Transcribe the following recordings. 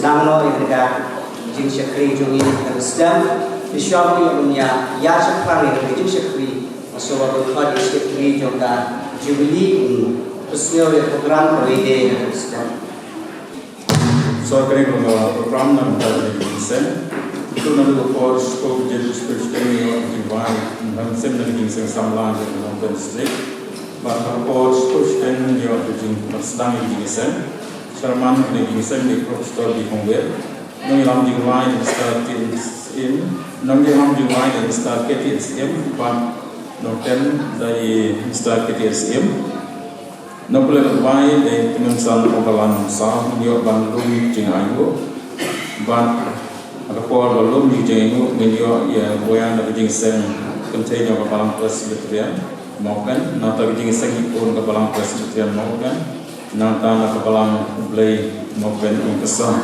senang no mereka jing syakri jungi dan sedang Bishop punya ya syakri dan jing syakri masuk waktu kau di syakri juga jubilee pesnya program perwede dan sedang. So kering program nam dari Vincent itu nanti for scope jadi spesifikasi divine dan sem dari Vincent samlang dan nonton street bahkan for spesifikasi yang dijing sedang di Vincent Sherman di Vincent di Profesor di Hongkong nang lam divine start in nang lam divine dan start KTSM ban nonton dari start KTSM nang boleh bermain dari teman san obalan sah menjawab bandung jeng ayu ban ada kuar belum di jengu menjawab ya boyan dari jeng sen kentai yang kebalang presbyterian maupun nata jeng sen pun kebalang presbyterian maupun nata kebalang blay maupun ingkesah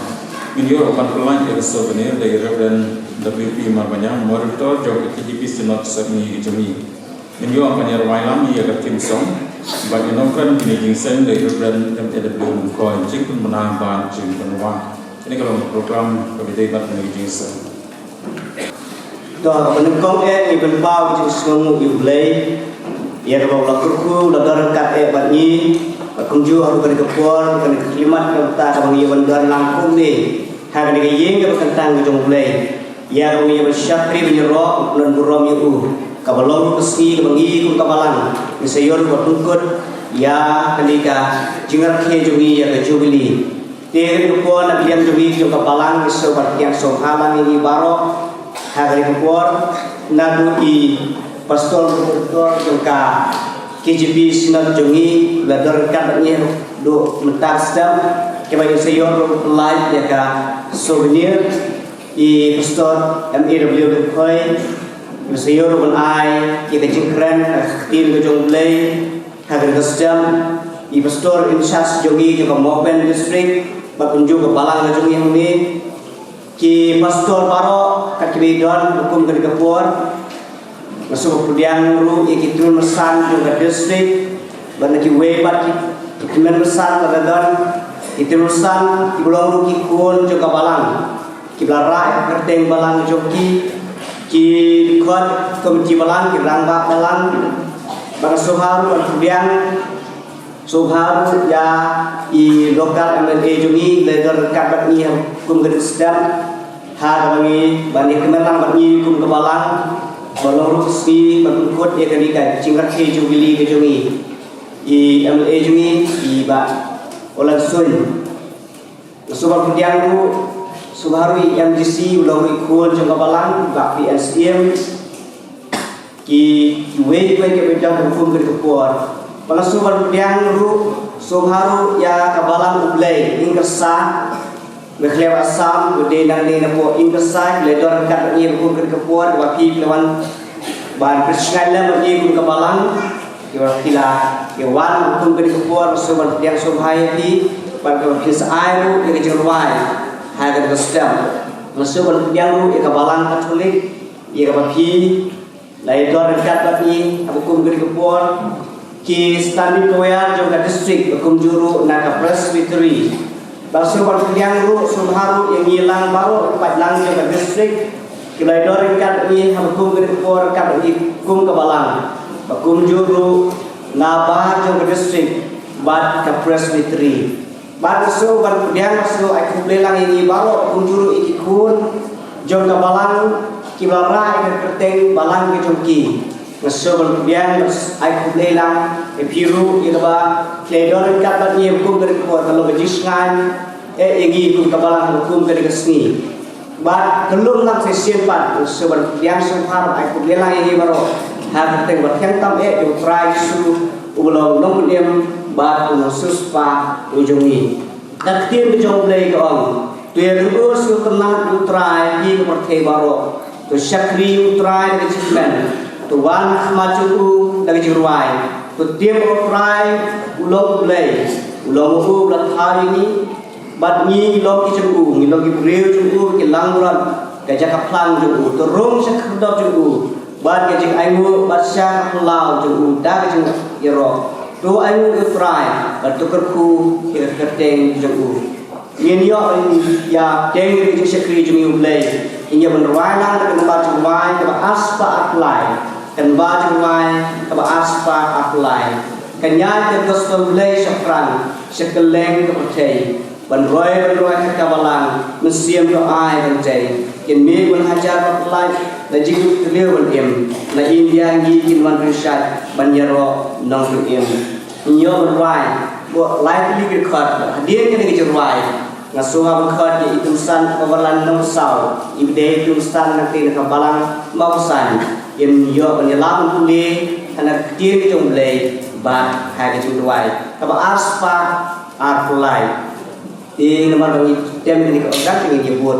menjawab akan pelan dari souvenir dari Reverend WP Marbanyang monitor jauh KTP Sinod Serni Jemi menjawab akan yarwailam ia ke tim song bagi nongkan kini jingsen dari Reverend MAW Mukoi jing pun menang ban jing penuang ini kalau program kebijakan dari jingsen doa menengkong ni berbau jing semua yublay ia kalau lakuku lakukan kat batni kunju harus kena kepuan kena kelimat kata abang ia bantuan langkung ni hari ni yang kita tentang jong yublay ia kalau ia bersyakri menyerok dan buram yu kabalong keski kebangi kun kabalang misayor bertungkut ya kenika jingar ke jungi ya ke jubili tiada kupon nak liam jungi jung kabalang miso bertiang sohalang ini baro hari kupon nadu i pastor pastor jungka KJP sinar jungi ladar katnya do mentar sedam kebanyakan sayor live ya ka souvenir i pastor MAW Koi Masayor pun ai kita jengkran tim kejong play hadir kesejam i pastor insas jogi juga Mopen district bakunju ke balang kejong yang ni ki pastor baro kakiri don hukum ke kepuan masuk pudiang ru i kitrun mesan juga district bana ki webat ki men mesan pada don kitrun mesan ki bulong ru ki kun juga balang ki belara kerteng balang jogi ki kuat komiti balang ki rangba balang bang soharu kemudian soharu ya i lokal MLA jungi ledor kabat ni kum gedek sedam har bangi bani kemelang bani kum ke balang balong rusi berkut ya kenika cingkat ke jubili ke jungi i MLA jungi i ba olan sun sobar kemudian tu Subaru MGC ulang ikut jangka balang bak PSM ki wei ke bidang hukum ke kepuar pada Subaru yang ru Subaru ya kabalang ublay ingkersa beklew asam gede nang ni napo ingkersa ledor kat ni hukum ke kepuar waki lawan ban persngala bagi hukum kabalang ki wakila ki wan hukum ke kepuar Subaru yang Subhai di pada kisah air ke jerwai hadir kesedam masuk yang ru ia kabalang Katolik ia kabapi lai dor dekat bagi hukum geri kepuan ki standi toya juga district hukum juru nak presbytery masuk yang ru subharu yang hilang baru tempat lang juga district ki lai dor dekat bagi hukum geri kepuan kat hukum kabalang hukum juru nabah juga district bad ke presbytery Baru so baru dia masuk aku lelang ini baru kunjuru ikikun jom ke balang kiblara ikan kerteng balang ke jomki masuk baru dia aku lelang biru itu bah ledor kat ni hukum dari kuat kalau bejiskan egi hukum ke balang hukum dari kesni bat belum nak sesi empat masuk baru dia subhar aku lelang ini baru har kerteng berkentam yo try su ulang nong dia bat usus pa ujungi dan tim kejong play ke ong tu yang urus tu tenang utrai di perthe baro tu syakri utrai dari cikmen tu wan maju dari jirwai tu tim utrai ulong play ulong u lat hari ni bat ni log ki cungu ni log ki breu cungu ki langran gajah kaplang cungu tu rong sekhdap cungu bat gajah aimu bat syah lau cungu da gajah yero tu ayu utrai bertukar ku kerteng jauh Yen yo ya deng di sekri jumi ulai inya benrai lang kan baca wai ke aspa apply kan baca wai ke aspa apply kan nyai ke gospel ulai syafran sekeleng ke percay benroi ke kawalan musiam ke ai percay yen mi ben hajar apply la jigu kelio ben em la india ngi kin man rishat banjaro nong tu em nyo benrai bo likely ke khat dia ke ke jurwai ngasuha bangkhat di itusan kawalan nong sau ibde itusan nanti nak balang mausan yang yo penyelam puli anak kecil jom lay bat hai ke jumwai kaba aspa arpulai di nomor bagi tem ini ke orang yang nyebut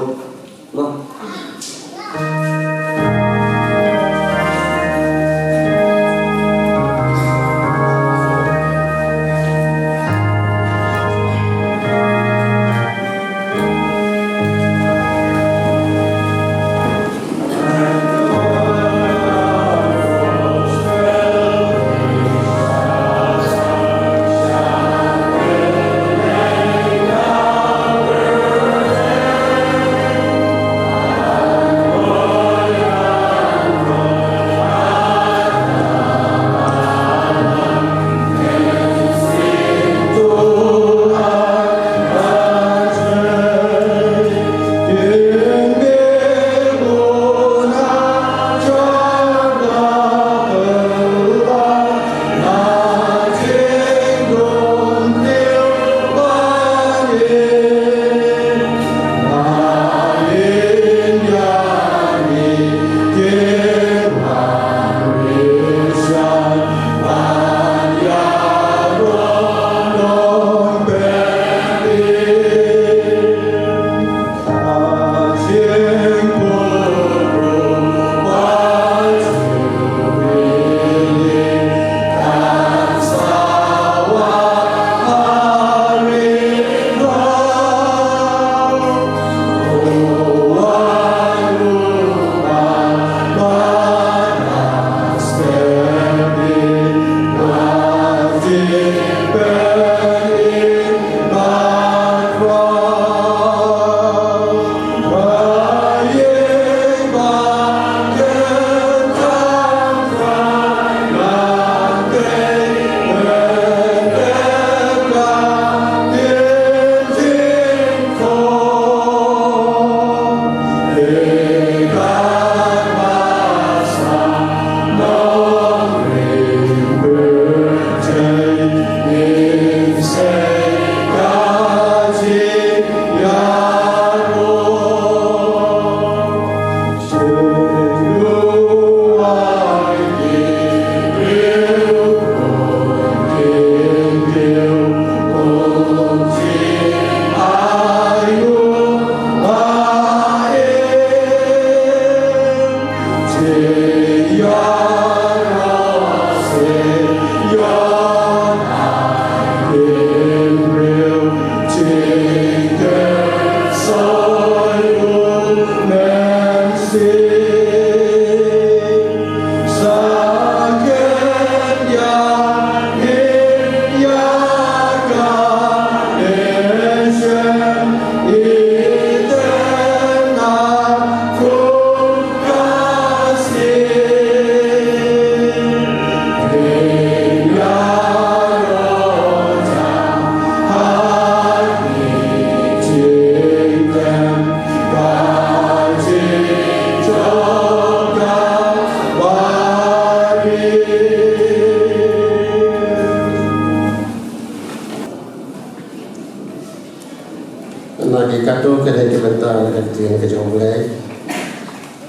Kado kena dibentar dengan kejumlah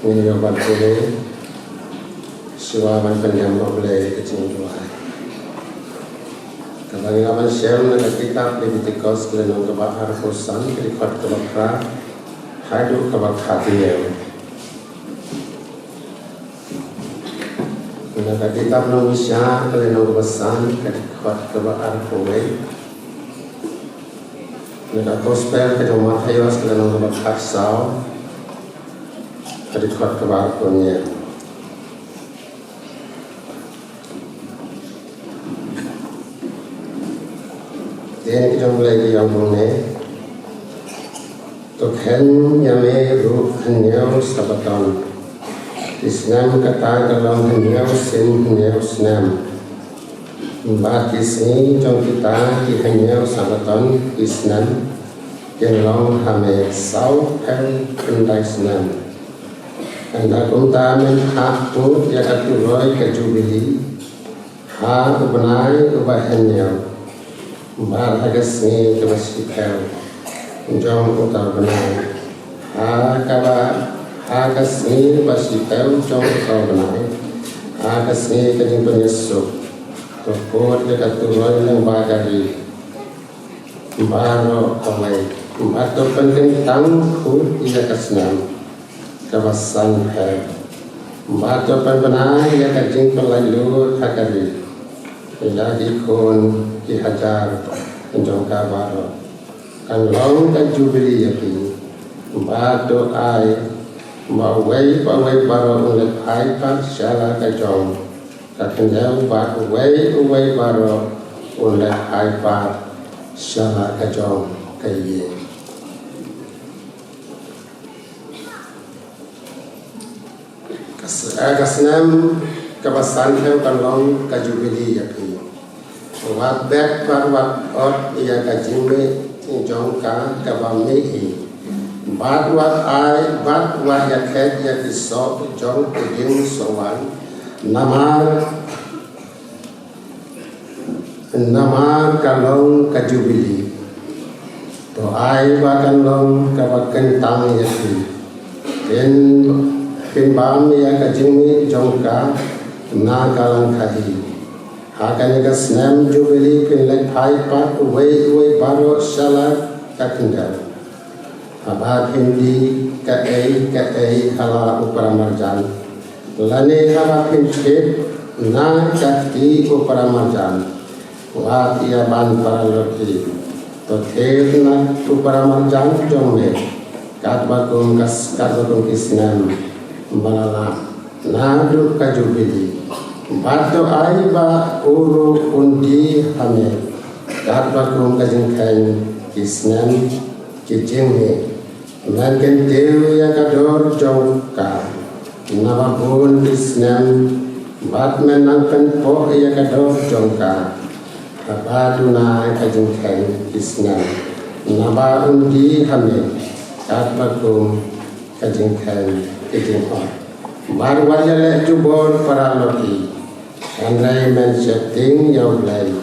ini obat boleh suapan penyam boleh kejumlah kalau kita share dengan kita Leviticus kelihatan kebat harfusan kerikot kebat hadu kebat hatinya kalau kita manusia kelihatan kebasan kerikot kebat harfuwe Nada gospel ke rumah hayos ke dalam rumah karsau Kadikot ke balkonnya Dia kita mulai di yang bunga to khen yame ru hanyau sabaton isnam kata kalong hanyau sin hanyau snam ba kisni trong kita ki hanyau sabaton isnam yang long hame sau khen pendai snam anda kumta men hak tu ya katu roy ke jubili ha ubanai ubahanyau ba hagasni ke masjid jom utar benai ha kasni basitau jom utar benai ha kasni kajing penyesuk to kot ke katuroi yang bagari baro oleh atau penting tangku ia kasnam kawasan hai atau benai ia kajing pelalu hakari ia ikon ki hajar jom kabaro kan long kan jubili yakin ba do ai ma wei baro oleh ai pan shala ka jong ka kendau ba wei baro oleh ai pa shala ka jong ka ye kasnam kabasan kan long ka jubili yakin wa back par wa ot ia ka jime jong ka kabame hi bat wat ai bat wa ya khet ya kiso jong begin sowan namar kalong kajubili to ai wa kalong kabakan tang ya hi ken bam ya kajimi jong ka na kalang khahi Hakanya ka snam jubili pinlek hai pat uwei baro shala kakindal abad hindi ka ei hala uparamarjan lane hala pinchit na kakti uparamarjan wat ia ban paraloti to thet na uparamarjan jomne katbakum kisnam balala na du ka jubili Bato ai ba uru undi hame katba kum kajing kain kisnan kijing he nan ken dew ya kador jong ka nawa bun kisnan bat men nan ken po ya kador jong ka abadu na kajing kain kisnan nawa undi hame katba kum kajing kain kijing ho mar wajale jubon para loti Andai men setting yang lain,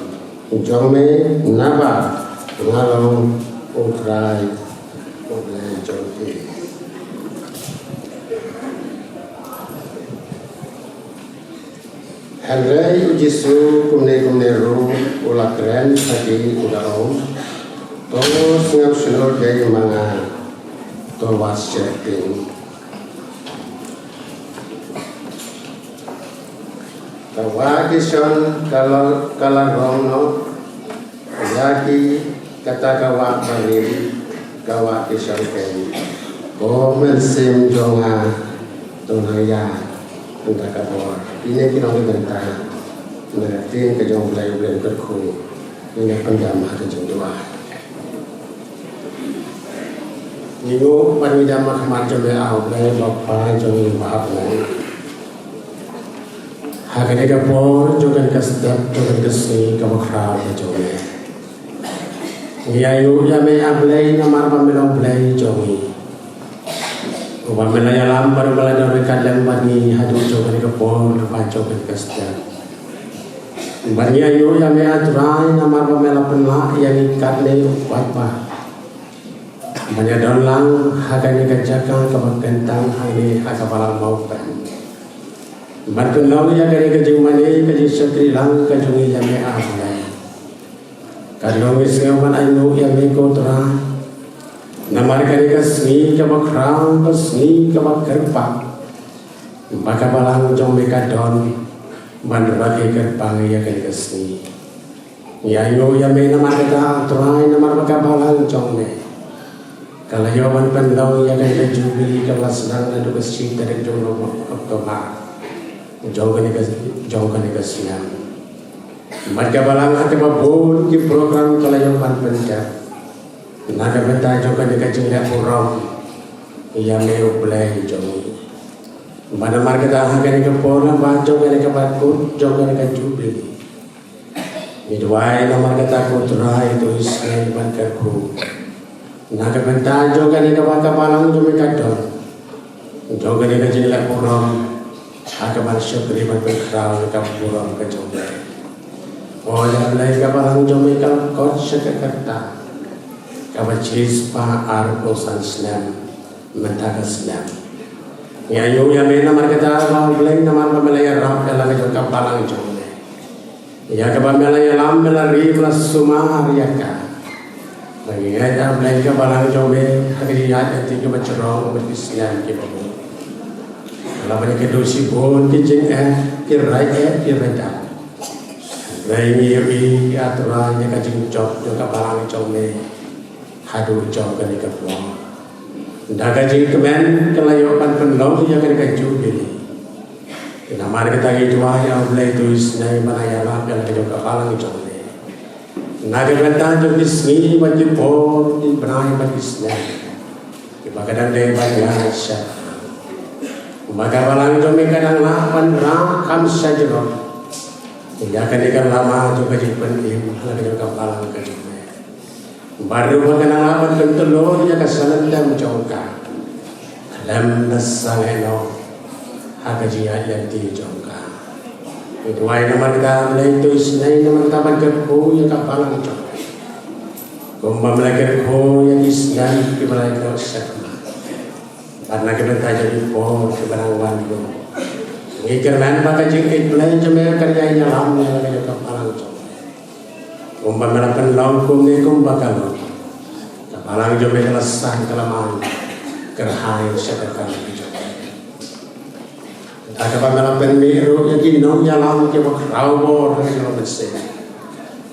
jome naba ngalong ukrai uklai jomti. Andai ujisu kumne ru ulakren hati udarom, to singap sunor dari manga to was setting. Kawakison kalau rono yaki kata kawak bari kawakison ken ko mensim jonga tonaya untuk kapor ini kinong benta berarti ke jong belai belai berku ini penjama ke jong dua niu penjama kemar jong au belai bapa jong bahap belai Hakane ka por jogan ka step jogan ka si ka makra ka jogi. Yayu ya me ablay na marpa melong blay jogi. Uba melaya lambar bala na rekadang bani hadu jogan ka por na pa jogan ka step. Bani yayu ya me atray na marpa mela penla yani kadle wapa. Bani don lang hakane ka jaka ka magkentang hane hakabalang maupan. Bantu lalu ya kari kajing mani kajing satri lang kajungi yame ahlai. Kadang isngaman ainu yame kotra. Namar kari kasni kabakram kasni kabakkerpa. Baka balang jong meka don bandu bagi kerpang ya kari kasni. Ya ainu yame namar kata atrai namar baka balang jong me. Kalau jawaban penlau ya kari kajubili kablas sedang nadu kasih dari jong Oktober. Jauhkan kasihan. Mereka balang hati mabun di program kelayapan pencap. naga benta juga dekat jenglah puram yang meu belai jauh. Pada market dah kan dekat puram baca kan dekat bakut jauh dekat jubli. Midway na market aku terai itu iskan bankarku. Naga benta juga dekat bakapalang jauh kadon. Jauh dekat jenglah puram. Akaban syukri berkerau dekat puram kejauh. Oleh belai kapalang jauh dekat kot sekekerta. Kabacis pa arkosan Islam mentaka Islam. Ya yo ya mena marketa mau beleng nama pemelaya ram pela ke kapalang jole. Ya kapamelaya lam pela ri plus sumar yaka. Bagi ya beleng kapalang jole kaki ya ti ke bacro Islam ke babu. Kalau banyak kedosi bon kijing ke rai ke beda. Rai ni aturan yang kajing job jo kapalang jole. Hadu jauh kali ke puang. Daga jing kemen kelayopan penolong yang kali kaju beli. Nama kita itu yang boleh tulis nai mana yang lap yang kaju kapalang jauh le. Naga benta jauh disni bagi por di berai bagi snai. Kebakaran deh bagi Aisyah. Maka palang jauh kadang lapan ram kam sajarot. Ia kali kan lama juga jing penting kali kapalang kaju. Baru mengenal apa tentelur ya kesalan dan jongka. Dalam nasangeno hakajiya yang di jongka. Itu ay naman kita mulai itu isnay naman taman kerko ya kapalang jongka. Kung mamlay kerko ya isnay kibalay ko sakma. Karena kita tayo di po kibalang ko. Ngikirman bakajing itlay jamay karya nyalam ya kayo kapalang jongka. Umpa melakukan longkum ni kumbakalo. Kapalang jombe kelasah kelamaan kerhai sedekah jombe. Agak melakukan miru yang kino nyalam ke bakrau bor yang bersih.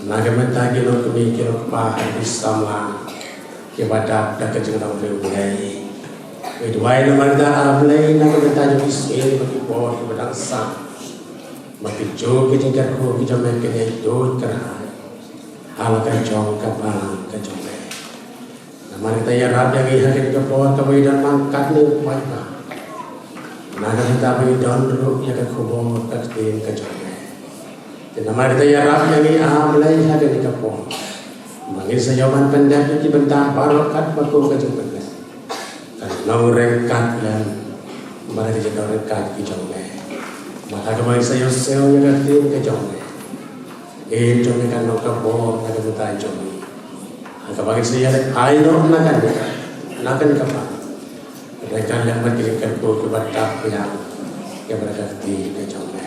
Naga mentagi lo kemikir apa Islam lah. Ke badak dah kejengkau berulai. Itu wae nama kita ablay naga mentagi miskin bagi bor ke badak sah. Bagi jo kejengkau ko kejamai kene do kerhai. Hal kacau kapalang kacau. Nama kita ya rab yang ihak ke pohon kemudian mangkat ni baiklah. Naga kita beri don dulu ya ke kubur katin kacau. Nama kita ya rab yang ihak mulai ihak ke pohon. Mangin sejaman pendek di bentang barokat baku kacau pendek. Kalau rengkat yang mereka jadi rengkat kacau. Maka kembali saya sel yang katin kacau. Itu mereka nak kabur, mereka bertanya jombi. Agak bagi saya ayo nakan kapal. Mereka yang berkeliling ke batak yang mereka di jombi.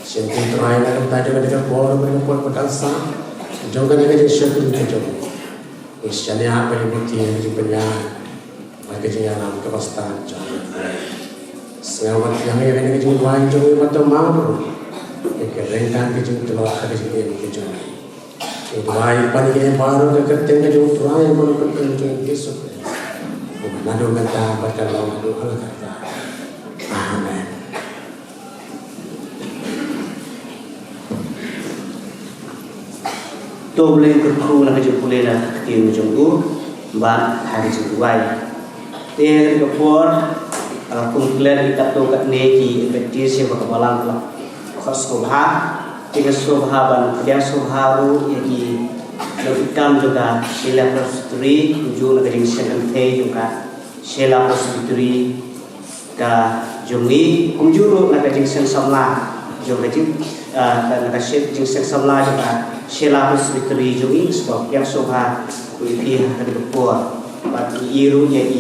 Sehingga terakhir mereka bertanya mereka kabur berdansa. Jombi mereka jadi syukur ke jombi. Usianya apa yang bukti yang dipenyah. Mereka jangan kepastaan jombi. Semua yang mereka jadi wajib jombi atau malu. Kerengkan kejung telah kejung ini kejung. Tuai panikin baru kekerten kejung tuai mana kejung kisah. Nado menta berkalau nado hal kata. Amen. Tu boleh kerku nak kejung boleh dah kejung junggu. Mbak hari junggu tuai. Tiada kepor. Pengkler kita tu kat neki betis yang berkebalan lah. Subha, tiga subha ban, dia subharu yang ikam juga sila prostituri, tujuh negara Indonesia juga sila prostituri ka jungi, kumjuru negara Indonesia samla, juga negara Indonesia samla juga sila prostituri jungi sebab yang subha itu ada berkuah, bagi iru yang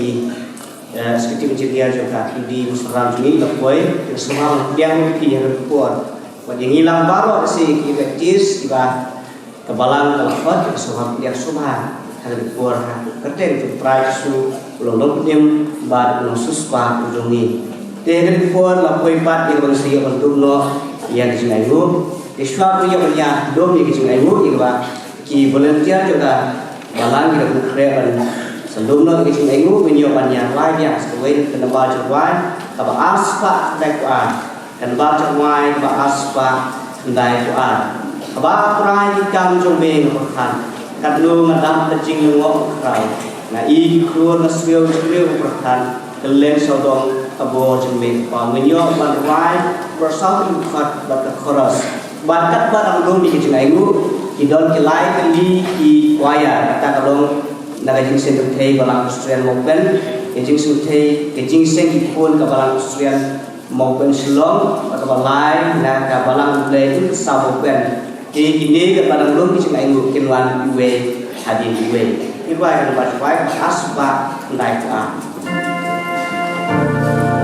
seperti menjadi juga di musram jungi berkuah, yang semua yang itu ada berkuah. Yang hilang baru si kibetis tiba kebalang kelafat kesuhan yang subhan ada dibuat kerja itu praisu belum punyam bad belum susah ujungi. Dia dibuat lapoi pat yang bersih untuk lo yang dijinayu. Islam punya banyak dom yang dijinayu juga ki volunteer juga balang kita berkrean sebelum lo dijinayu menyobannya lain yang sesuai dengan baca wan kaba aspa dakwaan. Dan baca wai ba aspa ndai kuan ba prai kam jombe ngorkan kan lu ngadam kecing ngok krai na I kru na sweo pertan kelen sodong abo jembe pa menyo ban rai persau kat bat khoras bakat barang dong di kejinaigu idon kilai kali ki waya kata kalong naga jingsen tuthei balang Australian mopen jing suthei ke jingsen ki pun ka balang Australian mopen Shillong ka balai na ka balang ulai sa mopen ini ke barang dong ki kejinaigu kinwan iwe hadin iwe iwa kan bat asba ndai ka Cry.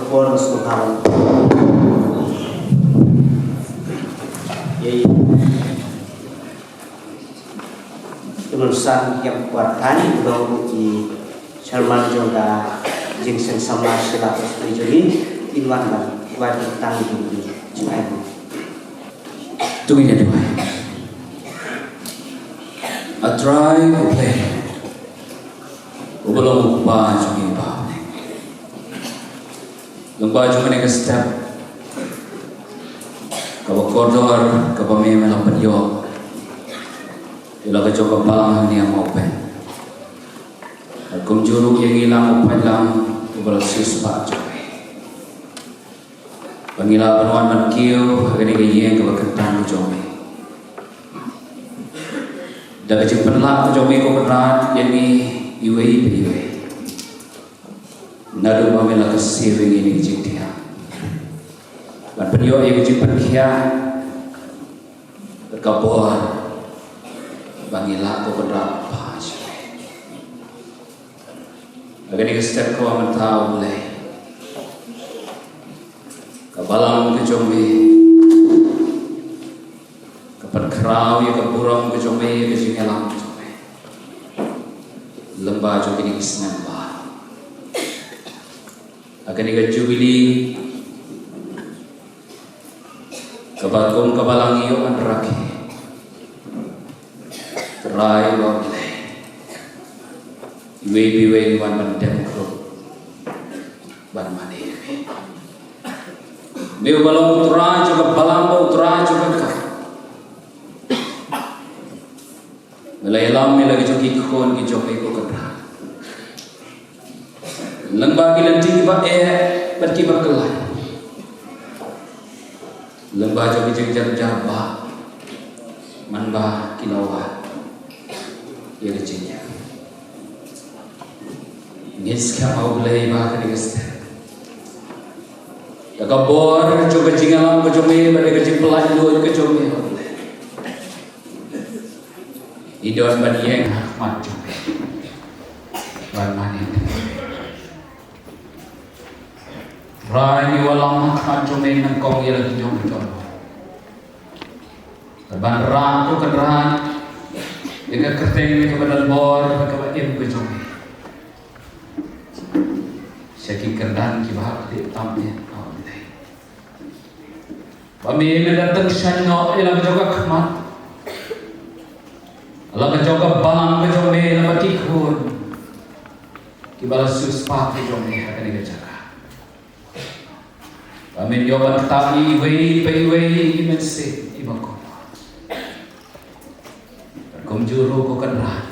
kepon subhan. Yai Tunusan yang kuatkan baru di Salman juga jengsen sama sila usri inwan dan wajib tanggung di Jumat. Tunggu ya dua. A try to play. Ubelong ba jungi ba. Lomba jungi ke step. Kau koridor, kau pemain melang penyo. Ila ka coba balang ni ang open. At kung juru yang ilang open lang, ubelong sispa jungi. Pangila panuan man kiyo, agani kayeng kabagkatang jungi. Dapat jumpa lah jomi ko berat yani iwe iwe. Nadu mamela kasih ini jitia. Ban penyo yang jumpa kia berkabur bangila ko berat pas. Agar ni kesetiap kau aman tahu boleh. Kabalang ke jomi. Perkerau ya keburang ke jombe ke jingelang ke jombe lembah jombe ni kesengan bah akan ikan jubili kebatkom kebalang iyo anraki terai wabile iwe biwe wan bandem kro ban mani meu balang utra juga balang utra juga kah Melaylam me lagi joki khon ki joki ko kadra lamba ki lanti ba perki ba kelai lamba joki jeng jar ba man ba kinawa ye rejenya nis ka mau belai ba ka digeste ka bor joki jingalam ko joki ba ka jing pelai lo ka joki Idon banieng macam bermani. Rai walang macam yang kau ia lagi jom jom. Terban ratu kendaraan, jika kerteng kepada bor kepada im ke jom. Seki kendaraan kibah di tampil kau ini. Kami mendatang sana ialah menjaga khidmat. Allah menjaga balang kejombe nama tikhun kibala suspa kejombe akan dijaga. Kami jawaban tapi wei imense ibako. Kumjuru ko kanra.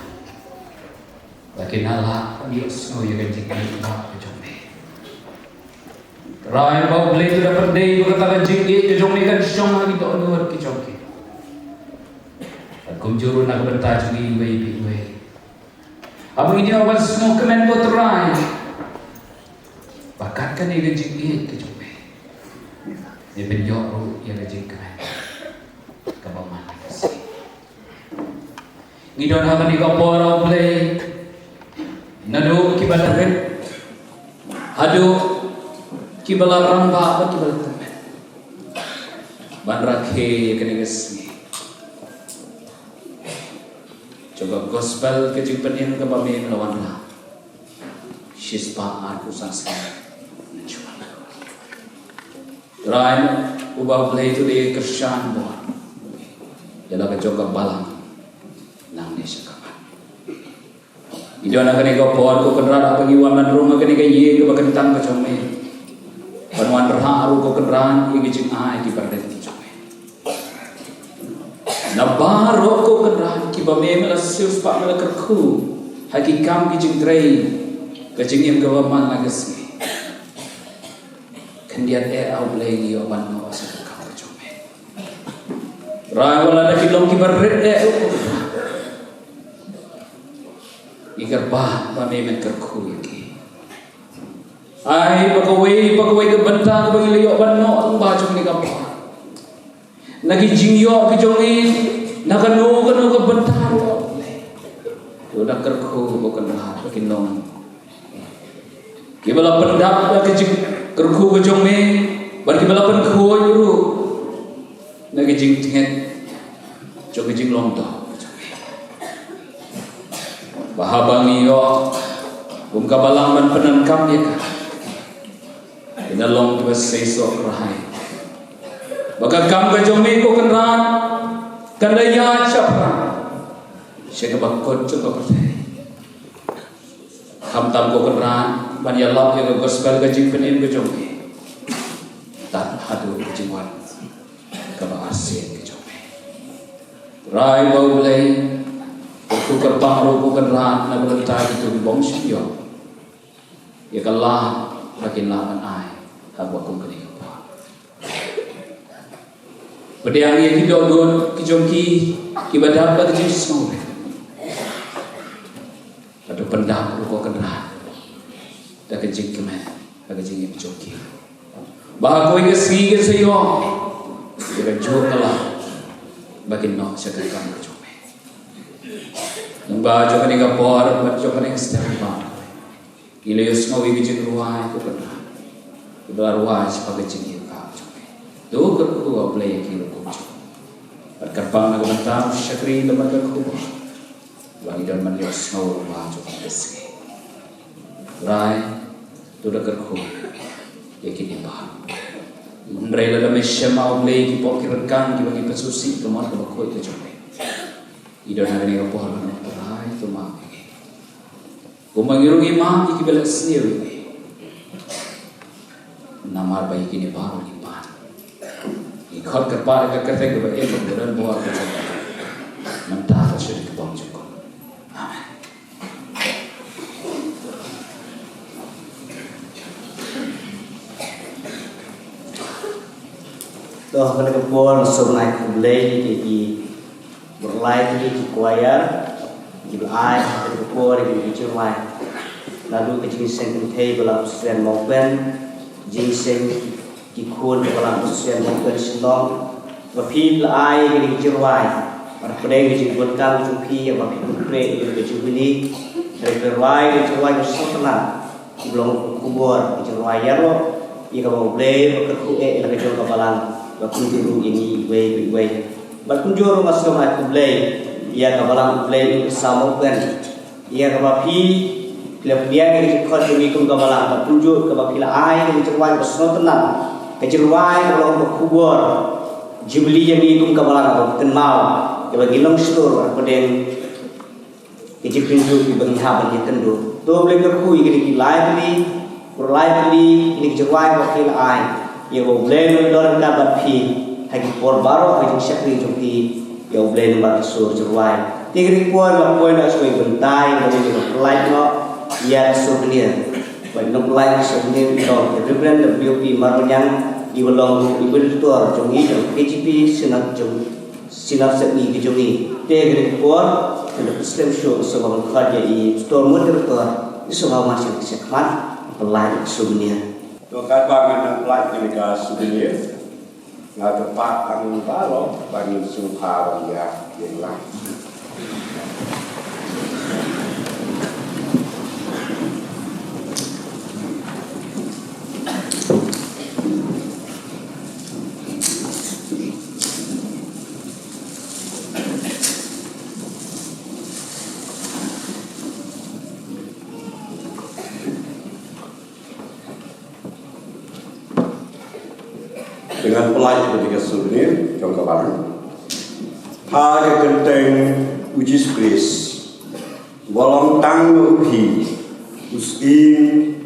Lakin Allah Dios no yang jika kejombe. Rai bau beli tu dapat dei ko kata jiki kejombe kan syong lagi tak luar kejombe. Kumjuru nak bertaj iwe. Abang ini awal semua kemen boterai. Bakat kan ia gajik dia kejumpe. Dia penjoro ia gajik kemen. Kabaman kasih. Ngidon hakan ni kapora play. Nadu kibalarin. Hadu kibala ramba apa kibala temen. Banrakhe kenigas. Coba gospel kejumpanan kami melawan lah. Shispa aku sangsi. Rai ubah play itu di kersan boh. Jalan kejoga balang. Nang desa kapan. Ido nak kena kau pohon kau kendaraan apa giwaman rumah kena kau ye kau bakentang kecome. Panuan rah aru kau kendaraan ye gijing ai di perdet kecome. Nabarok ko kendaraan kiba memela sius pak mela kerku hakikam kijing tray kajing yang gawaman lagasi kendian au blay yo ban no asa ka kajome ra wala na kilong kibarret igar ba memen kerku yaki ai pagawai ke bentang bagi liyo ban no ang bajong ni kapwa Nagi jingyo kejongin nakanu ke bentaro udah kerku bukan lah bikin nong kibala pendap ke kerku ke jong me ban ki balapan khuo yuru na ki jing thet cho ki jing long to bahabang iyo ka balang man penan kam ya ka ina long tu sesok rahai baka kam ka jong me ko kan ran kan ya chapra she ka bakot cho ka pathe ham tam ko kan ran ban ya lap ya gospel ka jing penin ka jong me tan hadu ka jing wan ka ba asin ka jong me rai bau blai ko ka paro ko kan ran na bertai itu bong sio ya kalah makin lawan ai hak wa kum kini ko Pedang yang kita don kijongki ibadah pada Yesus semua. Ada pendam ko kenra. Da kejing kemen, da kejing yang kijongki. Bah ko ingesi ke sayo. Dia jo kala. Bakin no sakal kam kijongme. Namba jo kani ka por, jo kani setiap ba. Ile yo semua kijing ruai ko kenra. Ibadah ruai sebagai kijing do kerku ablay kilo kucu. Berkarbang nak bentam syakri lembaga kubu. Bagi dan melihat snow baju bersih. Rai do dah kerku. Yakin ibar. Mereka dah mesyama ablay ki pokir kan ki bagi pesusi kemar ke bakoi ke jombe. Idon hari ni kapor nak rai tu mak. Kumangirungi mak ki belas sendiri. Namar baik ini baru ni. Ikut kepada kekefek kepada ilmu dan buat mentah syirik kebang cukup. Amin. Doa kepada kepon sungai kulai di berlai di kuayar di berlai kepada kepon di curmai lalu kecil sengkentei belau sen moben jingseng kikun kebalang usia mungkin silong bapil ai gini jirwai pada pedang gini buatkan cuki apa pipre gini kecubili dari jirwai bersotelan belum kubur jirwai ya lo ika mau beli berkerku lagi jual kebalang bakun juru ini way berkunjung masuk aku beli ia kebalang beli ini sama kan ia kebapi Pilihan yang dikot demi kum kebalang berkunjung kebapila ai gini jirwai bersotelan kejeruai kalau berkubur jibli yang diikum kabalang atau kenal bagi long store pedeng kejipinju di bagi haban yang kendu tu boleh berkui kini live ini kejeruai wakil ai ya boleh mendorong kabar pi hagi por baru hagi syakri jumpi ya boleh nomor sur jeruai tinggi kuat lah poin nak sesuai bentai boleh live no ya souvenir baik nak live souvenir itu represent WP marunyan ibalong ibultor jongi KGP sinat sekni jongi tegre por the Muslim show sebab khadya i store motor sebab masih sekmat pelai souvenir to kadang pelai kenika souvenir na tempat ang balo bagi suhar ya yang lain dengan pelai ketika souvenir contoh baru harga genteng uji spres bolong tang uhi usin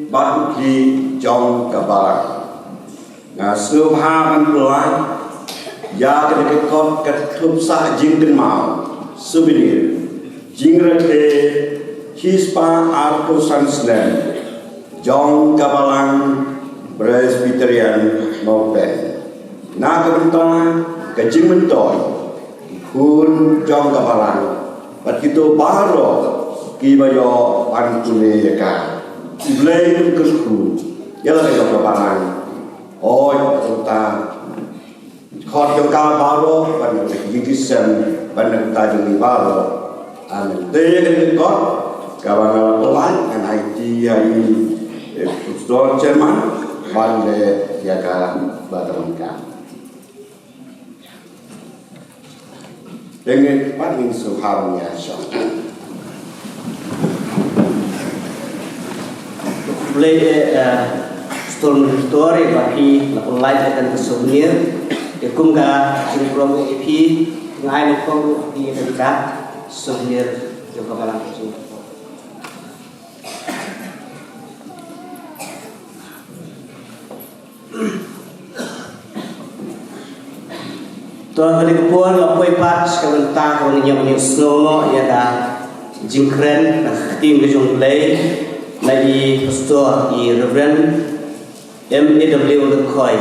batu ki jong kabarak ngasuh haman pelai ya ketika kot ketup sah jingken mau souvenir jingrate hispa arto sanslen jong kabalang Presbyterian Mountain naga bentang kecing mentoy kun jong kabalang pat kita baro ki bayo pantune ka iblay kun yala jong kabalang oi ta khot jong ka baro pan yigisen pan ta jong baro amen te ne got kabalang pelan kan IT ai Ustaz Chairman Mande Yaga Batamka. Dengan paling suharnya syok. Boleh story bagi lapor lain akan souvenir. Dekum ka promo EP ngai lapor di dekat souvenir juga balang itu. Tuan kali kepuan lapoi pat sekarang kau ni yang snow ya dah jingkren tim lejong play lagi pastor i Reverend M.A.W. Lekoi.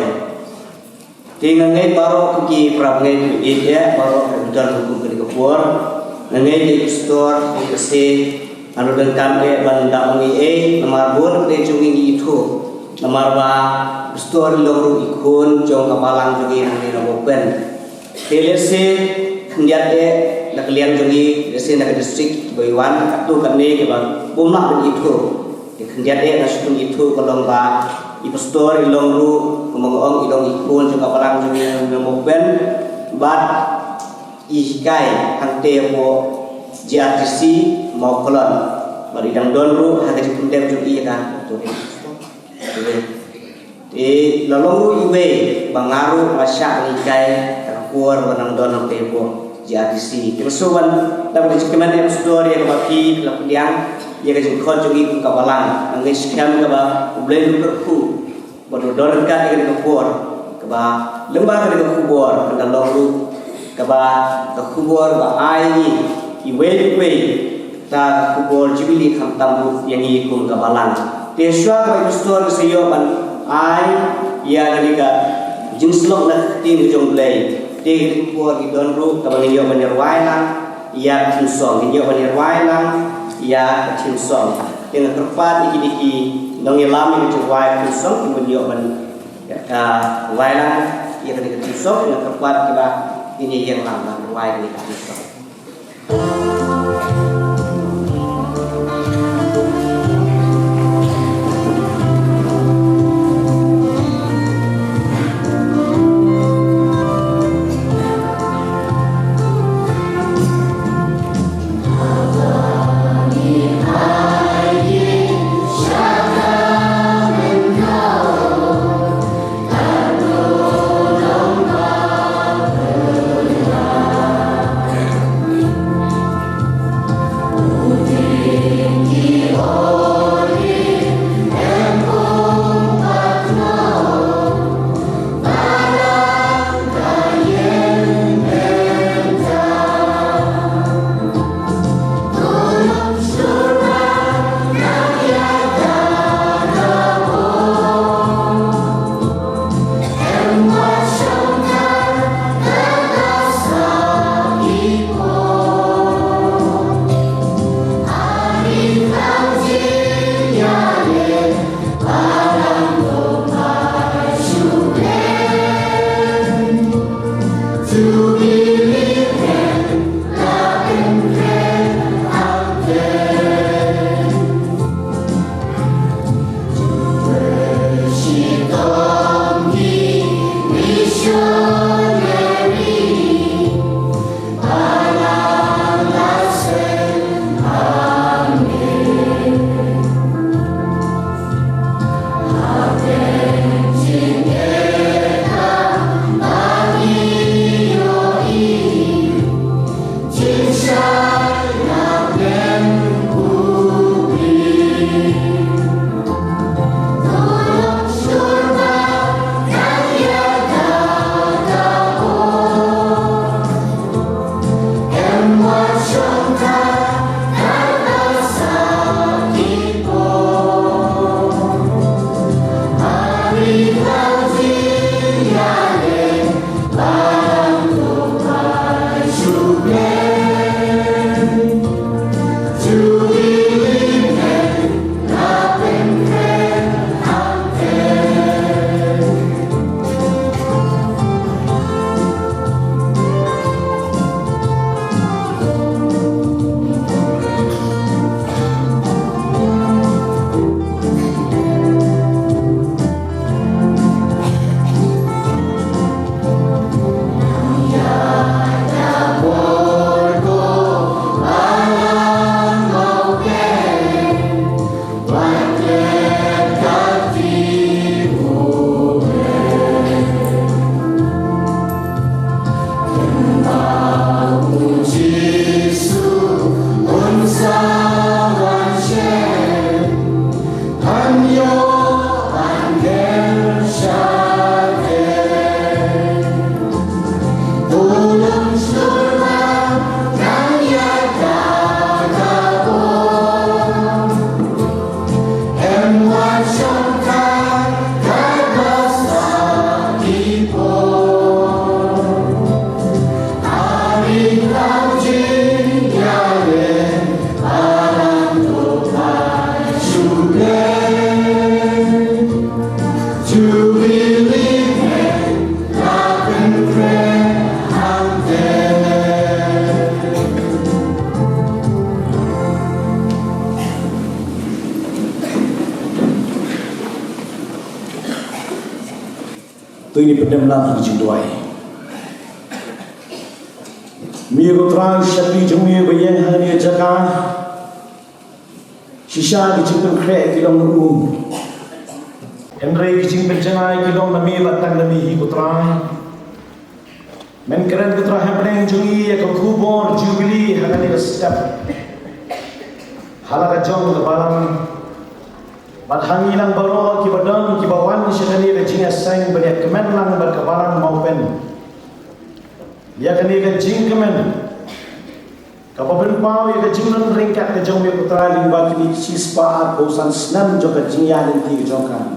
Tinggal ngai baru pergi perangai itu ya baru dan hukum kali kepuan ngai di pastor di kasih anu dan kami bandang ngai nomor bun di jungi itu nomor ba pastor loro ikun jong kapalang jungi ngai nabopen. Kelese kendiat nak lian jungi kelese nak distrik Boywan katu kami ke bang bumak itu. Kendiat nasun itu kalau ba ipastor ilong ru kumongong ilong ikun juga parang jungi namopen bat ihkai hangte mo JRTC mau kolon bari dang don ru hade kundem jungi kan tu lalong ru iwe bangaru masya nikai kuar menang donor tebo JRTC tersuan dapat dicikeman ipastor yang baki pelapdiang ia kerja kau juga ikut kapalang, anggai sekian kaba boleh berku, bodoh dorang kan ia kerja kubur, kaba lembah kerja kubur, kena lalu kaba kubur ba ai iwe ta kubur jibili kam tambu yang ikut kapalang. Teswa kaba pastor seyo ban ai ia kerja jenis lok nak tim jong play, dia kubur di donru kaba niyo banirwai lang, ia kinsong niyo banirwai lang. Ya kecil song dengan terpat iki nong ilami itu wai song kemudian ban wai lang ia tadi kecil song dengan terpat kita ini yang lama wai ini kecil song. tu ini pendem lang hiji doai mi ko trang shakti jumi bayen hani jaka shisha ki jingpen kre ki long Henry ki jingpen jangai ki long nami batang nami hi ko trang men keren ko trang happening jungi ya ko kubor jubilee hani ka step halaga jong ka balang Badhangi lang baro ki badan ki bawan shakani ka jinga sang bani kemen lang bar kabalang maupen ya kani ka jing kemen kapaben pau ya ka jinglan ringkat ka jong me putra limba kini sispa bosan snam jo ka jingya ning ti jong kan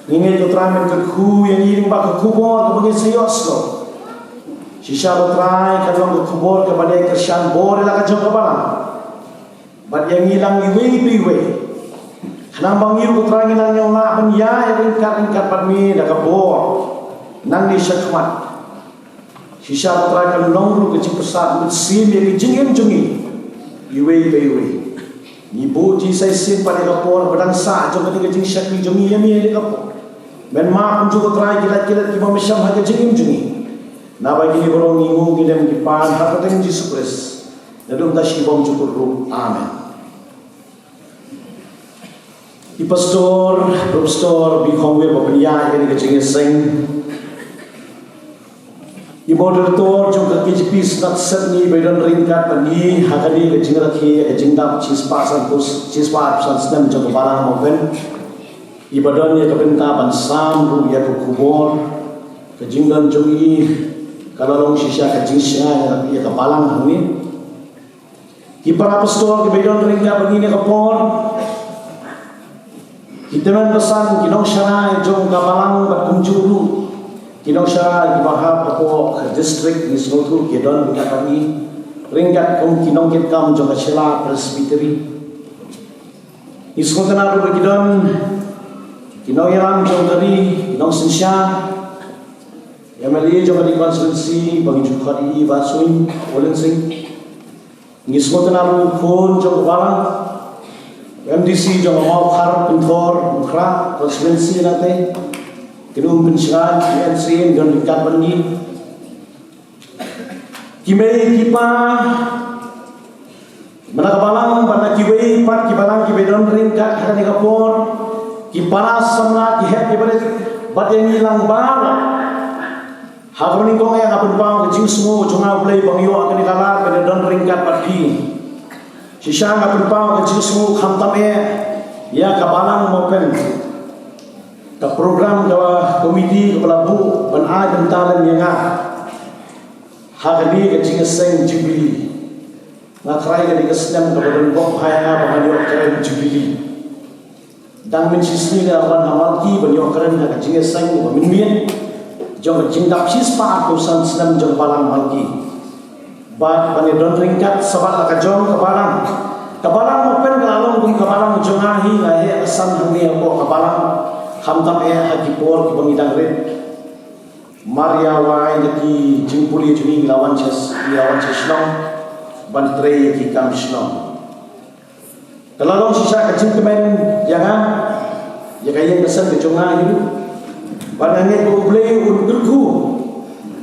ninge putra men ka khu ya ni limba ka kubor ka bagi sayoslo shisha putra ka jong ka kubor ka bade ka shan bor la ka jong ka balang bad yang hilang iwe Nang bangiu putra nang yang nak benya yang ringkat padmi dah kabor nang ni syakmat shisha putra kan long ke cipesat sim yang jingim jungi iwe ni bu ji sai sim pada kabor badang sa jo ke jing syakmi jungi yami ni kabor ben ma pun putra kilat-kilat ki mamsyam ha ke jingim jungi na bagi ni borong ngingu gidem ki pan ha pateng Yesus Kristus dadum ta shibom cukur ru amen I pastor, profesor, bikongwe papanya ini kecingin sing. I moderator juga KJP snat serni badan ringkat pani hakani kecing rakhi kecing dap cispasan snam juga barang moben. I badan ya kebentar bansam ru ya kubur kecing dan jogi kalau long sisa kecing sia ya kepalang ini. I para pastor ke badan ringkat pani ni kapor. Kita pesan kinong syara jong kabalang berkunjuru kinong syara ibahap apa ke distrik ni seluruh kedon kita kami ringkat kum kinong kitam jong kacela presbytery ni seluruh tenar berkidon kinong yaram jong dari kinong sensya yang melihat jong dari konstitusi bagi jukari basuin olen sing ni seluruh tenar pun jong kabalang MDC jong mau khar pintor mukra konstituensi nate kinum pensian PNC dan dekat bani kimei kipa menakabalang pada kiwei pat kibalang kibedon ringkat hakani kapor kipara samna kihet kibare bat yang hilang bara hakoni kong yang apun pau kecing semua jonga play bangyo akan dikalar bedon ringkat pati sisa ngapun pau kecil semua khantam ya kabalang mopen ke program ke komiti kepala bu ban a bentalan yang hakani kecil seng jubilee ngakrai ke dikesnam ke badan bok haya banyo keren jubilee dan mensisni lawan hamalki banyo keren kecil seng minmin jong kecil dapsis pa kusan senam jong balang malki bat bani don ringkat sabat akajong kabalang mopen kalalong kung kabalang jongahi ngahe asan hangni ako kabalang hamtam hakipor ki bangidang red Maria wai lagi jimpuli juni lawan cheslong ban tre ki kam slong kalalong sisa kacing kemen jangan ya kayang kesan ke jongahi banange ko blay urku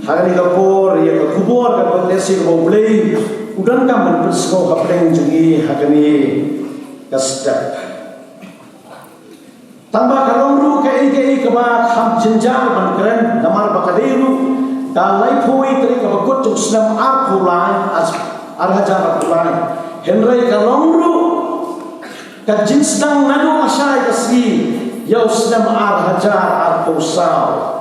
hari kapor ya kubur kan lesi ko blay udan kam bersko hapeng jungi hakani kasdak tambah kalongru ke ba kham jenjang ban keren namar bakadiru dalai phoi teri ka bakut tuk snam arpulai arhajar arpulai henry kalongru ka jinsdang nadu asai kasri yau snam arhajar arpusau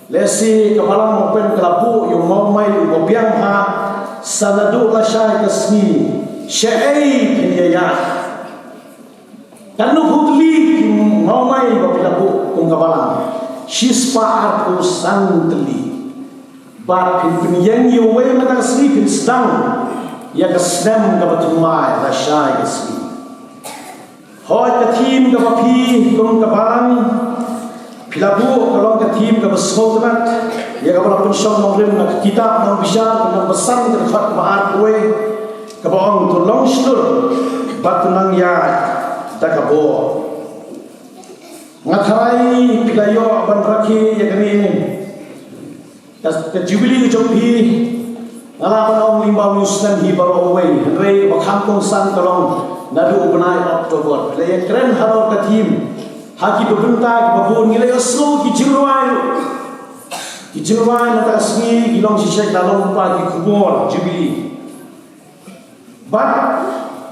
lesi kabalang mopen kelabu yung mau mai ubiang ha sanadu lashay kasni syai kiniya kanu hudli mau mai bapilabu kung kabalang shispa arpu santli bat pin yang yuwe matang sri pin stang ya kasnem kabatumai lashay kasni hoy katim kabapi kung kabalang Pilabu kalau ke tim ke besotrat ya kalau pun syong mungkin nak kitab nang bisa nang besar ke dekat bahar kue ke bawang tolong stur batu nang ya tak kabo ngakarai pilayo ban raki ya kami ke Jubilee ke Jompi ngalaman ong limbau Muslim hi baru away Henry Bakangkong San Kalong nadu benai Oktober play keren halor ke tim haki bebentak babun ngilai slow ki jirwai nata asmi gilong si Sheikh Dalong pa ki kubor Jubilee but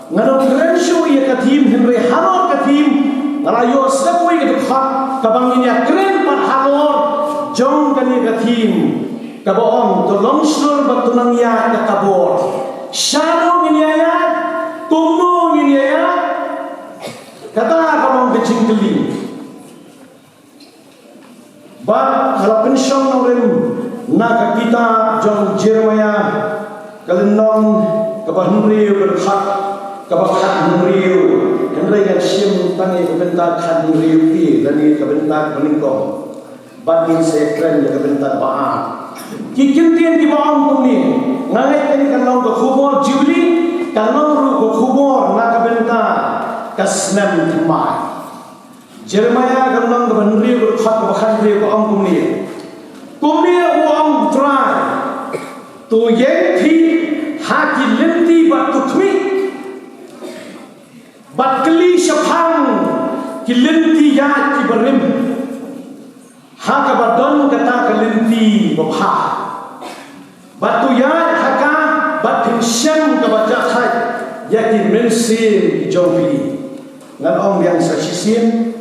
ngadong keren show ya ke tim Henry halor ke tim ngalayo sepoi ke dekat kabang ini keren pat halor jong kani ke tim kaboong tolong slur batunang ya ke kabor shadow ini ya kumu ini ya kata kabang kecing keli ba kalau pensiun orang nak kita jong Jeremiah kalenong kabah Henry berhak kabah Henry yang sim tangi kebentak Henry pi dan ini kebentak meningkong bagi sekren yang kebentak baat kikintian di bawah ni ngalai kini kalau berkubur Jubilee kalau ru berkubur nak kebentak kasnem timai Jeremiah kalau Henry berhak kabah Henry bawah ni uang try tu yang ti haki lenti batu kmi bat keli syafang ki lenti ya ki berim haka badon kata ke lenti babha batu ya haka batin syam ke baca khai ya ki mensin ki Jompi ngan ong yang sasisin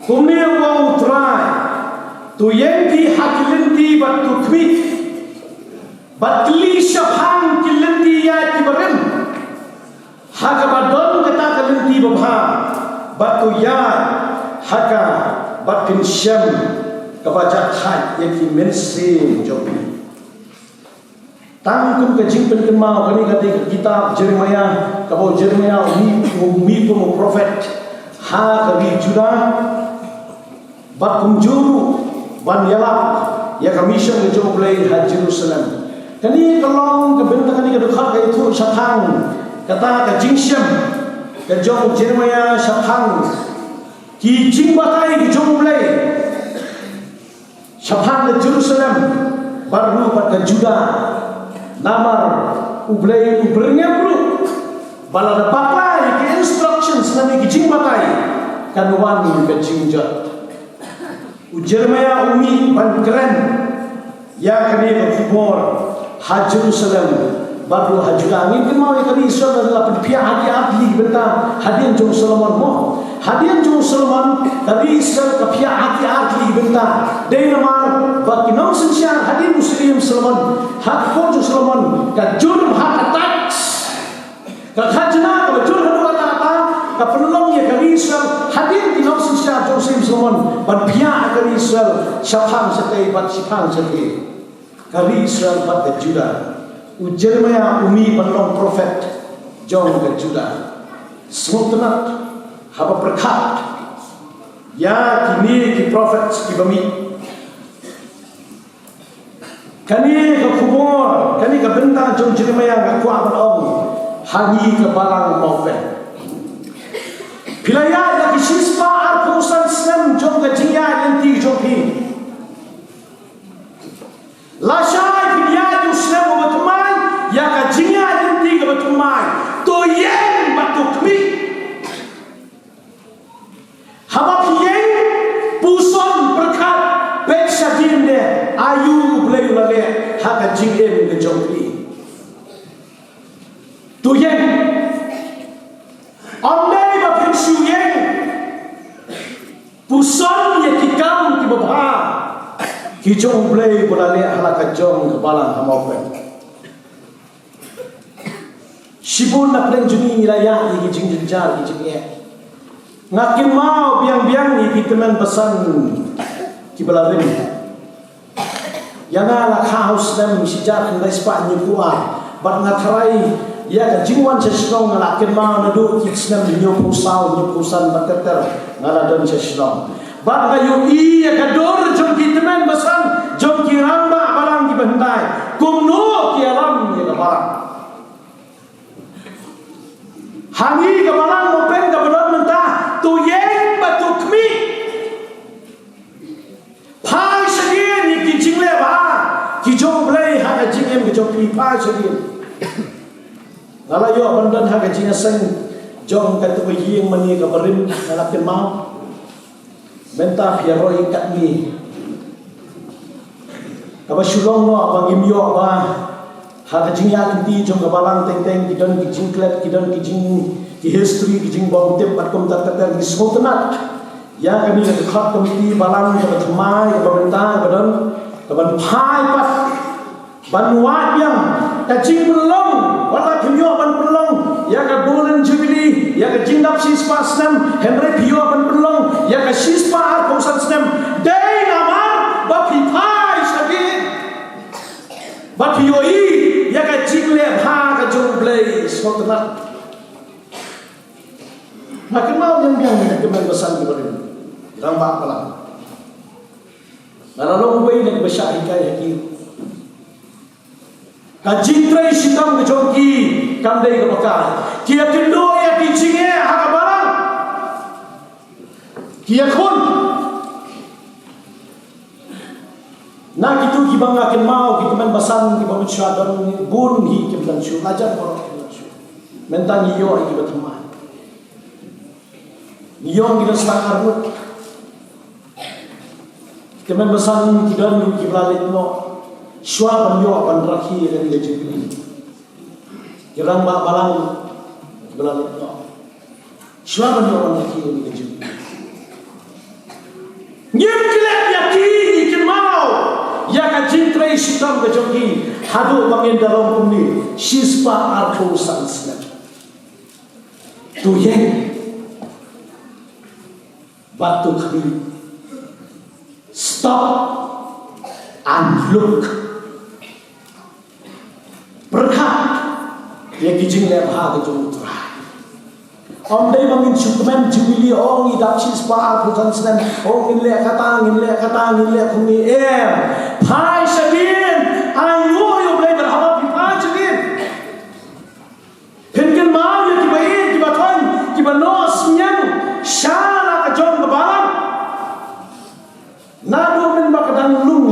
kumni wang try tu yenti haki lenti batu kmi bat keli syafang ki lenti ya ki berim haka badon kata ke lenti babha batu ya haka batin syam kebaca khai yang mensin Jompi tangkum ke jingpen kemau kani kata kitab Jeremiah kabau Jeremiah mi pun prophet ha kabi Juda bat kunjuru ban yalap ya commission ke Jomplay ha Jerusalem kani kalong ke benta kani ke dekat ke itu syatang kata ke jingsyam ke Jom Jeremiah syatang ki jing batai ke Jomplay syatang ke Jerusalem baru pada Juda namar ublay ubrnya bro balada pakai ke instructions nami kijing batai kan wani ke jingjat Jeremiah umi ban keren ya kini ke kubur ha Jerusalem baru ha Juda ngin mau ya kini Israel adalah pihak hati-hati bentang hadian jong Solomon mo hadian jong Solomon kali Israel ke pihak hati-hati bentang dari nama bagi nong sensian hadian Muslim Solomon hak pun jong Solomon ke jurm hak attacks ke khajna ke jurm hadu kata ke penolong ya kali Israel hadian di nong sensian jong Muslim Solomon ban pihak kali Israel syafang sekai bat syafang sekai kali Israel bat ke Juda Jeremiah umi penolong prophet jong ke Juda semua haba berkat ya kini ki prophet ki bami kani ke kubur kani ke bentang jong Jeremiah ke kuat ong hangi ke balang mofen pilaya ya ki sispa ar kusan sem jong ke jia nanti jong pi la syai pilaya ju sem betumai ya ka jia nanti ke betumai to yen batuk mi haba piyeng puson berkat bet syadin de ayu blay lale haka jingem ke Jompi tu yen ondai ba pensu yen puson ye kikam ki babha ki jong blay bolale halaka jong ke balang hamopen shibun na pren juni raya ki jingjar ki jingye ngakin mau biang-biang ni kita men pesan ki balarin yang ala haus dan sejak hendak sepak nyukua bat ngatarai ya ka jingwan seslong ngalakin mau nadu kitsnam nyukusan bateter ngaladon seslong bat kayu iya ka dor jom kita men pesan jom kiramba barang ki bentai kumno ki alam ni ka barang hangi ka barang mo pen ka belon mentah tu yang batuk mi pai segini ki jingle ba ki jong joki pa jadi ngalayo bandan ha ka jinga sang jong ka tu yeng mani ka berim ngalakin mau menta piaro ikat ni kaba shulong no abang imyo ba ha ka jinga linti jong ka balang teng teng kidon ki jingklet kidon ki jing ki history ki jing bom tep pat kom tak tak ki smotnat ya kami ka khat komiti balang ka thmai ka benta ka don ka ban phai pat ban wat yang ka jing belong wala kimyo ban belong ya ka golden jubilee ya ka jingdap sispa snam henry pio ban belong ya ka sispa ar kosan snam dei namar ba pi phai sagi ba pio i ya ka jingle ha ka jong play smotnat makin mau yang ni kemen besan di bawah rambak pelang naralong bay nak besyari kaya ki kajintre sitam kejoki kamdai kebakai kia kendo ya kicingnya hak barang kia kun nak itu kibang akan mau kita men basan kita mensyadar bun hi kita syu ajar orang kita syu mentang iyo kita berteman iyo kita selangar pun kita men basan kita kita balik no Shua banyo akan rakhi dengan dia jadi. Kirang balang belalak no. Shua banyo akan rakhi dengan dia jadi. Nyem kelak yakin ikan mau. Ya kajin tray sitam kejoki. Hadu bangin dalam bumi. Shispa arko sansna. Tu yang batu kami. Stop and look. Berkat ya kijing le bha ke jung tra om dei bangin chukumen jubilee ong idap sis pa putan sen ong in le kata kumi phai sagin ayo yo ble ber haba pi phai sagin pengen mau ya kibai kibaton kibanos nyang shara ka jong babaran nado men bakadang lung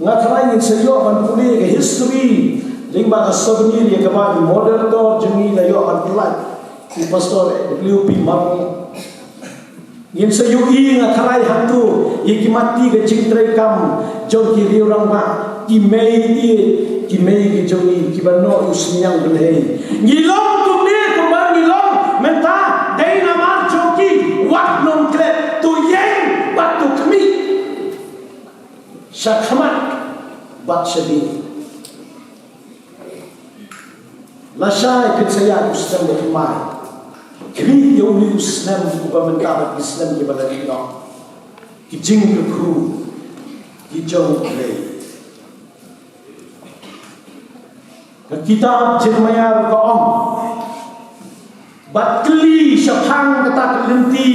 ngatrai ingin sayo akan pulih ke history lingba ka souvenir ya kabagi modern do jengi la yo akan pulai di pastor WP Marni ingin sayo i ngatrai hantu iki mati ke cingtrai kam jong ki riurang ba ki mei ki jongi ki bano usniang belai ngilong tu ni kumang ngilong menta dei namar joki wak non kle tu yeng batu kami syakhamat bat syadi lasai ketsaya ustam bermai kini yoni ustam ubamentar islam ke baladino kijing ke kru kijong play kitab Jeremia ko om bat kli syapang kata kelenti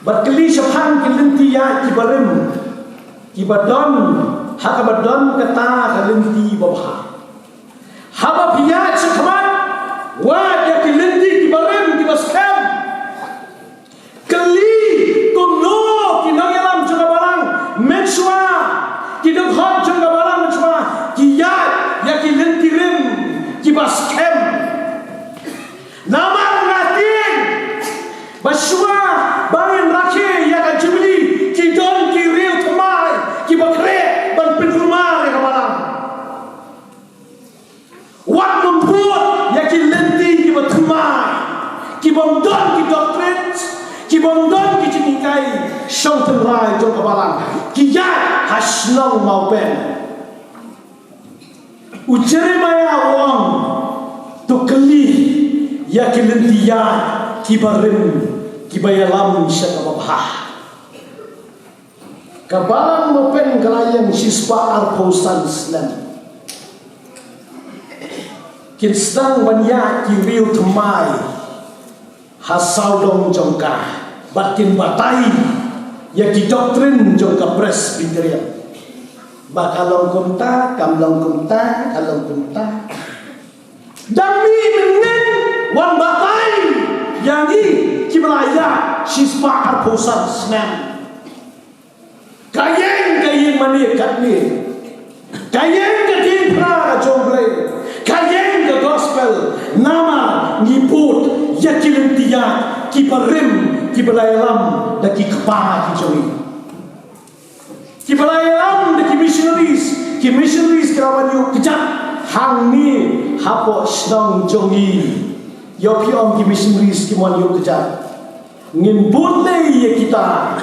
bat kli syapang kelenti ya kibarim kibadon hakabadon kata kelenti babha haba piyat sekhaman wa ya kelenti kibarim kibaskam keli kumno kinangalam juga barang mensua kidok hot juga barang mensua kiyat ya kelenti rim kibaskem namar ngatin basua bangin rakhe ya ka jubilee kidon kiril thamai kibakre ban pinrumar ya kabalang wat membuat ya kilenti kibathumai kibondon kidoctrine kibondon kijinikai shautan rai jong kabalang kiyat hasnong maupen Jeremia wong tu keli ya kilentiya kibarim kibayalam syakababha kabalang mopen kalayang sispa arposan Islam kinstang wanya kiriu temai hasaudong jongka batin batai ya ki doktrin jongka presbyterian bakalong kumta kamlong kumta kalong kumta dami menen wan batai yani kibalaya sispa arposan Islam kayeng mani kat ni. Kayeng ke tin pra jomble. Kayeng ke gospel nama ngiput yakilin dia ki parim ki belayalam da ki kepala ki jomi. Ki belayalam da ki missionaries kerawan yu kejap hang ni hapo sedang jomi. Yo pi om ki missionaries ki mon yu kejap. Ngin bunte ye kita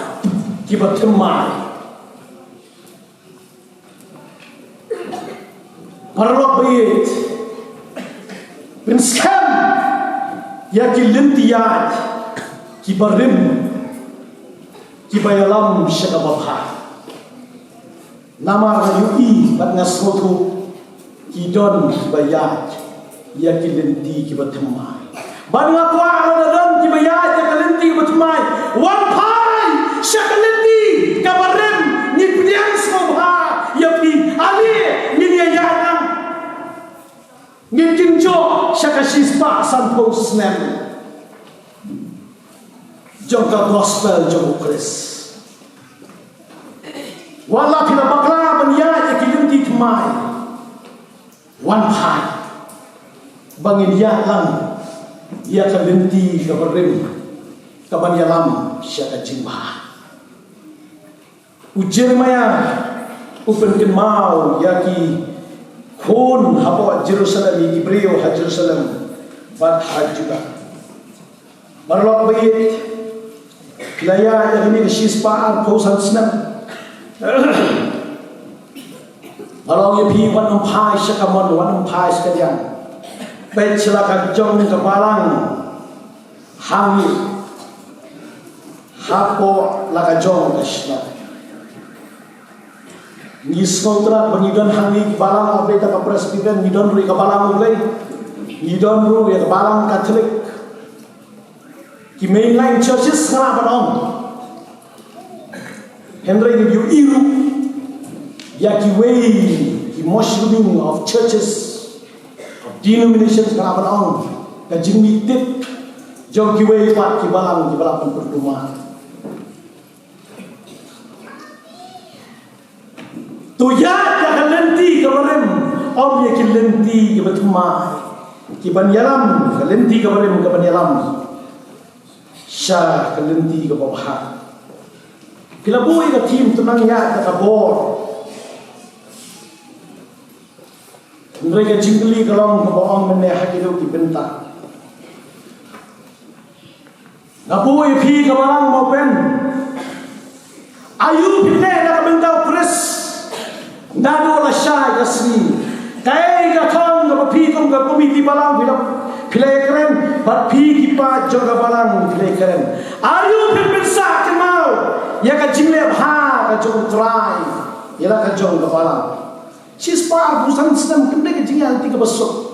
ki bertemai. Parlok bayit bin skam ya ki lintiyat ki barim ki bayalam syakababha nama rayui bat ngasrotu ki don ki bayat ya ki linti ki bertemai ban ngakwa don ki bayat ya ki linti ki bertemai wan pai syakalinti ka barim ni pilihan skabha ya pi ali ni ya Ngin jo syakasis pa sampo snem jongka gospel jong Kris wala pina bakla banya yakin ti mai wan pai bangin ya lang ya kalenti kabarim kaban yalam syaka jimba Jeremia upen mau yaki Kun hapo Jerusalem Ibreo ha Jerusalem bat ha juga marlok bayit pilaya yang ini kesispa ar pausan senam marlok yepi wan empai syakamon wan empai sekalian baik silakan jong kebalang hangi hapo lakajong kesna ni skontrak bangidon hangi balang abeta ka presbyterian ngidon ru ka balang ulay ngidon ru ya ka balang Catholic ki mainline churches ngana banom Henry ni yu iru ya ki way ki mushrooming of churches of denominations ngana banom ka jingmi tit jong ki way pat ki balang pertumah tu ya kalenti kabarim om ye kalenti ke bertemai ki banyalam kalenti kabarim ke banyalam sya kalenti ke babha kila boy ka team tunang ya ka kabor mereka jingli kalong ke boong menne hakido ki benta ngaboy phi kabarang mo pen ayu pinne na benta Kris Nado la syai kasri kai ga thong ga phi kum ga komiti balang philai keren bat phi ki pa joga balang philai keren ayu phin sa ke mau ya ka jingle bha ka jong trai ya la ka jong ga balang sis pa busan sedam kende ke jingal ti ka besok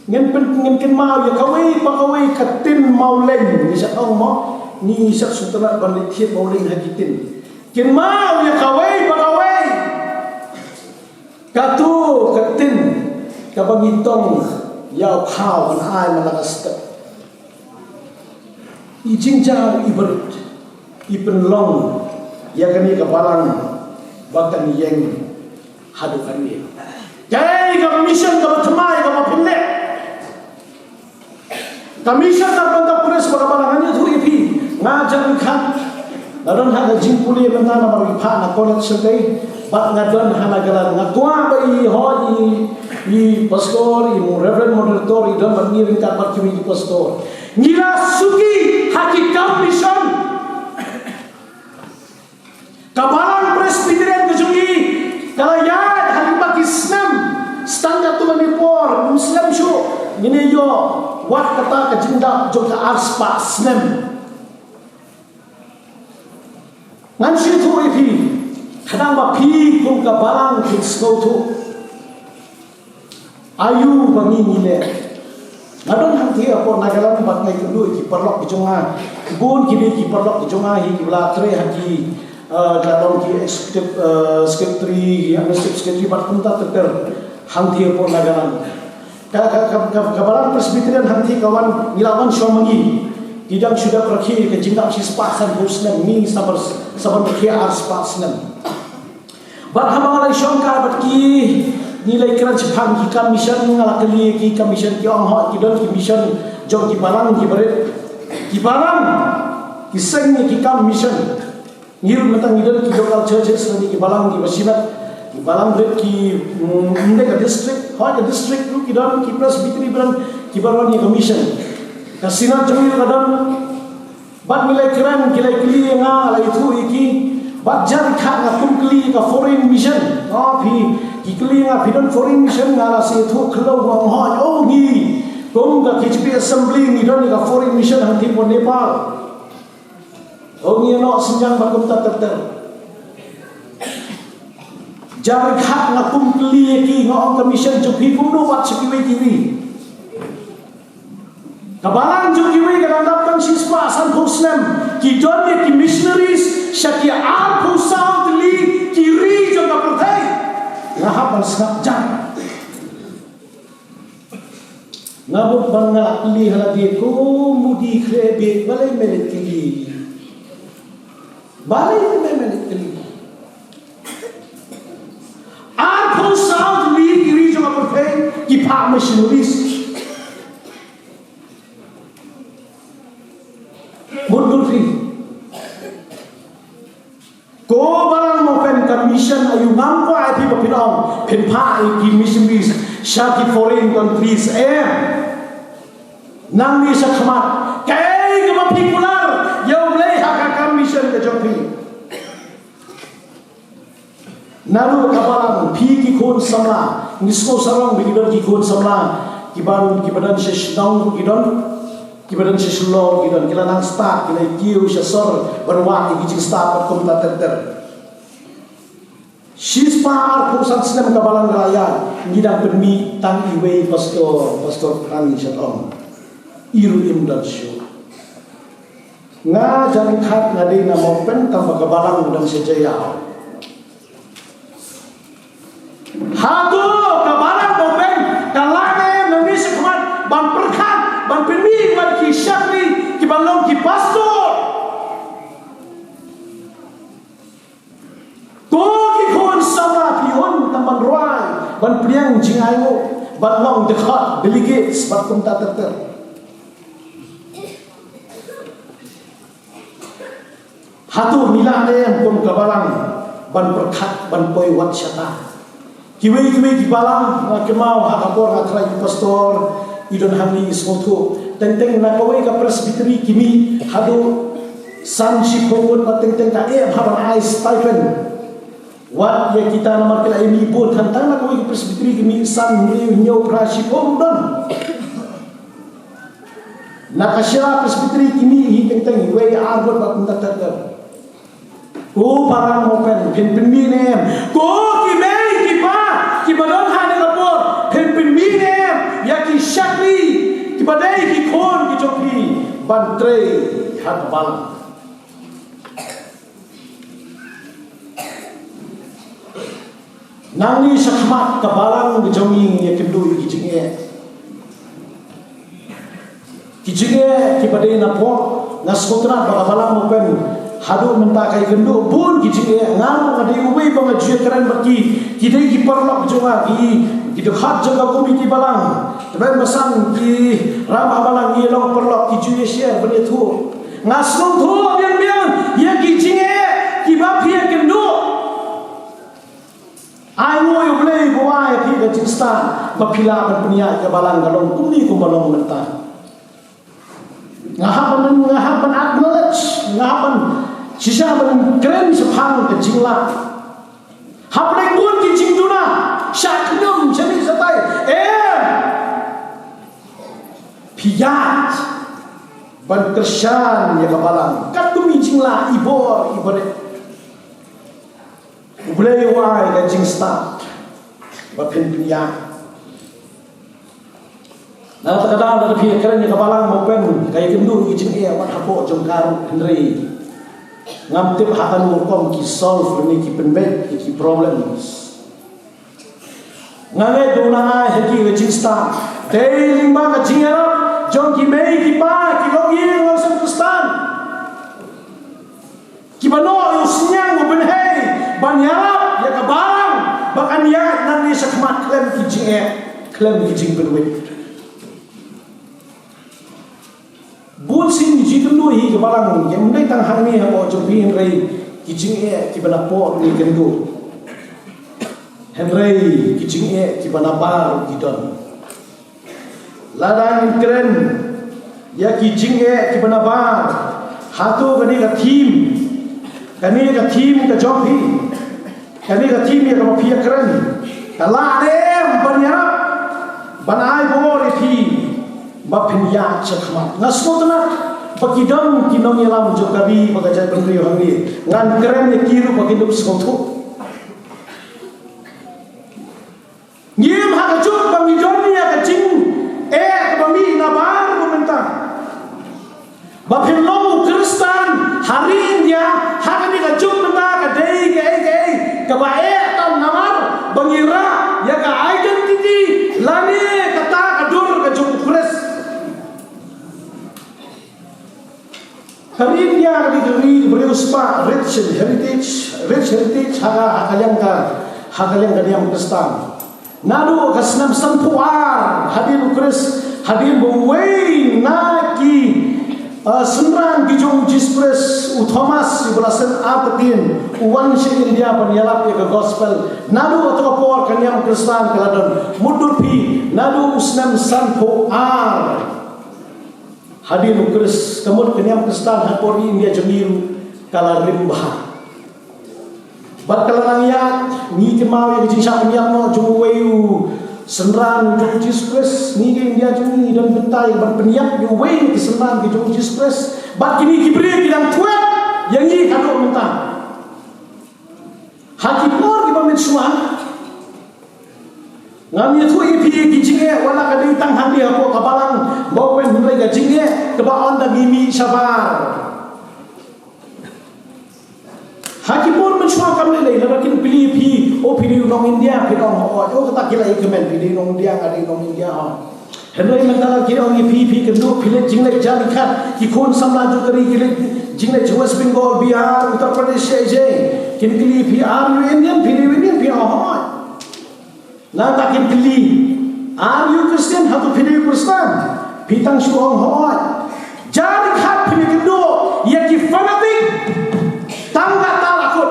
ngin ken mau ya kawai pa kawai ka tin mau len ni sa ong mo ni sa sutana ban thiet mau len hakitin ken mau ya kawai pa kawai Katu katin kabangitong yaw kaw an ay malakas ka. Ijingjang ibarit ipenlong yakani kabalang bakan yang hadukan ni. Jai ka mission ka matmay ka mapinle. Kamisyon na banda pulis pagkabalangan niyo tu ipi ngajan kan. Naron ha jingpuli na maripa na college today. Bat ngadon hanagalan ngatua bai hoi i pastor i reverend moderator i don bangiring ka pat kimi pastor ngira suki hakikam mission kabalan presbyterian kejungi kalayat hakibak Islam standar tu manipor muslim syu ngine yo wat kata kejindak joka arspa Islam ngan syu tu ipi kadang bapi kum ka balang kisko tu ayu bangi nile ngadon hanti apo nagalan bat ngai kudu ki perlok ki jonga bun ki ki perlok ki jonga hi ki blatre haji dalam ki secretary administrative secretary bat punta ter hanti apo nagalan ka balang presbyterian hanti kawan nilawan shomangi tidak sudah pergi ke jindak si spasan husnan ni sabar pergi ars spasan Barhamang alai syongka batki nilai keran sepang ki commission ngalakali ki commission ki ong ki don ki mission jong ki balang ki baret ki balang ki seng ki commission ngir mentang ngidon ki local churches nanti ki balang ki basibat ki balang bet ki ndeka district ha district tu ki don ki presbytery brand ki balang ki commission kasina jong ki kadon bat nilai keran ki lai kli nga alai thu iki bat jar kha nga kum kli ka foreign mission ha phi ki kli nga phi don foreign mission nga la se thu khlo ngong ha o gi kum ka KHP assembly ni don ka foreign mission hang thi pon Nepal o gi no sinjang ba kum ta ter jar kha nga kum kli ki ngong ka mission ju phi kum no wat chi wi ki wi kabalang ju ki wi ka dap kan sispa san khosnem ki don ki missionaries Syaki Arpu South Li kiri juga pertai ngahap al-sengap jam ngabuk bangak li halagi ko mudi krebe balai menet kili balai menet kili Arpu South Li kiri juga pertai kipak missionaries mundur fi ko barang mo pen commission ayu ngam ko ai pi pinong pen pa ki missionaries shaki foreign countries nang ni sa khamat kai ga popular yo le ha commission ga jopi naru kabalang pi ki khon samla nisko sarang bigidon ki khon samla kiban kibadan se shnong kidon kibadan se shlo kidon kila nang start kila kiu sor barwa ki jing start kom ta ter Sispa pusat Islam kabalang raya ngidang permi tang iwe pastor kami syatom iru imdan syu nga jaring khat ngade na mopen tambah kabalang udang sejaya hatu kabalang mopen kalane nangi sekmat ban perkhat ban permi ban ki syakri ki balong ki pastor sama pihon tamban ruai ban priang jingayo ban long dekat delegates ban kumta ter hatu mila ne kum kabalang ban perkhat ban poi wat syata kiwe ki balang kemau hakapor hakrai pastor idon hamli ismotu teng na kawai ka presbytery kimi hadu sanship hokun teng ka haban ai stipend wat ya kita namar kala ini bot hantang na kawai presbytery kimi san nyo prashi pomdon nakasya presbytery kimi hi teng we arbot ba kunta ter ko parang mo pen minem ko ki mei ki pa ki badon ha ne rapor pen minem ya ki shakli ki badai ki khon ki chopi bantre hat bal nang ni sakmat kabalang gejomi ya kedui kijinge ki badai na po na skotra kabalang mo pen hadu mentakai gendu bun kijinge ngam ngadi ubai bang jue keren baki kidai ki perlok jonga ki dekat jaga komiti balang teban masang ki rama balang ye long perlok ki jue share bani thu ngasung thu biang ya kijinge ki ba pia gendu ai ngoi blei buai pi ga Pakistan bapila ban punya ke balang galong kuni ku balong menta ngahapan acknowledge ngahapan sisa ban keren sepang ke jingla haplek bun ki jingduna syaknum jemi satai piyat ban kersan ya ke balang katumi jingla ibor ibore boleh wai gajing start bapin dunia nah terkadang ada pihak keren yang kabalang mopen kayak kendur gijing wat hapo jongkar hendri ngamtip hatan mukom ki solve ni ki penbet ki problems ngale dona heki gajing start daily ma gajing arab jong ki mei ki pa ki logi ngosem kustan ki bano yo sinyang ben hey ban yarab ya kabarang bahkan ya nan ni sakmat klem kijing berwet bun sin ji kendo hi kabarang yang mendai tang hang ni ha bo jopin rei kijing ki bana po ni kendo henrei kijing ki bana bar gidon ladang keren ya kijing ki bana bar hatu gani ka team ka job hi kani ka team ya ka pia keren kala dem banyap banai bor thi bapin ya chakmat ngasmotna bakidam kinong yalam jokabi bagajan bendri hangi ngan keren ya kiru bagidup skotu ngim hakajuk bangidoni ya kajing bami nabar komentar bapin lomu kristan hari India hakani kajuk benda kadai ke bae tam namar bangira ya ka identity lani kata kadur kajuk kures hari India di beruspa rich heritage hakalyang ka diam kristan nadu kasnam sampuar hadir kures hadir bawai naki senrang kijong jispres Thomas ibulasan apatin uwan si India panyalap ya ke gospel nadu otopor kanyam kristan keladon mudur pi nadu usnam sanpo hadir kris kemud kanyam kristan hapori India jemiru kala rimba bat kalarang ya ni kemau ya kijing sa penyam no jumuweu senrang jong jispres ni ke India jumi dan bentai berpeniak yuwei ke senrang ke jong jispres bat kini kibri kidang tuat yang ni kado mentah hakipor ki pamit suan ngami tu ipi kijinge wala kadai tang handi ako kabalang bawen mulai ka jinge kebaon da gimi sabar hakipor mensuan kami lei lakin pilih pi pilih nong India pilih nong kata kila ikemen pilih nong India kadai nong India henry mentala kira ongi pi kendo pilih jingle jalikat kikon samlaju kari pilih jingle West Bengal Bihar Uttar Pradesh je kin pilih pi are you Indian pi na takin pilih are you Christian hatu pilih Kristen pitang suong hoy jalikat pilih kendo ya ki fanatik tangga talakut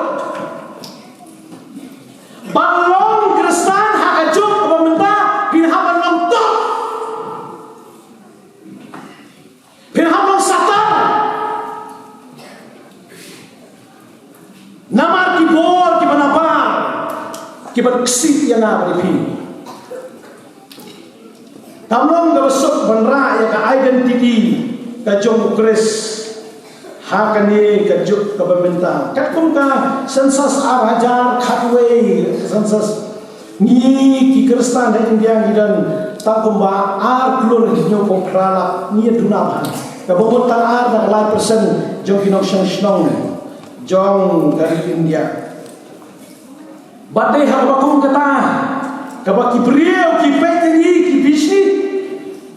balong Kristen hakajuk pemerintah pinhaman nonton pinhaman satan namar kibor kibanabar kibar ksip yang apa di tamlong gabasuk banra ya ka identity ka jong kris hakani kajuk ka pemerintah katkum ka sensas arajar khatway sensas ni ki kristan da India gidan takumba ar klon nyo ko krala ni dunaban ka bobot tan ar da lai persen jong kinok shnong jong dari India badai hak bakum kata kaba ki brio ki petni ki bishni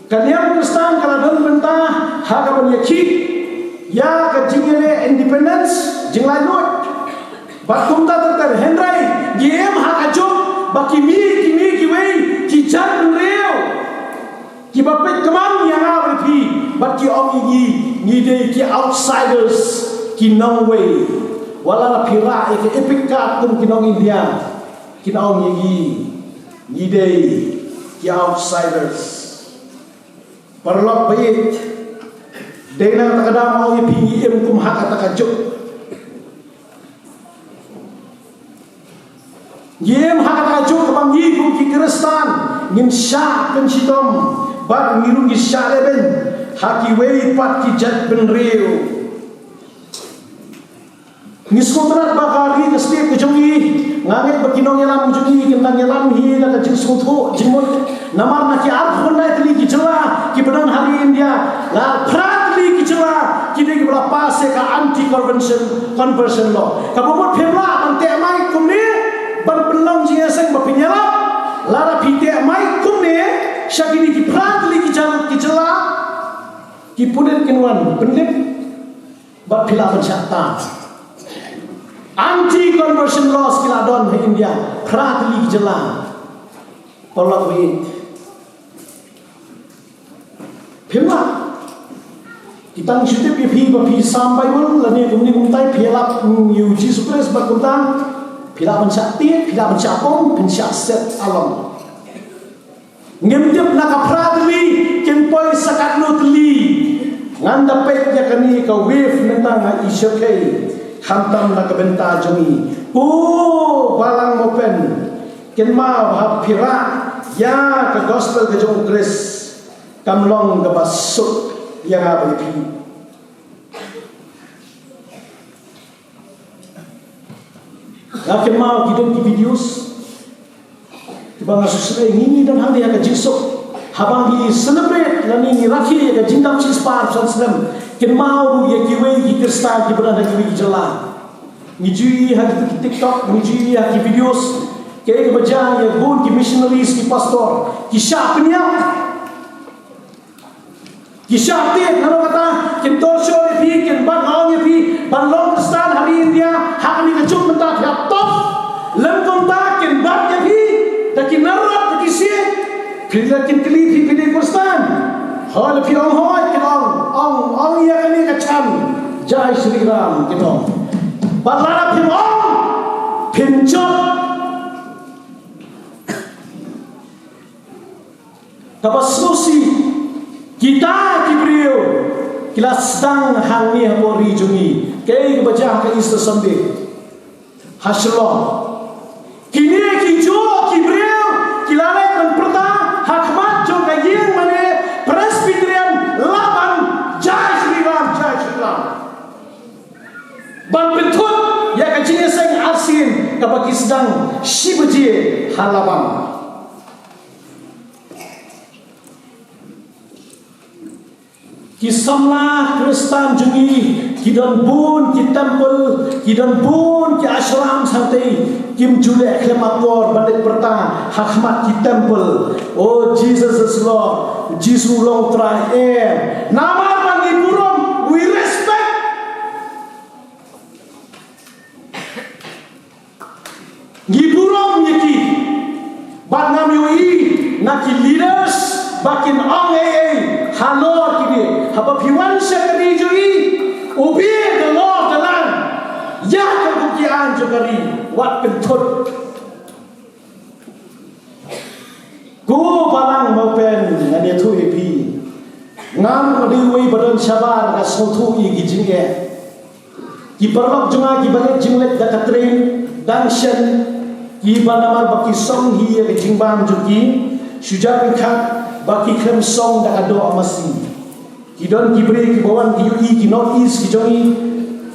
kanyam kristan kala don mentah hak ban yakhi ya ka jingere independence jinglai not bakum ta ter henry gem hak ajo bakimi ki wei ki jan reo ki bapet kemang yang apa pi baki omi ni de ki outsiders ki no way wala pira ke epika tum ki no India ki no ni de ki outsiders perlok bait dena takada mau pi kum hak atakajuk yem hak atakajuk kabang kum ki kristan ngin sya kan sitom bar ngiru ki sya leben haki wei pat ki jat ben reu Niskontrat bakari kesetiap kejongi nganget bekinong yalam kejongi kentang yalam hi na kajing sutu jimut namar na ki arfun na itli ki jela ki benon hari India la pratli ki jela ki de ki bela pase ka anti conversion law ka bomot phemla ante mai kumni ban penlong jieseng bapinyala lara pite mai kumni shakini ki pratli ki jela ki pudet kinwan penlip bat phila bansata anti conversion laws kila don he India pratli jela polak we phimla kitang shute pi sampai mun lani kumni kumtai philap yu Jesus Christ bakuntan philap pensakti philap pensapong pensakset alam ngemjep nak pratli ken poi sakat nutli nganda pet ya kani ka wave nentang isyokei hantam nak benta jongi balang mopen ken ma hab phira ya ka gospel ke jong Chris kamlong ka basuk yang apa pi nak ken ma kidon ki videos bang susre ngini dan hal dia ka jingsok habang di celebrate lani ni rakhi ka jindam sis par sallam ken mau ye ki we ki krista ki berada ki jela ni ji ha ki TikTok ni ji ha ki videos ke baja ye gun ki missionaries ki pastor ki syapnya ki syapte nalo kata ken torsho ye pi ken ban ong ye pi ban long stan hari India ha ni ka chuk menta thap top lem konta ken bat ye pi takin narat takin sie pila kin kli pili kurstan hal pi ong hoy kin ong ya kani ka cham jai Sri Ram kito balara pi ong pinchot tabaslusi kita kibriyo kila sedang hangi hapori jungi kei bajah ka Easter Sunday haslo kini kijo kibriyo kilale kan perta hakmat jo kayeng mane presbyterian laban jai Sri Ram ban betut ya ka jineseng asin ka bagi sedang shibaje halaban kisamlah Kristan jungi kidan bun ki temple kidan bun ki ashram santai kim jule klemapor balik perta hakmat ki temple oh Jesus is Lord Jesus long try nama bagi burung we respect gi burung yaki bangam yoi naki leaders bakin ong halor kini haba piwan syakari jui obey the law of the land ya kebukian jogari wat pentut go balang mopen ngani tu epi ngam adiwi badan syabar ka sotu i gijinge ki perlok junga ki balik jinglet da katrin dangshan ki banamal baki song hi ke jingbang juki sujar khat baki krem song da ado amasi kidon kibri ki bawan ki ui ki north east ki jongi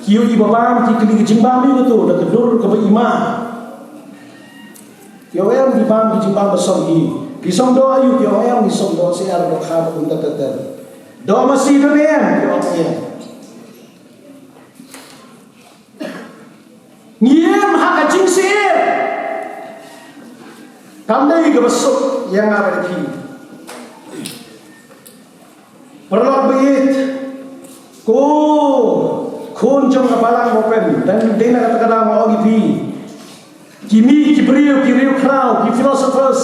ki ui babam ki kli ki jingbam ni tu da kedur ke ima yo em di bam ki jingbam basong ki song do ayu ki em ki song do se ar do kha un ta ta do amasi do ne yo ya ngiem ha ka jingsir kamdai ke basuk yang apa ki perlok bait ko khon jong balang mopen dan dena kata-kata mau gibi kimi kibriu kiriu krau ki philosophers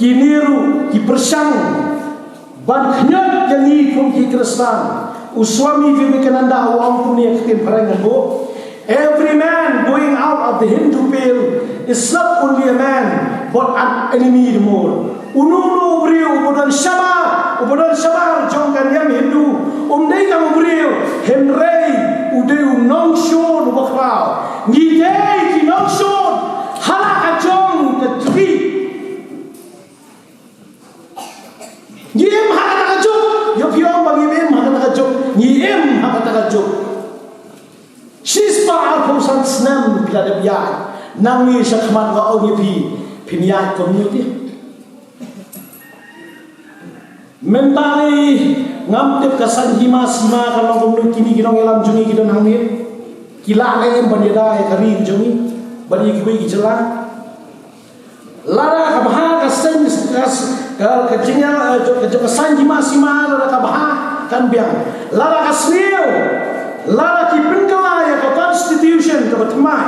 ki niru ki persang ban khnyot yang kum ki Kristan uswami Vivekananda awam punya ketim parangan bo every man going out of the Hindu pale is not only a man but an enemy more ununu briu ubudan shabar jongkan yam Hindu dei kang briu henrei udeu nong shon bakrao ni dei ki nong shon hala jong ke tri ngiem hala ka jong yo piong bagi mem hala ka jong ngiem hala ka jong shispa alposan snam bila de biya nangwi sakmat wa ogi pi pinyat community mentali ngamtip kasan hima sima kalau ngomong kini kita ngelam jungi kita nangmir kila ayam bandera kari jungi bani kibai kijelang lara kabah kasan kasan hima sima lara kabah kan biang lara kasniu lara ki penkala ya constitution kebetulan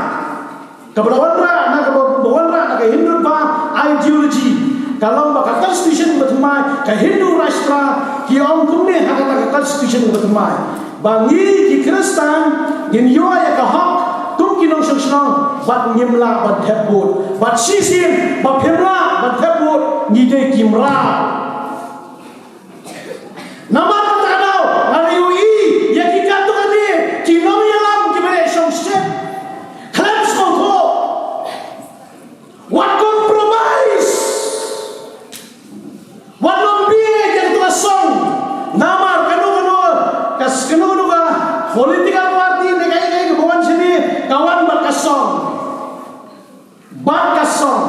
Kabalawanra na ka Hindu ba ideology. Kalau baka constitution bertemai ka Hindu Rashtra ki om kumne hakata ka constitution bertemai. Bangi ki Kristen gin yo ya ka hak tum ki nong song bat ngimla bat thebut bat sisin bat phemla bat thebut ni de kimra. Nama ta dau ngaliu I ya ki ka tu ani ki nong yalam ki bere song step. Khalam song ko. What compromise? What long be yang tu song? Nama kanu ka political party negai kebawan sini kawan berkasong. Berkasong.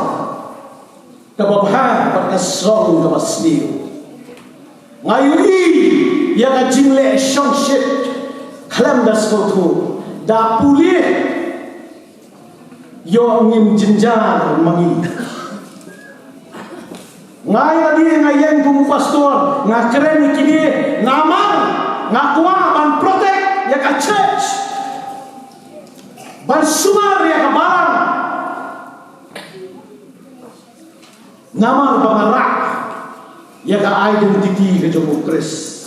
Kebabhan berkasong kebasliu. Ngayui yang kajimle song shit. Kalam das kotu. Da pulih. Yo ngin jenjar mangi. Ngai lagi ngayen kumu pastor ngakeren kini namar ngakwa ban protect ya ka church ban sumar ya ka barang namar bangarak ya ka identity ke Joko Kris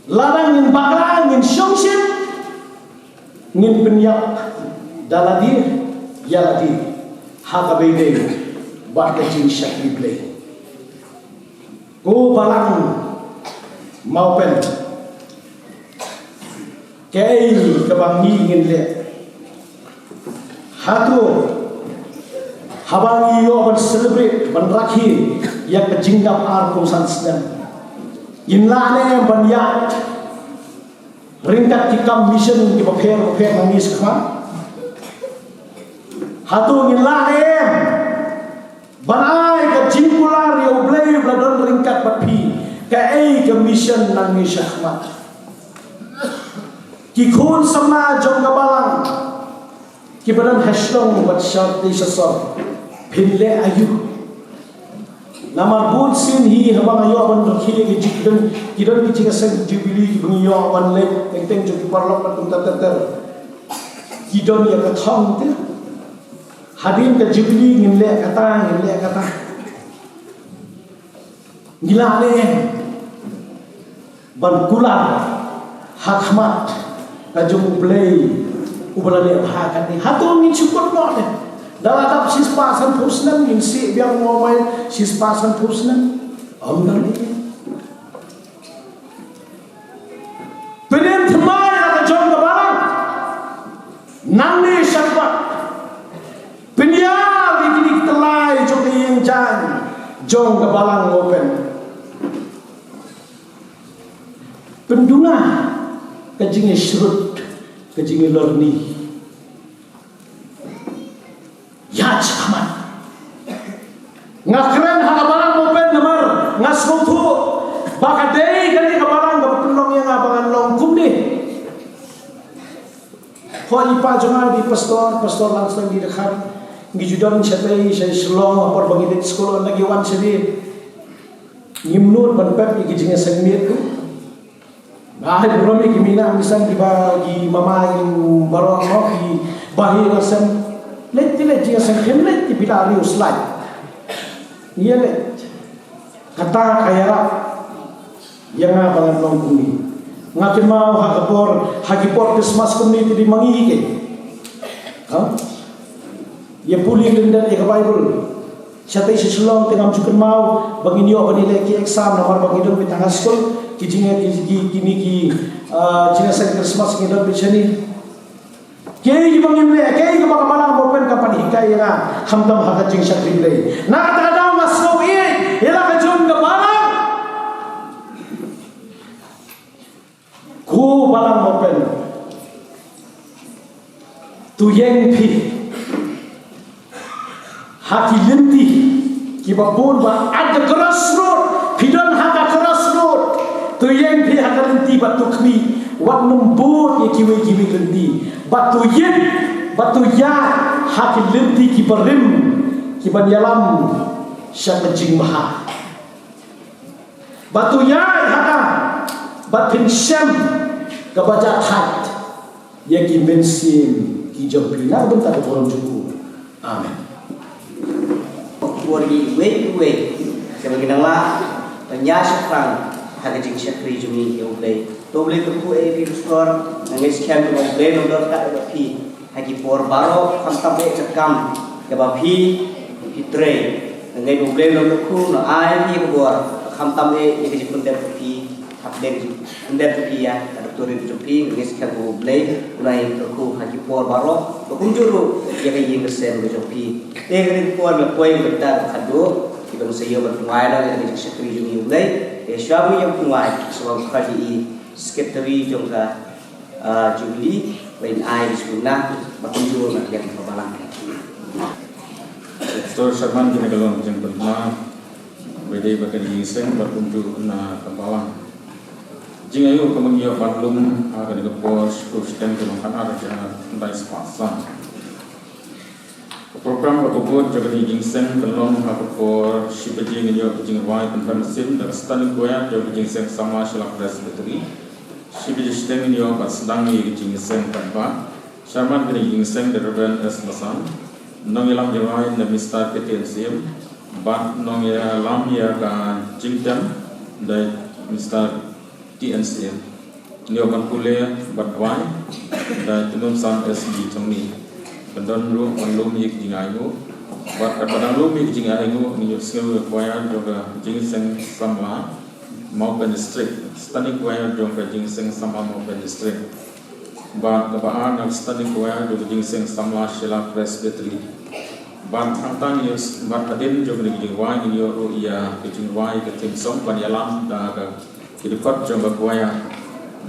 larang ngin bakra ngin syongship ngin penyak daladir ya ladir hakabede buat kecil syakri play ko balang mau pen kei kebangi ngin le hatu habangi yo ban celebrate ban rakhi ya kejinggap ar ko sansdan inlane ban ya ringkat kikam mission ki paper nangis kama hatu ngilane banai ke jingkular ya ublay bladon ringkat batpi ke ke mission nangis ahmad ki khun sama jong kabalang ki badan hashtong bat syarti sasar pinle ayu nama bun sin hi habang ayo ban rakhi ki jikdan kidan ki cikasen jubili ki bunyo ban le teng jok parlok patung tater kidon ya ka thong te hadim ke jubili ngile kata ngilane ban kular hakmat kajung play ubalane hakan ni hatun ni cukup no de dalam sispasan pusnan min si biang ngomai sispasan pusnan omdan ni penem thmai ka jong ka barang nanni syafat penyal dikini telai jong yang jan jong ka balang open pendunga kajing shrut kajing lorni ya caman ngakren hakabalang open namar ngasmutu bakadei kali kabalang bapelong yang abangan longkum deh ho ipa jonga di pastor langsung di dekat ngijudon siatai saya selong apor bangidit sekolah lagi wan sedi ngimnur ban pep ikijinga segmit tu bahai bromi kimina misan dibagi mama yang barong no ki bahi rasan let dia sang hemlet di bilari uslai iya let kata kaya yang abangan long kumi ngakin mau hagipor Christmas kumi di mangi ke ha ya puli lindan ya Bible siatai sesulong tengam cukup mau bangin yo bani leki exam nomor bangidon pitang school kijinga kini jinga sang Christmas ngidon bichani kei bangin le kei ka bakabalang bopen kapan hikai nga hamtam hakat jing syakri le na ada masau ye ela ka jom ka balang ku balang bopen tu yeng pi hati linti kibabun ba ada crossroad pidon haka crossroad tu yeng pi haka linti batu kmi wat numbur ye kiwi linti batu yen batu ya haki linti kibarim kiban yalam syaka jing maha batu ya haka batin syam kabaja hat ya ki mensim ki jampi na bentar ke orang cukup. Amin. Wari wait sebagai nama penyasifan hanya jing syakri jumi yoblay doble kepu virus kor nangis kian yoblay nomor tak ada pi hagi por baro kamtam cekam kebapi fitre nangis doble nomor ku na ay pi bor kamtam yang jipun der pi update der pi ya ada turin pi nangis kian yoblay unai ku hagi por baro kunjuru ya kayi ngesen pi tegri por la koi betar khado ibang sayo berpengai dah yang sekretari juni ulai suami yang pengai sebab kali sekretari jongka juli lain ai disuna bakunjur nak yang perbalang. Dr. Sharman kini kalau jeng pertama beda bagian gingseng berkunjung na perbalang. Jing ayu kemudian bandlum ada di pos dan kemudian ada jangan dari sepasang. Program berkubur jaga di gingseng kelong hakor sipaji ngiyo jing wai penfirmation dan stan kuya jaga gingseng sama silap presbytery sipaji sedang ngiyo pas sedang ngi gingseng tanpa Sharman kini gingseng dari Reverend S. Masan nong ilam jawai na Mr. PTNCM bat nong ilam ya ka jingdam dari Mr. TNCM ngiyo kan kuliah bat wai dan tunum san SB tongni Pendon lu malum yik jingayu, buat kadang lu yik jingayu ni skill required juga gingseng sama mau district, study required juga gingseng sama mau district. Buat kebaan yang study required juga gingseng sama Sheila Presbytery. Buat angtan yus buat kadin juga dijingwai ni yoru ia dijingwai ke tim som banyalam dah ke dekat juga required.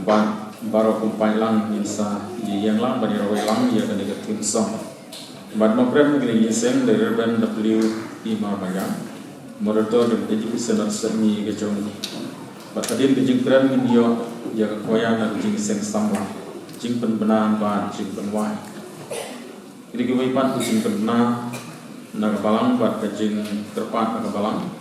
Buat baru kumpai lang insa yang lang bani rawai lang ia kena tim som. Bad program kini gingseng dari Reverend W. P. Marmaya moderator dan education seni kejong. Bad hadir kejing keren minyo ia kekoya nak gingseng sama jing penbenan bad jing penwai. Kini kewipan jing penbenan nak balang bad kejing terpat nak balang.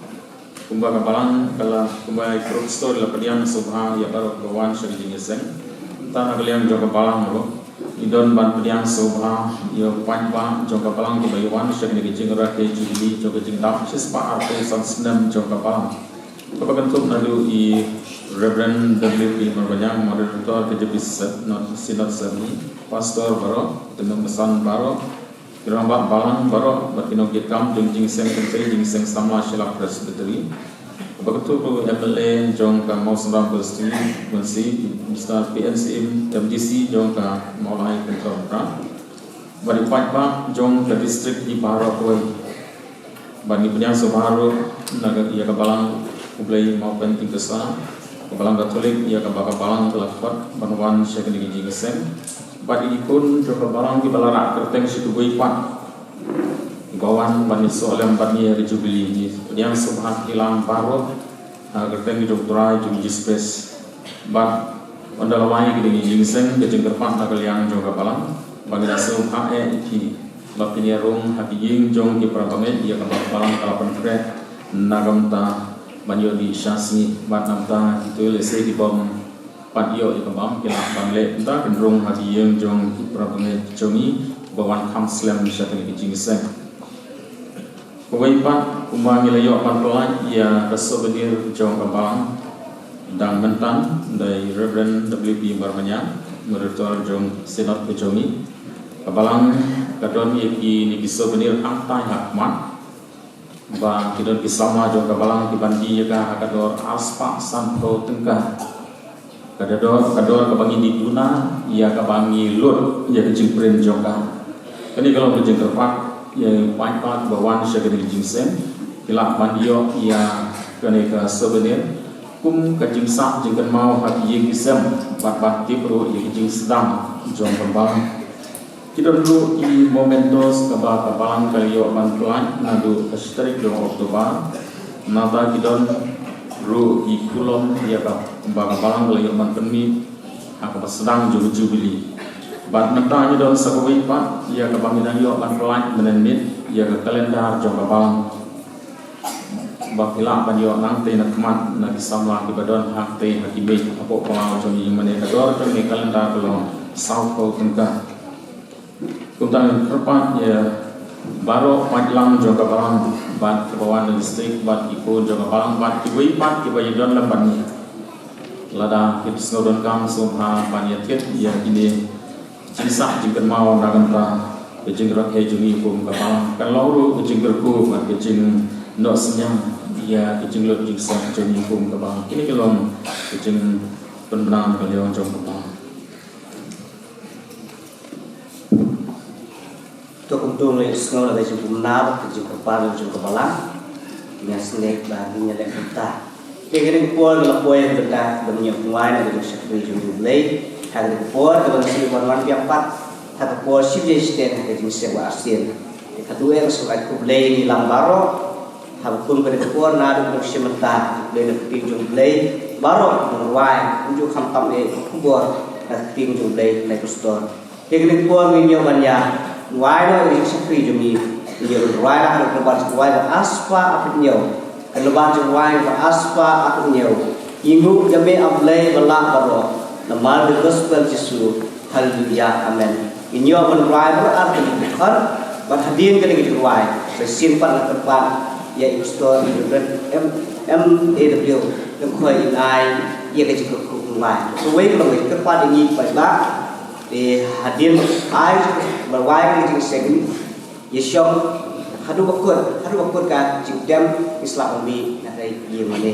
Kumba kabalang kala kumba ikut store la pediam subha ya baru kawan syari gingseng. Tanah kalian juga balang lo, idon ban pediang sobha, ya panjang juga balang di bayuan, syakni kecing rakyat jili juga jingdam, sispa arte sansnem juga balang. Kepakentuk nalu i Reverend W.P. Marmaya moderator kejepis sinod seni, pastor baro, tenung pesan baro, kirambat balang baro, berkinok jikam jingseng kentri jingseng sama Sheila Presbytery. Begitu MLA jong ka Mausram Besti Mensi Mr. PNCM MDC jong ka Maulai Kentra bari pajba jong ka district di Barakoi bani punya Subharu naga ia ka balang ublai mau penting kesa ka balang Katolik ia ka balang kelafat banwan syekh ni gingseng bari ikun jong ka balang di balara kerteng situ boipat bawan bani soalem bani hari jubili ni yang subhan hilang baru kerteng hidup dry juga space bat ondalawai gini gingseng kejeng kerpat nakal yang juga balang bagi dasar HE iki bapini rong habiying jong ki prabanget dia kan balang kalapan kret nagam ta banyo di syasi bat namta itu lese di bom patio di kembang kila bangle ta kendrong habiying jong ki prabanget jongi bawan kamslem syateng gingseng Kewaipan umang ilayo akan pelan ia souvenir jong kabalang dan mentan dari Reverend W.P. Marmaya moderator jong senat kejongi kabalang kadon yaki niki souvenir angtai hakmat ba kidon kisama jong kabalang dibandi yaka kador aspa santo tengkah kador kabangi di duna ia kabangi lut ia kejing pren jongka kini kalau kejing terpak yang panjang bawan syakir gingseng kilap mandio ia kene ka souvenir kum kajing sak jengken mau hati gisem bat tipro ye jing sedang jong kembang kita dulu i momentos kabalang kaliyo mantuan nadu astrik do Oktober nata kidon ru i kulon ya ka kabalang kaliyo mantenmi aku sedang jubili bat mentanya dalam sakawai pak ia kebanginan yo lan pelan menenit ia ke kalendar jong kabalang Bapila banyo nang te nak mat nak samla ki badon hak te hakibe apo pengawal joni mane kador joni kalenda kalau South Pole tengka kumtan kerpat ya baro padlang juga barang bat kebawan listrik bat ipo juga barang bat kibai bat kibai don lamban lada kit snodon kam sumha paniatit ya ini cisah jingkan mau naganta kejing rakyat juni pun kapal kan lauru kejing berku bat kejing no senyam ya kejing lot jingsa juni pun kapal ini kelom kejing penbenang beliau jom kapal Tuk untung le sengaja dari jumpa benar kejing kapal jumpa kapalang dengan selek baginya dan kita kira kuat kalau kuat kita banyak pemain dari sektor jumpa lay hari kuat kalau masih bermain piapat hata kuat sih jadi stand kejing sewa asin kedua yang suka kublay di lambaro Habkun berkuar nadu bersementara dari pinjung blay baru berwai unjuk kamtam kubur dan pinjung blay naik store. Jadi kuar minyak banyak wai lah ini sekri jumi dia berwai lah ada lebar wai aspa apa nyau lebar wai aspa apa nyau ibu jabe ablay belak baru nama the gospel Yesus haleluya amen ini orang wai berarti bukan berhadirin kena gitu wai bersimpan tempat ya store MAW yang kau inai ia kecil kumai. Tuai kalau kita pada ini pada di hadir ai berwai kecil segini Yesus hadu bakut kan judem Islam ubi nanti ia mana.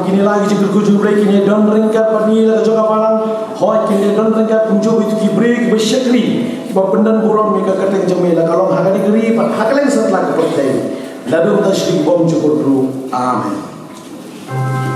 Begini lagi jika kujung break ini don ringkat pani la joka palang hoi kini don ringkat punjo itu ki break besyakri ba pendan buram mika kateng jemela kalau hagani geri pat hakaleng setelah kepertai lalu tasyrik bom cukur dulu amin. Oh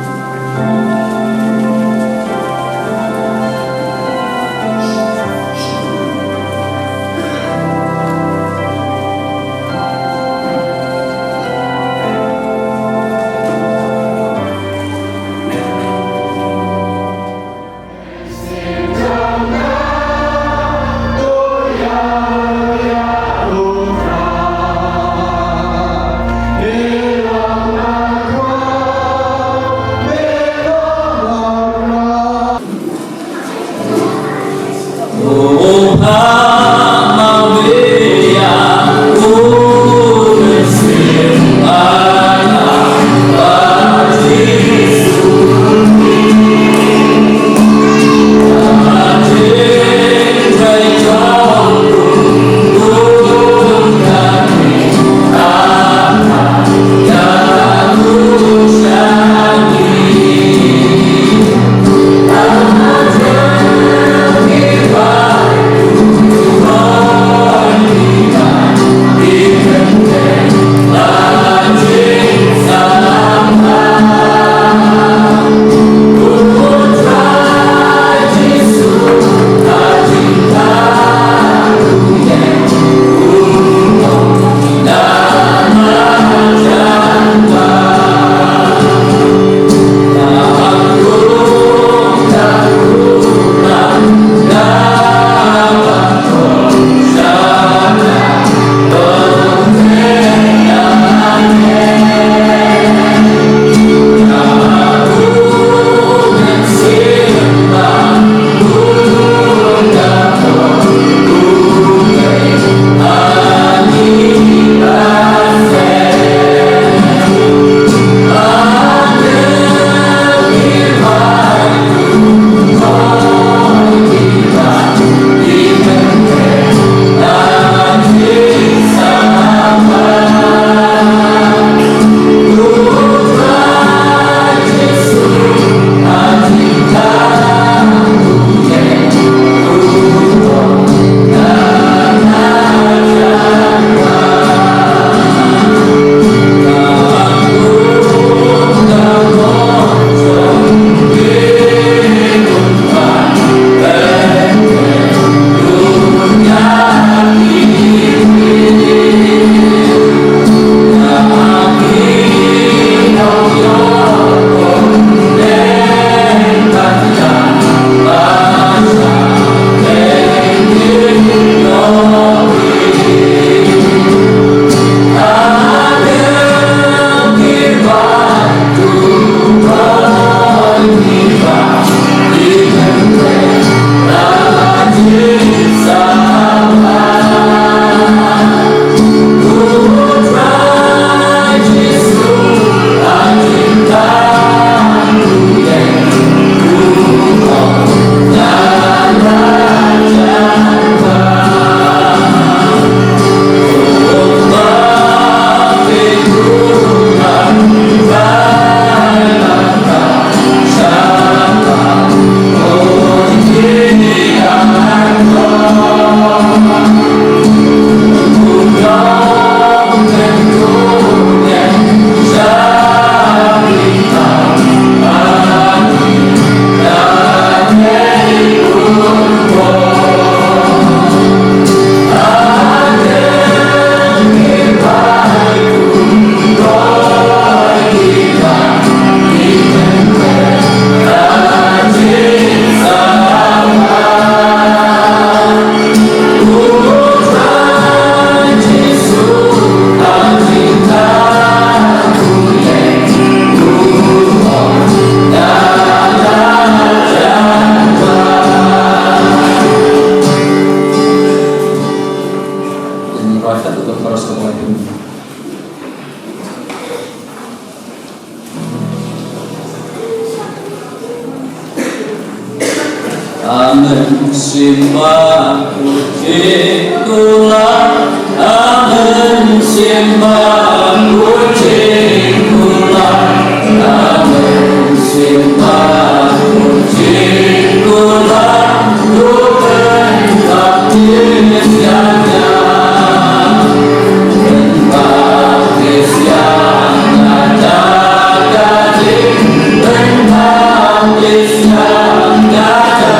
sembah puji Tuhan, amin sembah puji Tuhan, amin sembah puji Tuhan, Tuhan baptis yang baptis yang ada daging, baptis yang ada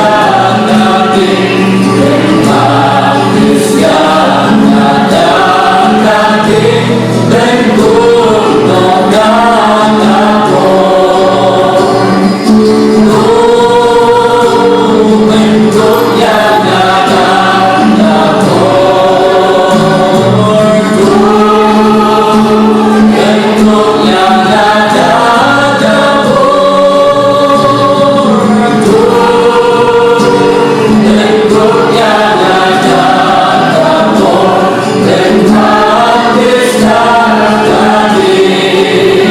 daging, baptis yang ada daging, bentuk nodan aku, bentuk yang ada aku, bentuk yang ada aku, bentuk yang ada aku, bentuk bisa daging,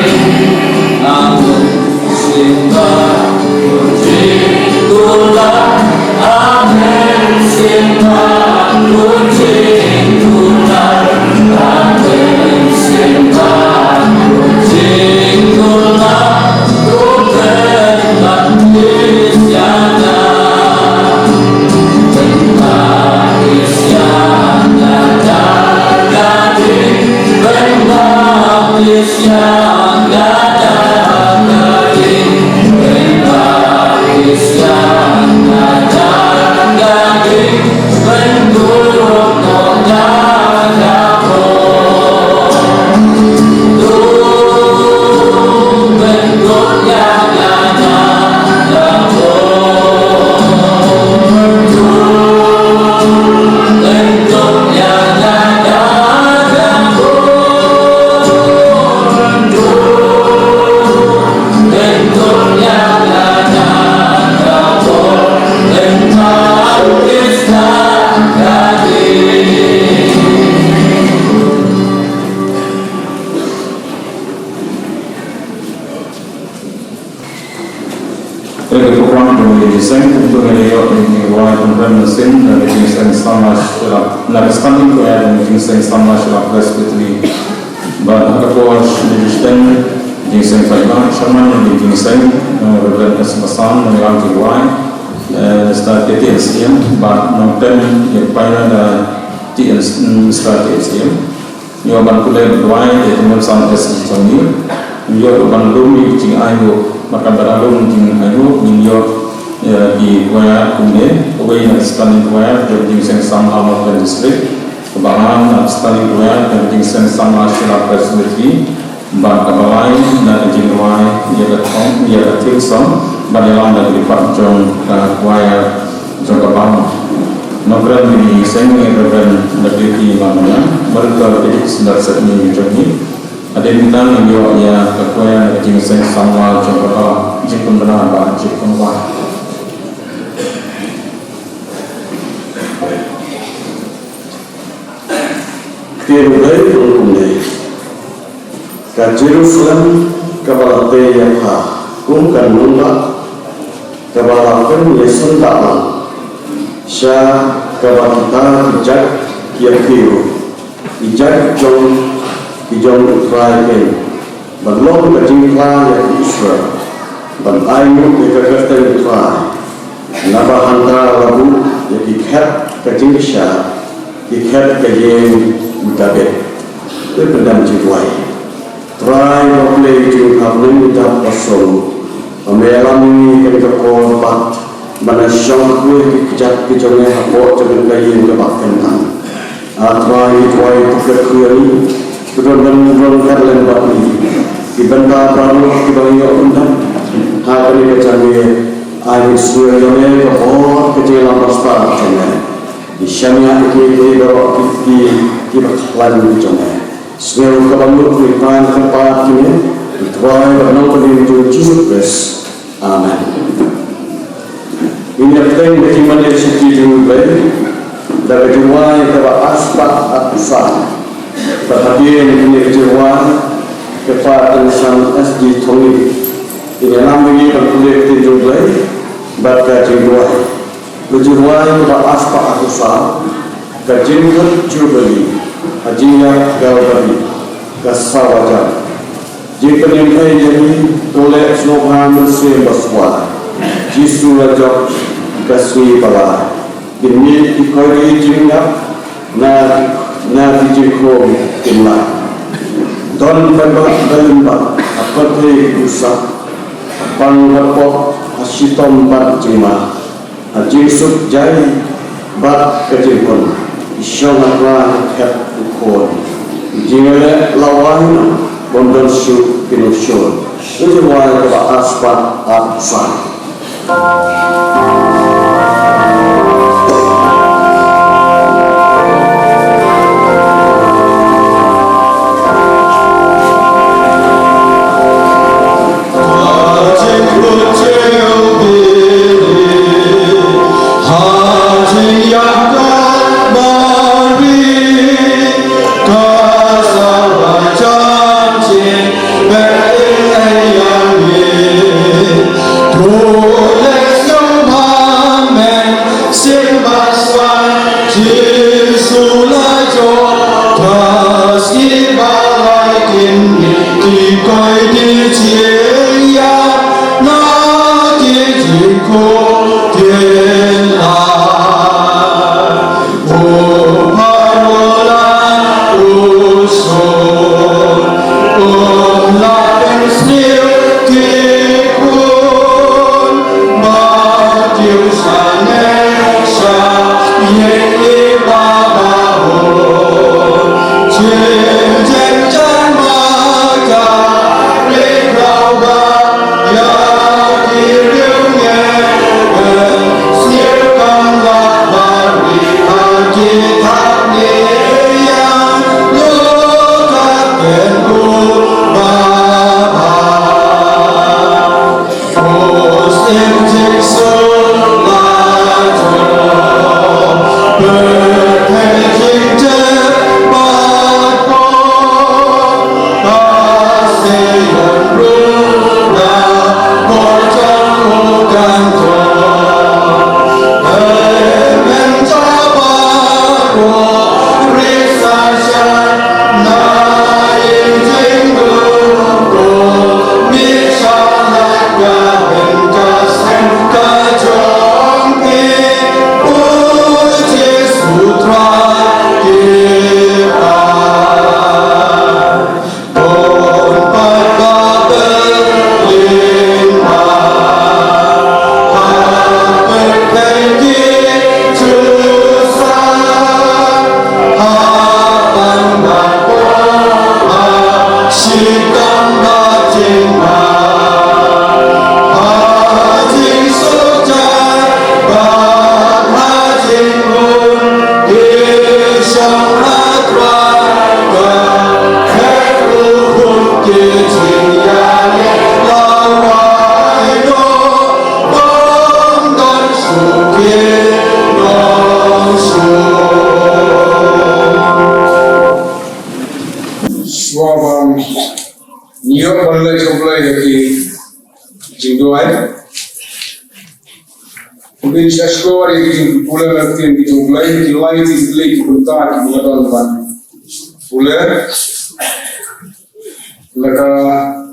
aku sembah puji Tuhan, amin sembah puji Tuhan, amin sembah puji Tuhan, Tuhan baptis yang baptis yang ada daging, baptis yang ada daging, baptis yang ada daging, bentuk nodan aku, bentuk yang ada aku, bentuk yang ada aku, bentuk yang ada aku, bentuk bisa daging. Dari program dari desain untuk melihat ini wajib dan mesin dari desain standar setelah naskah itu ya dari desain standar setelah presbytery bahan kapal desain desain failah sama dari desain berbeda sebesar dari lantai wajib start TTSM bahan nonton yang pada ada TTSM start TTSM yang bahan kuliah wajib itu mensan SSM yang bahan lumi jing ayu maka beralung jing ayu minyo di waya kumde away na standing waya dari jing sama Hamilton district kebahan standing waya dari jing sama Shila Presbytery bang kabalai na jing waya ya Tilson badalang dari Pak Jong waya Jong kabang nokran di sengi reven dari mana mereka jadi sedar sedini jogi ada bintang yang ya kekuaya jing sama Jong jing pembenaran bah jing pemwah Tirugai pengkumde ka Jerusalem kabalate yang ha kumkan nunga kabalakan yesun ta'ala sya kabalita hijak yakiru hijak jong Israel baglong ka jingla ya Israel ban ayu ke kagatan Israel nabahanta lagu ya dikhat ka jingsha dikhat ka yen mutabet itu pendam jiwai try roble jing habling dap pasol amelami ke korbat mana syang kue kejat kejonge hapot jangan kayin ke bakkentan try try kekuri Kedua-dua karlen bani dibenta pramu kibangnya undang hari kecangnya air suara jone kebor kecil lampas jone di syamia kiri berok di baklan jone sel kebangun kuipan tempat ini dituai bernang berdiri Jesus Christ amen ini penting bagi manusia sejati juga dari jumlah yang aspat atusan perhatian ini kecewa kepada insan SG Tony ini enam bagi berkulit tinjau baca jengguai Berjuruai kepada aspa atusa, kajingut jubeli, hajiya galbari, kasawajan. Jika nimpai jadi tolek snobhan bersih baswa, jisu rajak kasui bala, demi ikori jingap na dijiko kimla. Don babak dalimba, apatai usah, panggapok asitom bat jima, ajisuk jai bat kajipun, isyong akran kat ukon, jingale lawan bondol syuk pinusyur, itu wajah kepada aspat atsan.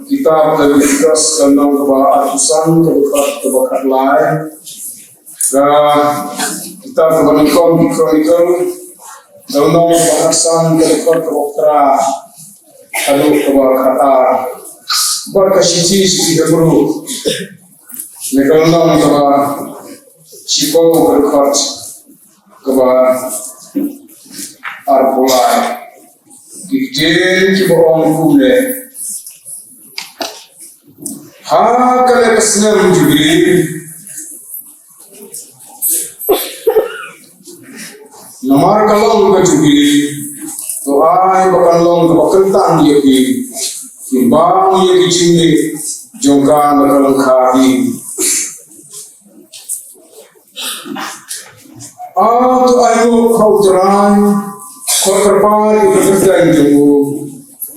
Kita boleh discuss tentang kebahagiaan kebahagiaan lain. Kita menemukan di kronikel tentang kebahagiaan kebahagiaan lalu kebahagiaan berkasih sisi dahulu. Mereka tentang Chico berkat kebahagiaan arpulai. Dijen kibohong kumle. Kala kesnam jubili namar kalong ka jubili to ay bakalong ka bakantang yaki timbang yaki chinde jongkan bakalong khadi to ayo khautrang korpar ikutang jongo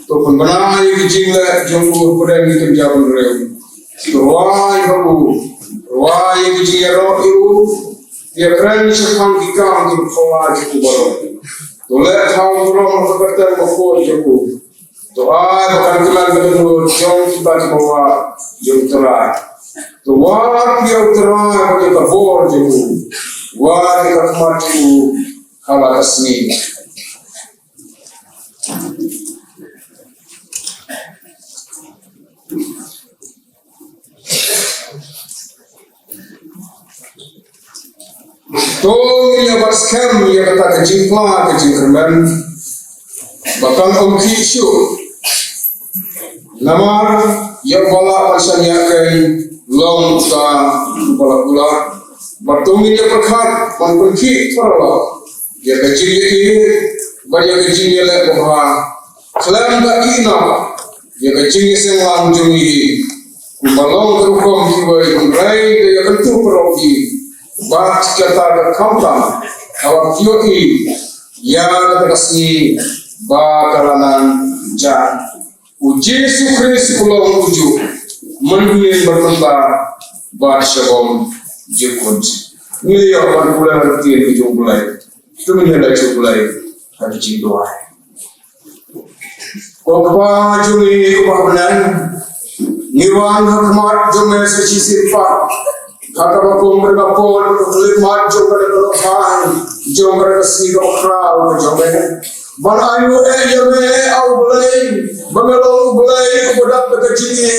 to penbana yaki jingla jongo pudang itu jabul reu Ruai babu, ruai kecil roh itu, dia keren sepang kikang tu pola jiku baru. Tu let tahu orang berkata berkor jiku. Tu bukan kelan betul jom kita bawa jom terai. Tu dia terai bagi kabur jiku. Dia kemat jiku kalah asni. Tong yang baskem yang kata kejingkla kejingkerman bahkan omki isu namar yang bala pasalnya kain long ta bala pula bertemu dia perkat mengki perlo dia kejing ini banyak kejing dia lek bahwa kelam tak ina dia kejing selang jungi balong terukom kiwai rai dia kentu peroki bat kata kampang awak kioi yang terkasih bakalanan jan Yesus Kristus pulang uju mendunia bertentang bat syabom jekut nilai orang bulan tiada ujung bulan itu menjadi ujung bulan hari cinta kau kepa juli kepa benar niwan hakmat jomel sesi sifat kata bakum berkapur berkelimat jomel berkelimat jomel resmi berkral jomel balayu jomel au belai bangalong belai kebedak berkecini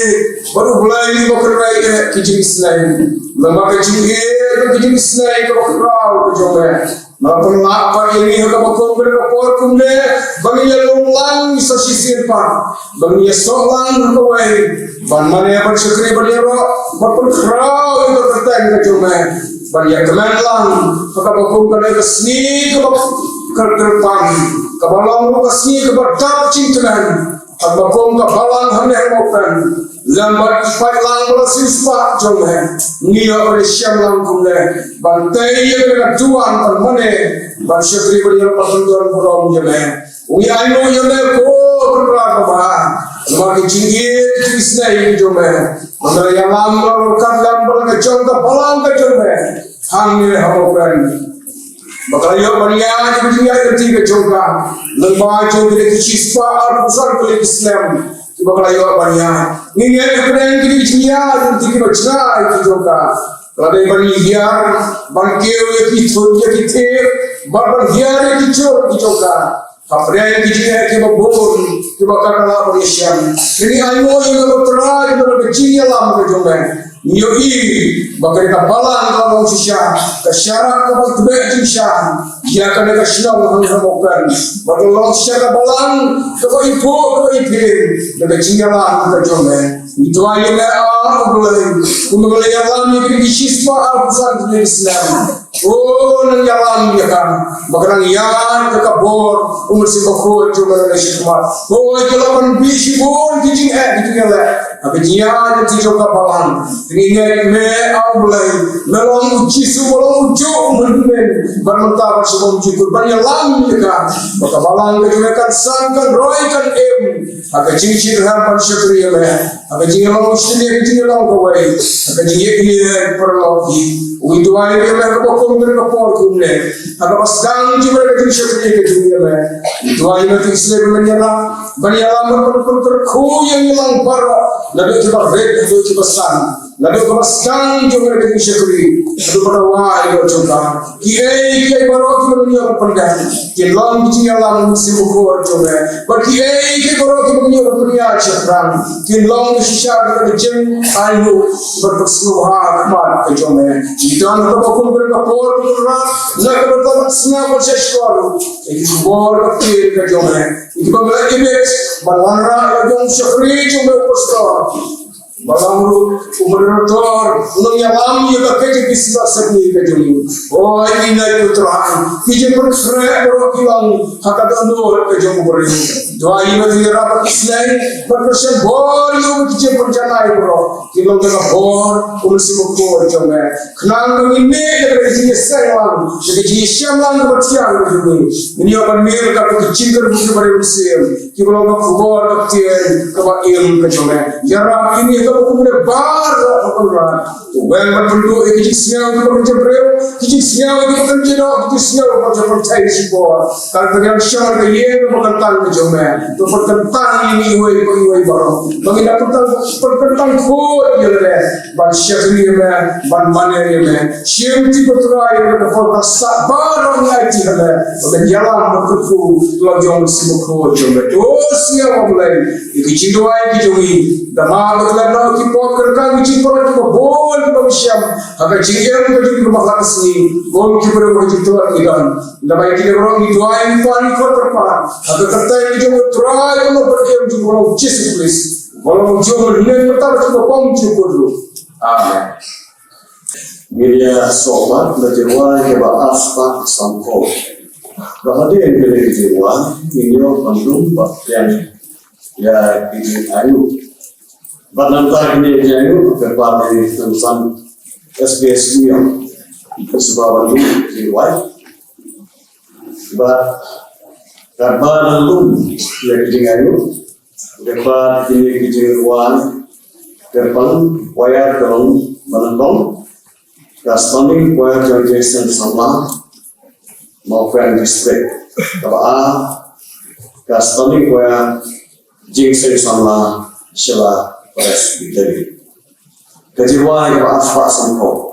baru belai berkerai kecini selain lemah kecini selain berkral jomel Maupun apa ini kamu berkapur kumde, bagi long sesisir pak, bagi solang kawai, ban mana bersyukur beliau, maupun kerau itu terteng kecuma, bagi kemelang, kamu kada kesni kerterpang, kabalang kesni keberdak cintaan, kamu kabalang hamil maupun lambat fight lang belasis pak jomhe niya bersiam lang kumle bantai ye beratuan permane ban syukri beriyo pertunjuan purom jomhe umi aino yone ko berapa bah lemari cinggi krisna ye jomhe mandra yang lambar kadlam berke jonta balang ke jomhe hangni hamokan bakalayo bariya jingya ketiga jonga lemba jomhe kispa arusar ke Islam bakalayo bariya ini keren kiri dia dan tiga bacaan itu juga. Kalau bani biar bangkeu yang itu yang kita barang biar yang itu juga. Apa yang kita kebun kita kalau berisian. Ini ayo yang berperan yang berkecil dalam kejumbaan. Yoi bakal kapalan kalau sisya kesyarat kapal tebak sisya dia akan kesyarat menghubungkan bakal sisya kapalan kalau ibu dengan cinggalan kejumbaan. Itu aja lah boleh. Untuk yang ini disispa al-Quran Islam. Oh, nang jalan dia kan. Bakal yang kekabur umur si bakul cuma dari syikmat. Oh, jalan bisi pun kijing gitu ya lah. Tapi dia nanti juga balang. Ini me au boleh. Melong uji sebelum ujung mendumen. Bermentar sebelum uji kurban yang lam dia kan. Bakal balang kejumekan sangkan roikan Agak cincin harapan syukri ya meh. Agak cincin long sini, cincin long kawai. Agak cincin ini perlogi. Itu aja dia meh kepokom berkepor kumne. Agak pasang cuma cincin syukri ke dunia meh. Itu aja nanti Islam menyerah. Banyalah berperku yang hilang parah. Lalu kita red itu kita sang. Lalu kita pasang cuma cincin syukri. Lalu pada wahai bercoba. Kiai baru kita menyerah pendek. Kilang cincin lang sibukur coba. Bagi kiai baru menyo dunia cakran kinlong shisha berjeng ayu berpersuluhan mat kejome dan kapun berkapor berra nak bertamat sna bersyukur itu bor kecil kejome itu bala ibet balwanra yang syukri cuma postor balamru umrotor unang yalam yuga kecil bisla sebni kejome oh ini naik putraan kije persre berokilang hakadandur kejome beri doa ini rapat Islam berpersen bor yang kecil perjalanan bro kilong tengah bor umsi bor cuma kenang ini dari sini sayang jadi siang lang bersiang begini ini apa mir kalau kecil terbukti pada musim Kiblo ka kubor tien ka ba im ka jome yara ini ka ko ne bar ko ra to wel ma tundu e ki siya ko ko breu ki siya ko ko jino ki siya ko ko tai si bo kal ka yang shar ke ye ko ka tan ka jome to ko tan ini we baro bagi na ko tan ko ye le ban shakri me ban mane me shim ti ko tra ye ko ko sa bar ni ai ti le to yala ma ko lo jong si ko jome Siapa mulai itu cintuai kijungi damai berkelana kipot kerja kicipot kita bol kita siap agar cingian kita juga bakal sini bol kita bercintuan ikan damai kita orang itu ain panik terpar agar kerja kita try kalau berdiam juga orang Jesus please kalau jumlah ini pertama kita pangju dulu amin media sobat berjumpa kita aspak sampo Kemudian pilih jiwa, ini Bandung, yang ya ini ayu. Banantar ini ayu berpar dari tentang SBS yang sebuah Bandung jiwa. Karena Bandung yang ini ayu berpar ini jiwa berpang wayar dong Bandung, kasih wayar Jason sama maupun distrik Kabaa Kastoni Koya Jingsen sama Shila Pres Biteri Kejiwa yang asfak sampo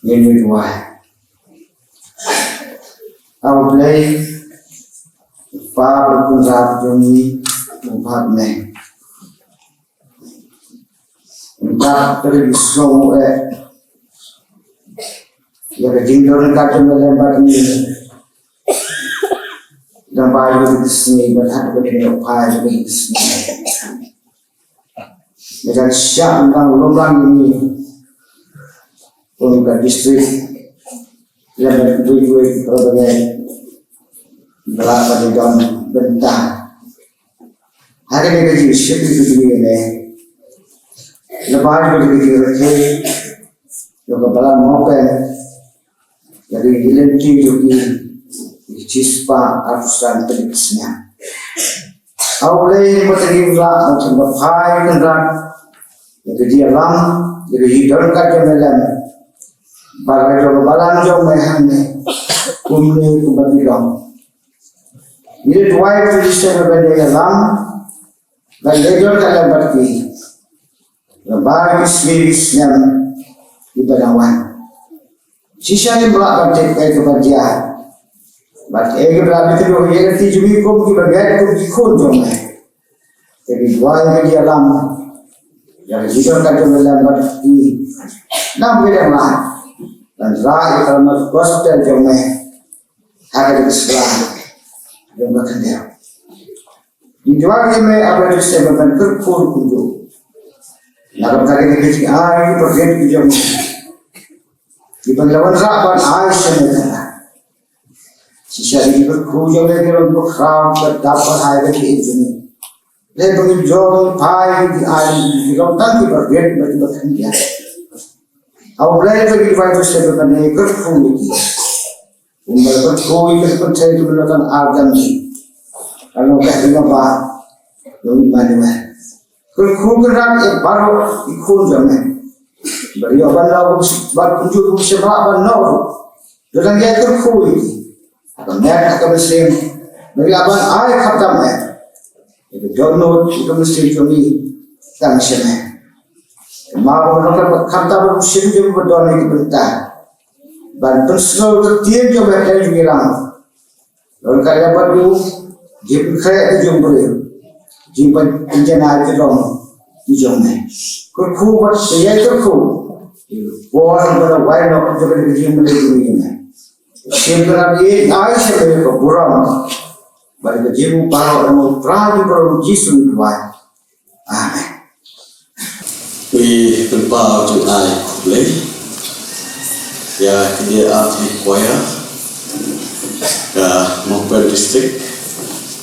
ini dua. Aku play Pak berpunca jumi empat nih. Empat terusung ya kejindoran kacau melembar ini. Dan bayu di sini berhad berdiri pai di sini. Dengan siap tentang lomban ini untuk distrik yang berdiri berbagai berapa di dalam bentang. Hari ini kerja siap itu ini. Lepas berdiri kerja, juga balan mopen, jadi dilantik juga cispa arusan terikisnya. Awalnya bertemu lah untuk berpai kendaraan, jadi dia lam, jadi hidup kerja malam. Bagai orang balan jauh mehane, kumni kubati dong. Jadi dua itu disebut benda lam, dan hidup kerja berarti. Lebar bisnis yang ibadawan. Sisa yang belakang cek kebajian. But ege berarti itu yang tijumi kum kibagai kum dikun jomai. Jadi dua yang dia lam, yang hidup kerja malam berarti. Nam beda lah. Dan rakyat kalau masuk hospital jomai, harga Islam yang berkendara. Di dua jomai apa itu sebabkan kerpur kunjung. Dalam kali ini kita air bergerak di jam di penglawan rapat air sebenarnya. Sisa ini berkujung lagi untuk ram terdapat air di ini. Lebih jauh pai di air di lautan di bergerak bergerak dia. Awalnya bagi waktu sebelumnya kerfu lagi. Umur kerfu itu percaya itu melakukan agan ni. Kalau kita apa, lebih mana? Kalau gerak baru ikut zaman, beri apa lalu baru kunjung sebab apa lalu, dalam dia terkui, akan naik akan mesin, beri apa air khatamnya, itu jodoh itu mesin joni tak mesin. Maaf orang khatam mesin joni berdoa lagi bentar, bantu selalu tertiap jomah dari jurang, lalu kaya baru jemput kaya jumpa. Jimpan penjana itu dong, dijomai. Kerku buat saya kerku, orang berway nak juga dijimpan itu ini. Siapa lagi ayah saya berburam, bagi kejimu para orang perahu baru Yesus berway. Amen. We berpau tunai boleh, ya dia ahli kuaya, ke Mompel distrik,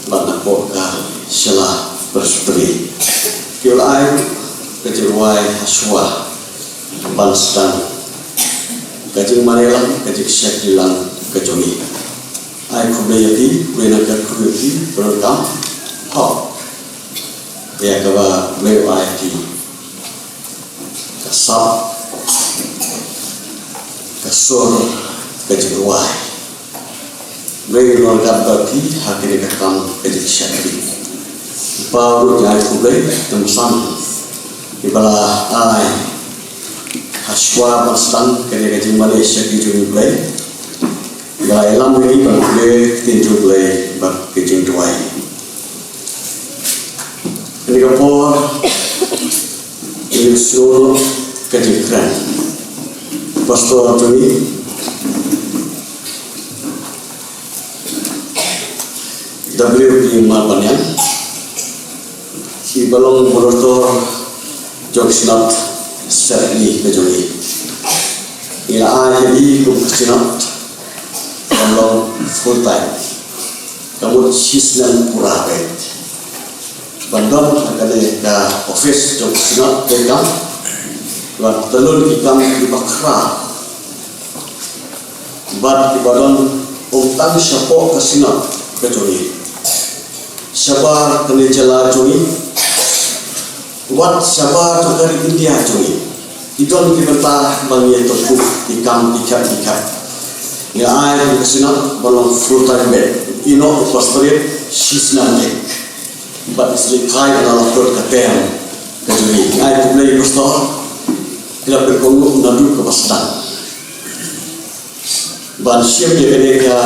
banyak ke Salah berseri. Kiul air kejeruai haswa balstan kajing marelang kajing syakilan kejongi air kubayati wenaga kubayati berkam hok ya kawa beliau air di kasab kasur kejeruai beliau lorgat bagi hakiri kekam kajing syakili Paul yang kubay temsan di bala ay haswa balstan kene kajing Malaysia di Jumblay gaya lam ini bangkle di Jumblay bak kajing tuai ini kapor ini seluruh kajing keren pastor Tony WP Malbanyan si balong motor joksinat serni kejoli ila ahli kumsinat balong full time kamu sisnan purabet bandon akade ka office joksinat kekam wa telun ikam di bakra bad di balon umtang syapo kasinat kejoli sabar kene jala joli Wat sabar tu dari India curi, itu kita bertah bagi itu ikam ikat. Ya air di sini balong full time bed, ino pastorit sisnan ek, but istri kaya dalam perut katen, kejuri air tu beli pastor, kita berkongkong nadu ke pastan, ban siap dia kena ka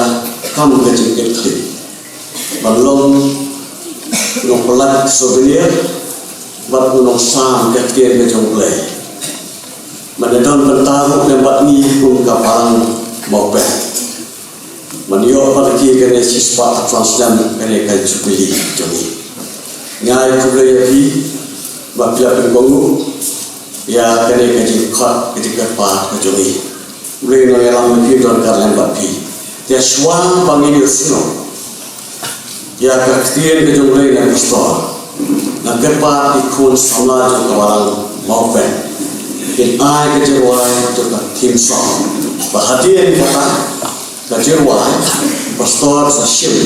kam ke jengket klip ban long nong pelat souvenir ban nong sam ke tian ke jong play menedon bertaruh dan bat ni pun kapalang mau pe menio pada ki kena siswa transjam kena ka jubili jongi ngai kublai ki ba pila pengongu ya kena ka jikot ketika pa ka jongi boleh no yalam pi don karlen bat pi dia suang pangini usno ya ka tien ke jong play na pastor na kepa ikun sama jong kapalang mau pe in ai ke jerwai to ka tim song bahatian kata ka jerwai pastor sa shim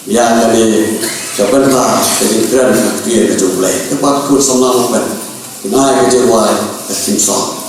ya kali jabanta ke gran ka tian ke jumlah tepat kun sama pen in ai ke jerwai ka tim song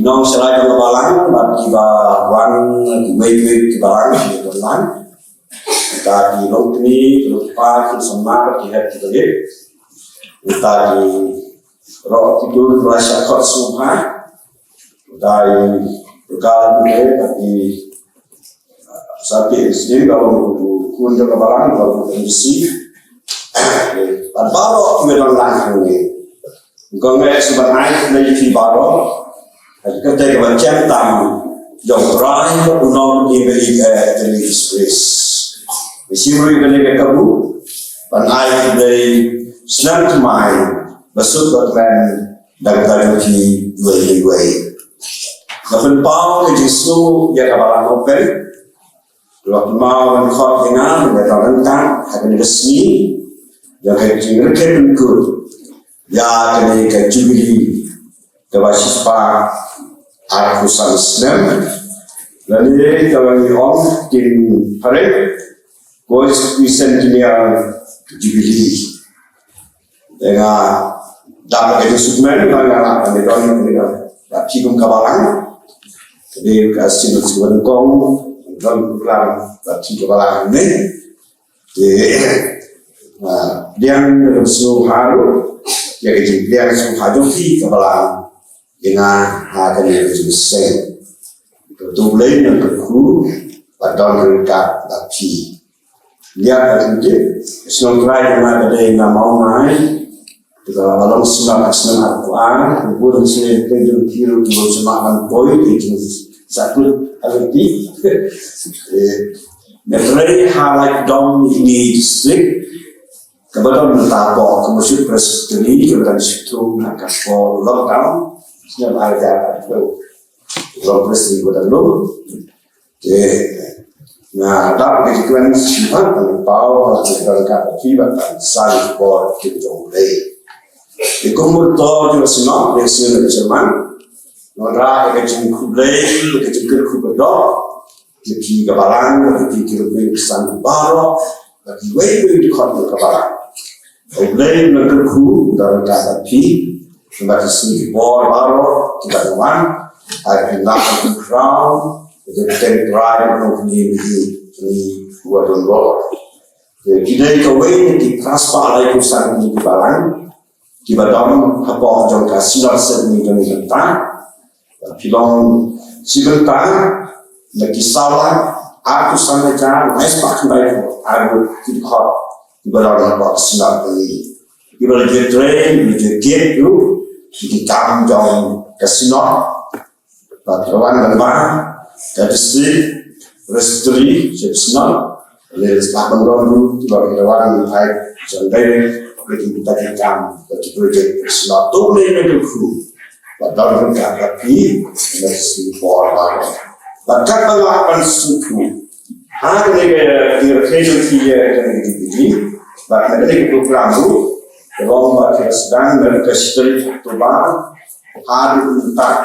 nong selai ke balang bagi wan di balang di balang kita di long ini lupa kita sama kita kita kita di roh tidur rasa kot semua dari berkala bagi sampai sini kalau kunjung ke balang kalau kondisi baru kita langkah ini gongnya sebenarnya dari baru ketika macam tamu yang ramai unang diberi dari Yesus Mesir yang kamu panai dari senang temai besok bermain dan terjadi dua. Namun pau Yesus yang kabaran open waktu mau mengkot dengan bertentang akan resmi yang kecil kecil ya kini kecubili kewasispa aku Islam lalu kalau orang di hari boys bisa dunia jubili dengan dapat itu sukmen dengan cium kabalang jadi kasih nasihat kong dalam program cium kabalang ini dia harus haru ya dia harus hajuki kabalang dengan akan yang selesai betul yang kedua pada mereka tapi dia kerja senang try dengan ada yang mau naik juga kalau senang Al-Quran kemudian saya kerja kira kira semakan poin itu satu arti metode highlight dom ini stick kebetulan mentapok kemudian presentasi kemudian situ nak for lockdown siapa ada itu presentasi pada lo nah ada kejuan sifat terpau dalam kata tiba saling for kejolai ikumur to juga senang dengan Jerman nora kejung kublai kejung kubado jadi kabalang jadi kesan baru bagi wei di kota kabalang kublai mengerku dalam kata pi sebagai Singapore baru tidak teman ada nak crown jadi drive untuk ini buat donor jadi kawin di transfer lagi usaha di balang di badam apa jong kasinar seni dan tentang film sebentar lagi salah aku sampai jalan mais pakai baik aku tidak di badam apa sinar ini di badam train di gate itu di kam jong kasinar patrawan dan dari si restri sinar lepas lapan rondu di badam baik jangkai kita jam bagi projek sesuatu yang berkru pada mereka tapi masih pola bahkan pengalaman suku ada negara kreatif yang ini bahkan ada program itu kalau mereka sedang dan kesehatan global hari untuk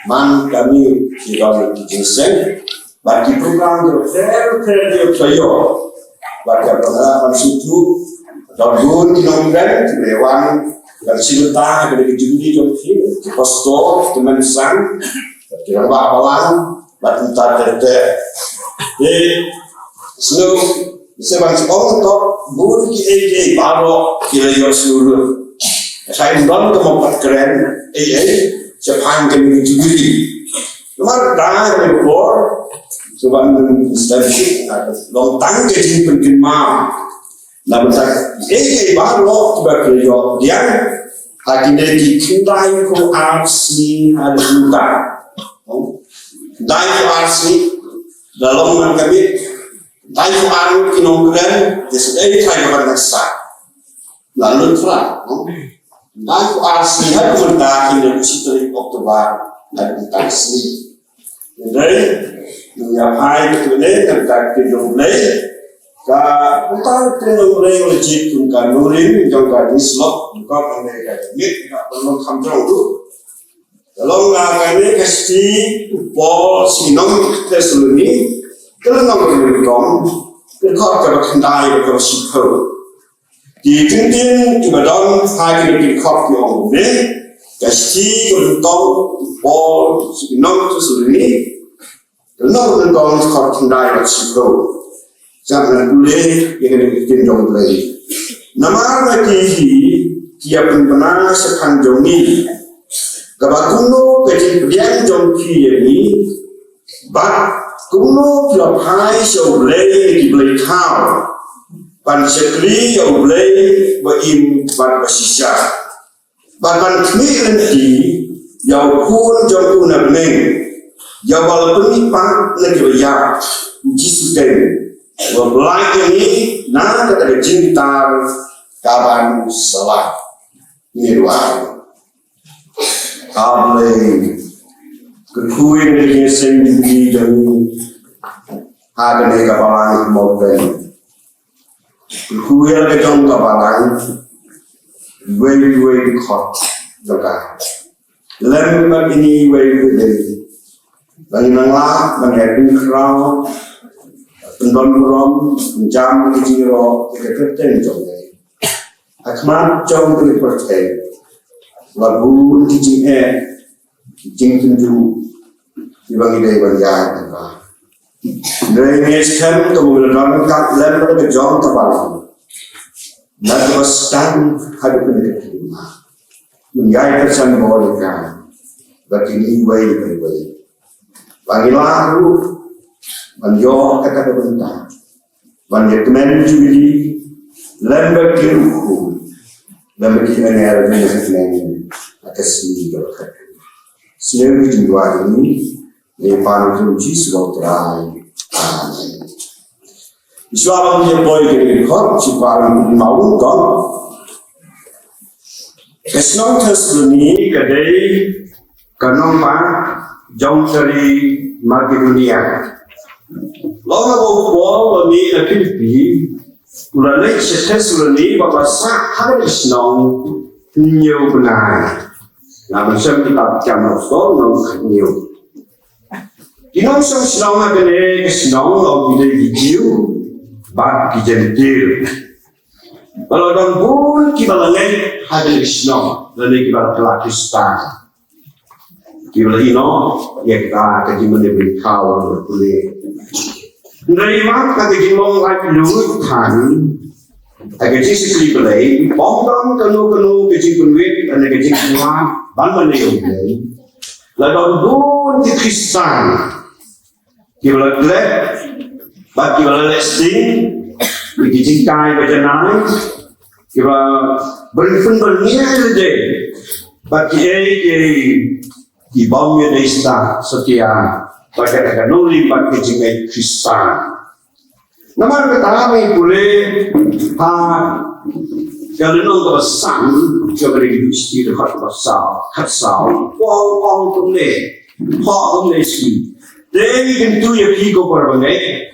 man kami tidak dijelaskan bagi program yang kreatif playo bagi pengalaman suku Dalam kinonggan lewan dan simultan ada di judi jodi di posto teman sang di rumah awalan batu tarte so sebab untuk budi AJ baru kira seluruh saya belum tempat keren Jepang kami judi nomor dah rekor sebab strategi long tangga di penggema namun baru sebagai dia akhirnya dikendai ku arsi ada luka dai ku arsi dalam mengkabit dai ku anu kinongkren disediakan kayu bernasa lalu telah dai ku arsi ada mendaki dan citri Oktober dan taksi dari menyapai kemudian tentang kejolai Ka tenore wajib tungkan nurin jangka dislok buka mereka mit tak perlu kamjong tu. Kalau ngakani kesti pol sinong tesluni kelong berlutong kelok kendai ke sipo. Di tintin ibadan hai di kop di ong ne Kasi kau bol non tu suri, non kau kau tindai macam jangan boleh yang kita jom boleh. Nama lagi dia pun pernah sepanjang ni. Kabakuno kecil dia jom ni, bak kuno film hai show boleh di boleh tahu. Pan sekali yang boleh berim ban bersisa. Bahkan kini nanti yang pun jom pun nak neng, yang walaupun ni pan nanti berjaya jisukan. Berbelai ini, nak kata cinta kawan salah mirwan. Kable kekuin dengan sendiri dan ada kapalan mobil. Kekuin dengan kapalan, way kot juga. Lembab ini way. Bagi nanglah, bagi adun kerau. Pendon jam kecil kereta jom ni. Akmat jom kena percaya. Lagu kecil tunjuk dibagi dari banyak apa. Dari meskan kemudian kat lembut ke jom terbalik. Nak waskan ada penerima. Menjadi persen bolehkan. Berarti ini way. Bagi lagu. Manjok kata kebentar, manjok kemen juli, lembar kiruku, lembar kiruku dengan atas ini berkat. Selain jiwa ini, lepas kunci sudah terai. Islam dia boleh dilihat jika mau kan. Esnong tersebut kedai kenapa jauh dari Makedonia. Lalu bawa ni Filipi, ulai sesuatu ni bawa sak harus nong new benar. Namun saya kita jangan so nong new. Inong senang agak senang lalu kita video, bak kijentil. Kalau orang pun kita lagi ada senang, lalu kita Pakistan. Kita ino, ya kita kaji menjadi kau boleh. Dari mana kata jimong lagi luar kan, agak jisi pelai, bongkang kanu kecil penwet, ane kecil semua, ban menegak pelai. Lalu pun di Kristen, kita lihat, bagi kita listing, di kecil kai berjenai, kita berfungsi saja, bagi di bawah desa setiap. Pada nuli pakai jingai Kristen. Nama kami boleh kalau nong besar, jadi industri dekat besar, wang boleh, boleh sih. Tapi itu ya kiko perbangai,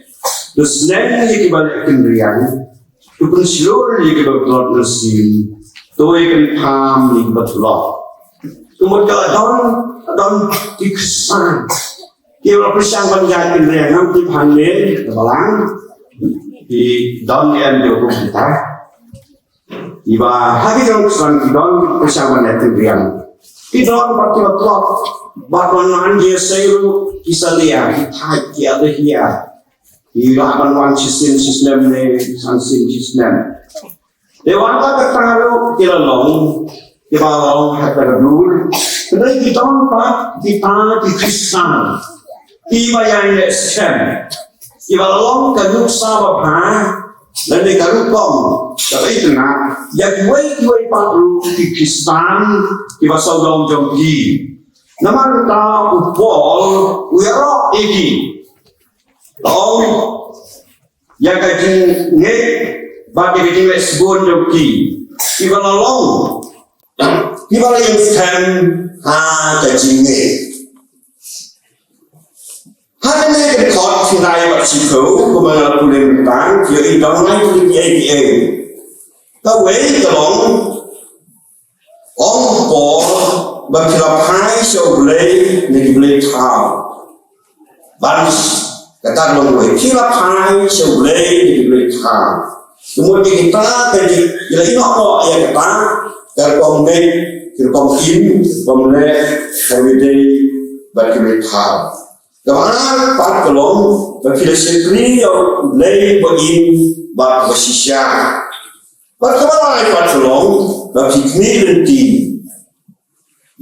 terus nanti kita balik kendrian, tu pun seluruh kita berdoa nasi, tu ikan ham ni betul. Kemudian don di Kristen. Kita bersama menjadi yang di panel tebalang di dunia yang kita. Iba hari yang sedang don bersama menjadi yang di don betul bahkan dia selalu kisah lihat kita ada dia. Iba akan sistem ni sistem. Dewan kita terlalu long kita long harga dulu. Jadi kita di Kristen. Iba yang leskan, iba long kaduk sabab dan di kaduk kong, tapi itu nak, yang dua paru di Kristen, iba saudara jomgi, nama kita upol, uerok iki, long, yang kaji nge, bagi kaji lesbon jomgi, iba long, iba yang leskan, kaji nge. Hari ini kita tindai bersiko, kemudian boleh bertang, jadi jangan tulis APA. Tapi kalau orang pol berkelapai seboleh, ni boleh tahu. Baris kata orang boleh kelapai seboleh, ni boleh tahu. Kemudian kita jadi nak apa yang kita kalau in pemle everyday bagi hal. Kemana pat kelong bagi sekri yang lay begin bak bersisya. Pat kemana pat kelong bagi kemilenti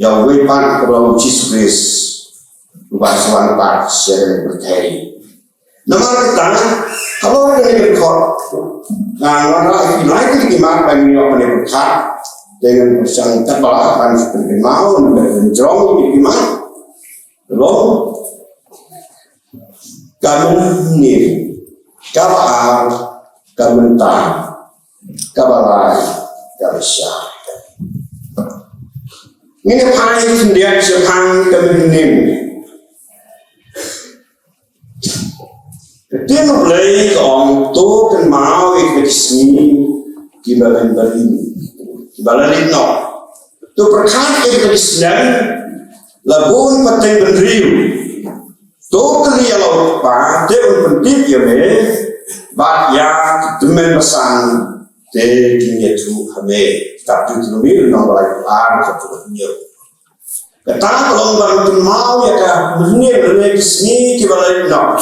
yang wepan kelong Yesus Basuhan pat secara berkait. Nama kita kalau ada yang berkor, mana lagi gimana bagi orang yang berkar dengan sang terbalakan seperti mau dan jerong gimana? Belum kamu ni kabar kabentar kabalai kabisya. Ini pai sendiri sepang kebenin. Dia mulai orang tu kan mau ikut sini kibalan no. Tu perkat ikut Islam labun penting berdiri. Tu kali kalau pak dia penting ya me, bak ya demen pesan de kini tu hame tapi tu lebih nombor lagi satu dunia. Kata kalau orang mau ya kan berdiri sini kibalan no.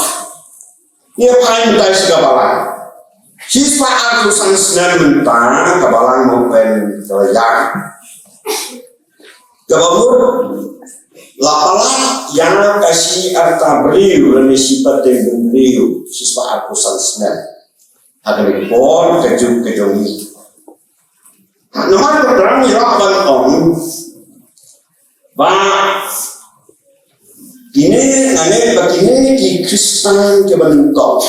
Ia paling mudah segabalan. Siswa aku sangat mentah kabalan maupun kelayak. Kabur lapalah yang kasih arta beriu dan sifat yang beriu siswa aku sangat ada report kejuk kejongi. Nama terang iraban om bah kini nane begini di Kristen kebentuk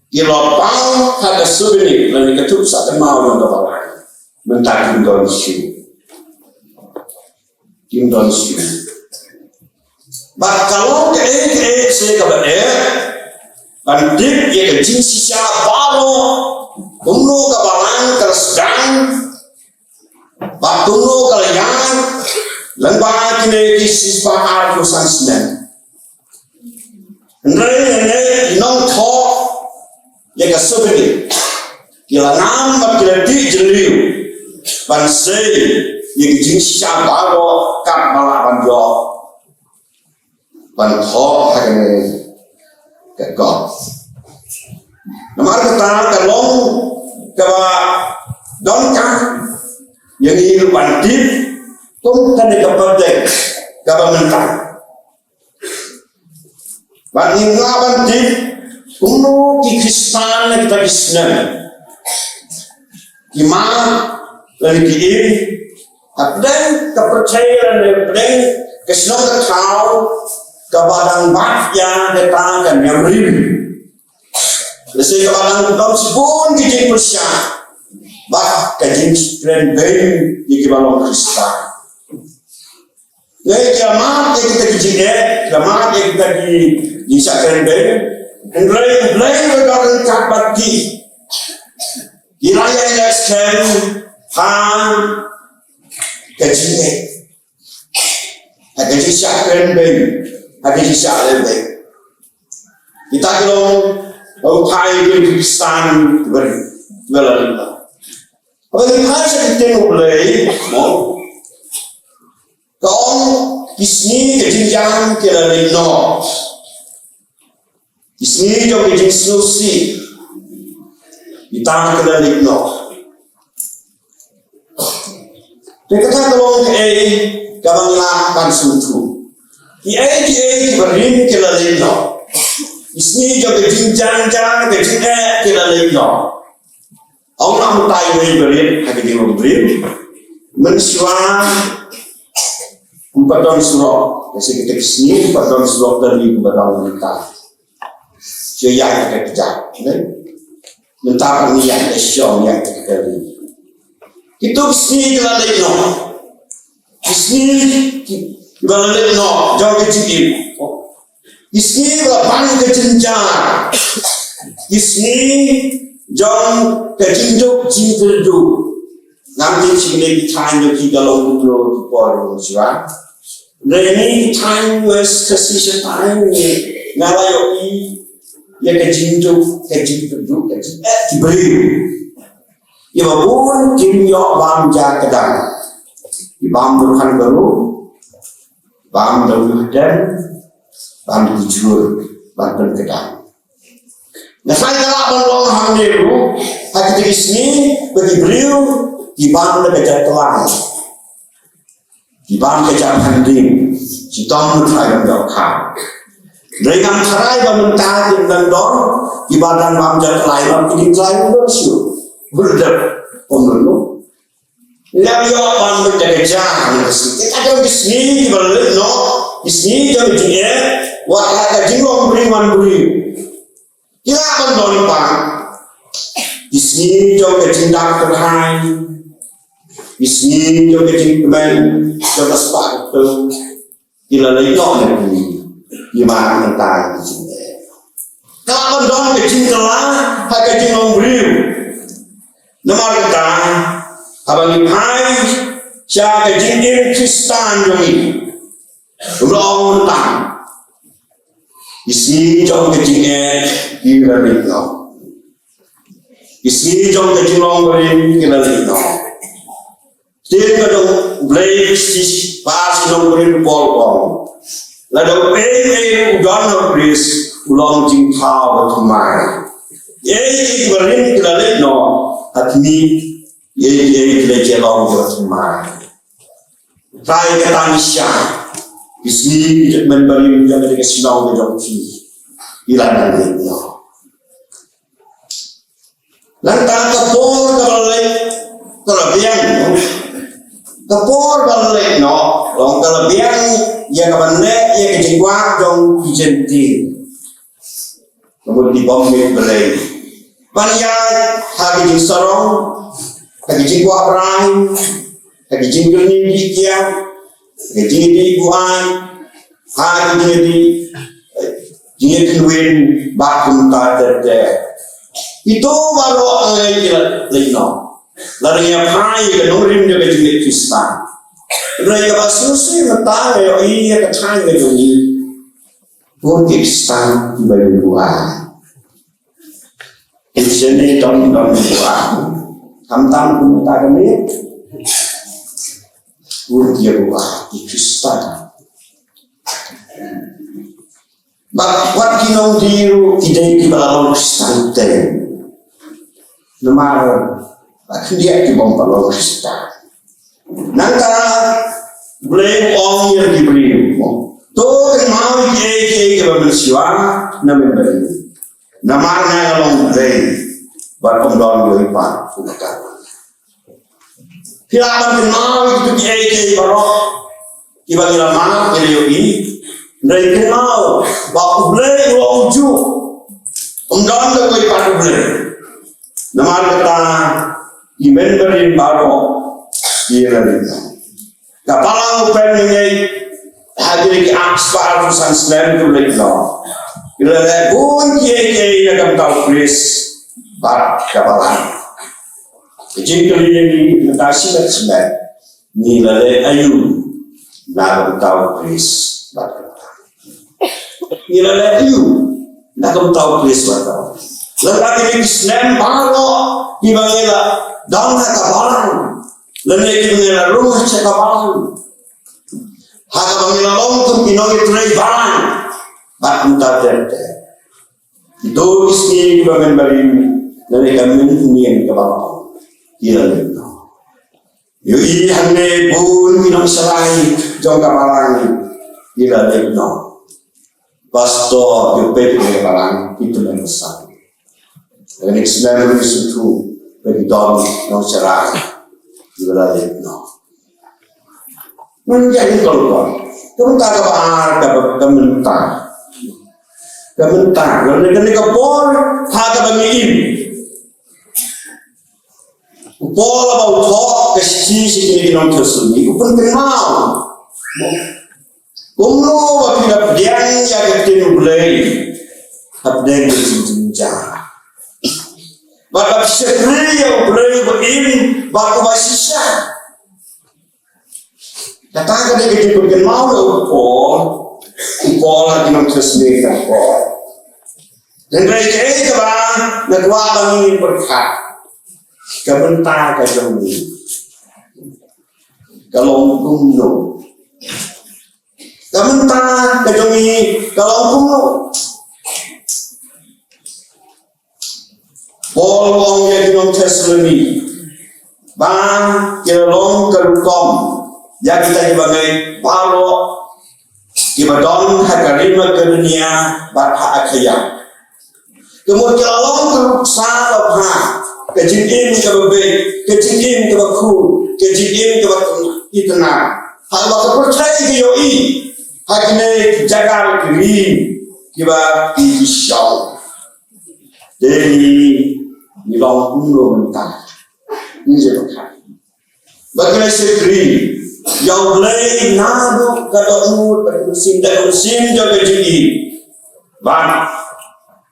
di lopang ada souvenir dan ketuk satu mau yang kawan mentah Kim Don Shu bah kalau ke saya kabar pandip ya kecil sisa baru tunggu kabalan tersedang bah tunggu kalian lembaga kini siswa aku sangat Nere nong thok ya kasubini kila nam kila di jeliu pansei ya jinsha bago kap mala banjo pan thok hakene kekok namar kata kalong kawa donka yang ini pandit tum kan dikapade kawa mentang bagi ngabanti kuno ki Kristen kita Islam imam lagi abdan kepercayaan abdan kesenangan kau kebadan bakya datang yang rim lesai kebadan kau sepun kijing persya bak kijing Kristen bayi di kebadan Kristen jadi kiamat kita kijing kiamat kita di sakren ben nglay bergaran kapati iraya yasken han kajine ada di sakren ben ada di sakren ben kita kalau utai di Kristen berlalu apa yang harus kita mulai mau kau kisni kejinjang kira lino kisni jo kejing susi ditang kira lino dekata kalau kabang lakan sutu ki berin kira lino kisni jo kejinjang kira lino Allah mutai berin hakiki berin mensuah 4 tahun surau, kasi kita kesini 4 tahun surau dari kepada kita. Siapa yang kerja, mentah niat esok yang kerja. Itu kesini kita lagi no, kesini kita lagi no, jauh kecil. Kesini lapan kejenjang, kesini jauh kejenjuk cintu. Nanti sini kita kita lalu dulu di Port Reni time was kasih time ni ngalayoi ya kejinju diberi ya babun kimyo bangja kedang Ibam berkan baru, bam daun dan bam dijur, banten kedang. Nah saya kalau bandong hamdiru, hati isni bagi beliau ibam lebih telang, ibam kejam handim, si tom tayang dokar. Dengan cerai meminta dan dor ibadah mamjat lain bikin lain bersyukur berdep pemelu lalu apa menjadi jangan kita ada bisni balik no bisni jadi dia wahai jinong beriman beri kita akan dompang bisni jadi cinta terhai bisni jadi cinta jadi sepatu kita lagi no gimana mentah di sini? Kalau mendong kecil lah, hak kecil ngobrol. Nomor kita, abang ipai, siapa kecil Kristen jombi, ulang tahun. Isi jom kecilnya kira lino, isi jom kecil ngobrol kira lino. Tiada dong beli bisnis pas ngobrol pol. Lalu udah ngebris ulang jingkau kemana? Berin kita no admi kita jalan kemana? Try kita nisya, bisni memberi menjadi kesenangan joki, ilan no. Lantas kapor kelebihan, kapor balik no, long kelebihan. Ya kabarnya ya kejengwak dong dijenti, kemudian dibombe belai. Banyak hagi jeng sorong, hagi jengwak berang, hagi jengkel ni dia, hagi jengkel ibuan, hagi jengkel win bakum tade. Itu baru lino. Lalu yang hai kenurin juga jengkel Kristen. Mereka basusi mentah ya iya kacang ini pun Kristen baru buah. Di sini dong buah. Tam minta kami pun dia buah di Kristen. Buat kinong diru tidak di balong Kristen ten. Nomor dia di balong Kristen. Nangka boleh orang yang diberi, tu kenal ke bersiwa, nama beri, namanya kalau beri, berpendon berlipat, bukan. Kita kenal itu ke baru, kita kira mana ini, dari kenal, baru beri dua ujung, pendon berlipat beri, nama kita imen beri baru. Kira lino. Kapalang upen ni hadir ke akspar urusan Islam tu lino. Kira pun kiai nak tahu Chris bar kapalang. Kecil kali ni mentasi Islam. Ni lale ayu nak tahu Chris bar kapalang. Ni lale ayu nak tahu Chris bar kapalang. Lagi Islam baru ibangela dana kapalang. Lalu kita mengenal rumah cakapan, hanya mengenal longtung pinoi turai barang, bakum terde. Itu istri kita memberi, lalu kami mengenai kebawah, kira lino. Yui hande pun minum serai, jangka barang, kira lino. Pastor jupe barang itu membesar. Dan Islam itu bagi dom non serai. Juga lino. Menjadi keluar. Kementar kementar. Lalu kena kapor, hata bangiin. Kapor abau thok kesi sini non tersuni. Kupun kenal. Kumlo wakil abdian ya ketinu belai. Abdian berjenjang. Maka sekali yang boleh begini, baru masih datang ke dia bikin mau upol lagi mempersembahkan upol. Dan mereka itu bang, negara ini berkat, kebentar kejauhan. Kalau kumno. Kamu tak kejongi kalau kumno. Bolong yang dinom Thessaloni. Bang kelong kelukom. Yang kita dibangai paro. Ibadon hakarima ke dunia batha akhaya. Kemudian kelong keluksa lebha. Kejindim ke bebe. Kejindim ke baku. Kejindim ke baku. Itna. Hal waktu percaya ke yoi. Hakine jaga kiri. Kiba isyau. Jadi nilong kumlo mentah. Ini jelaskan. Bagaimana sekri yang boleh nado kata umur pada musim dan musim jaga jadi ban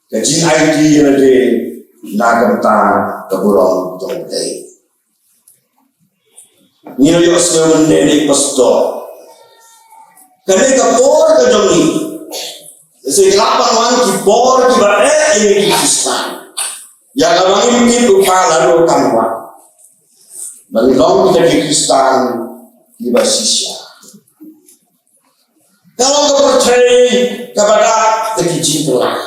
kecil IT ada nagarta keburang jomlei. Ini yo semua nenek pastor. Kerana kapor kejoni. Sekelapan wan kipor kiba ini Kristen. Ya kami itu lalu kanwa. Bagi orang kita di Kristen di basisnya. Kalau kau percaya kepada kejin telah,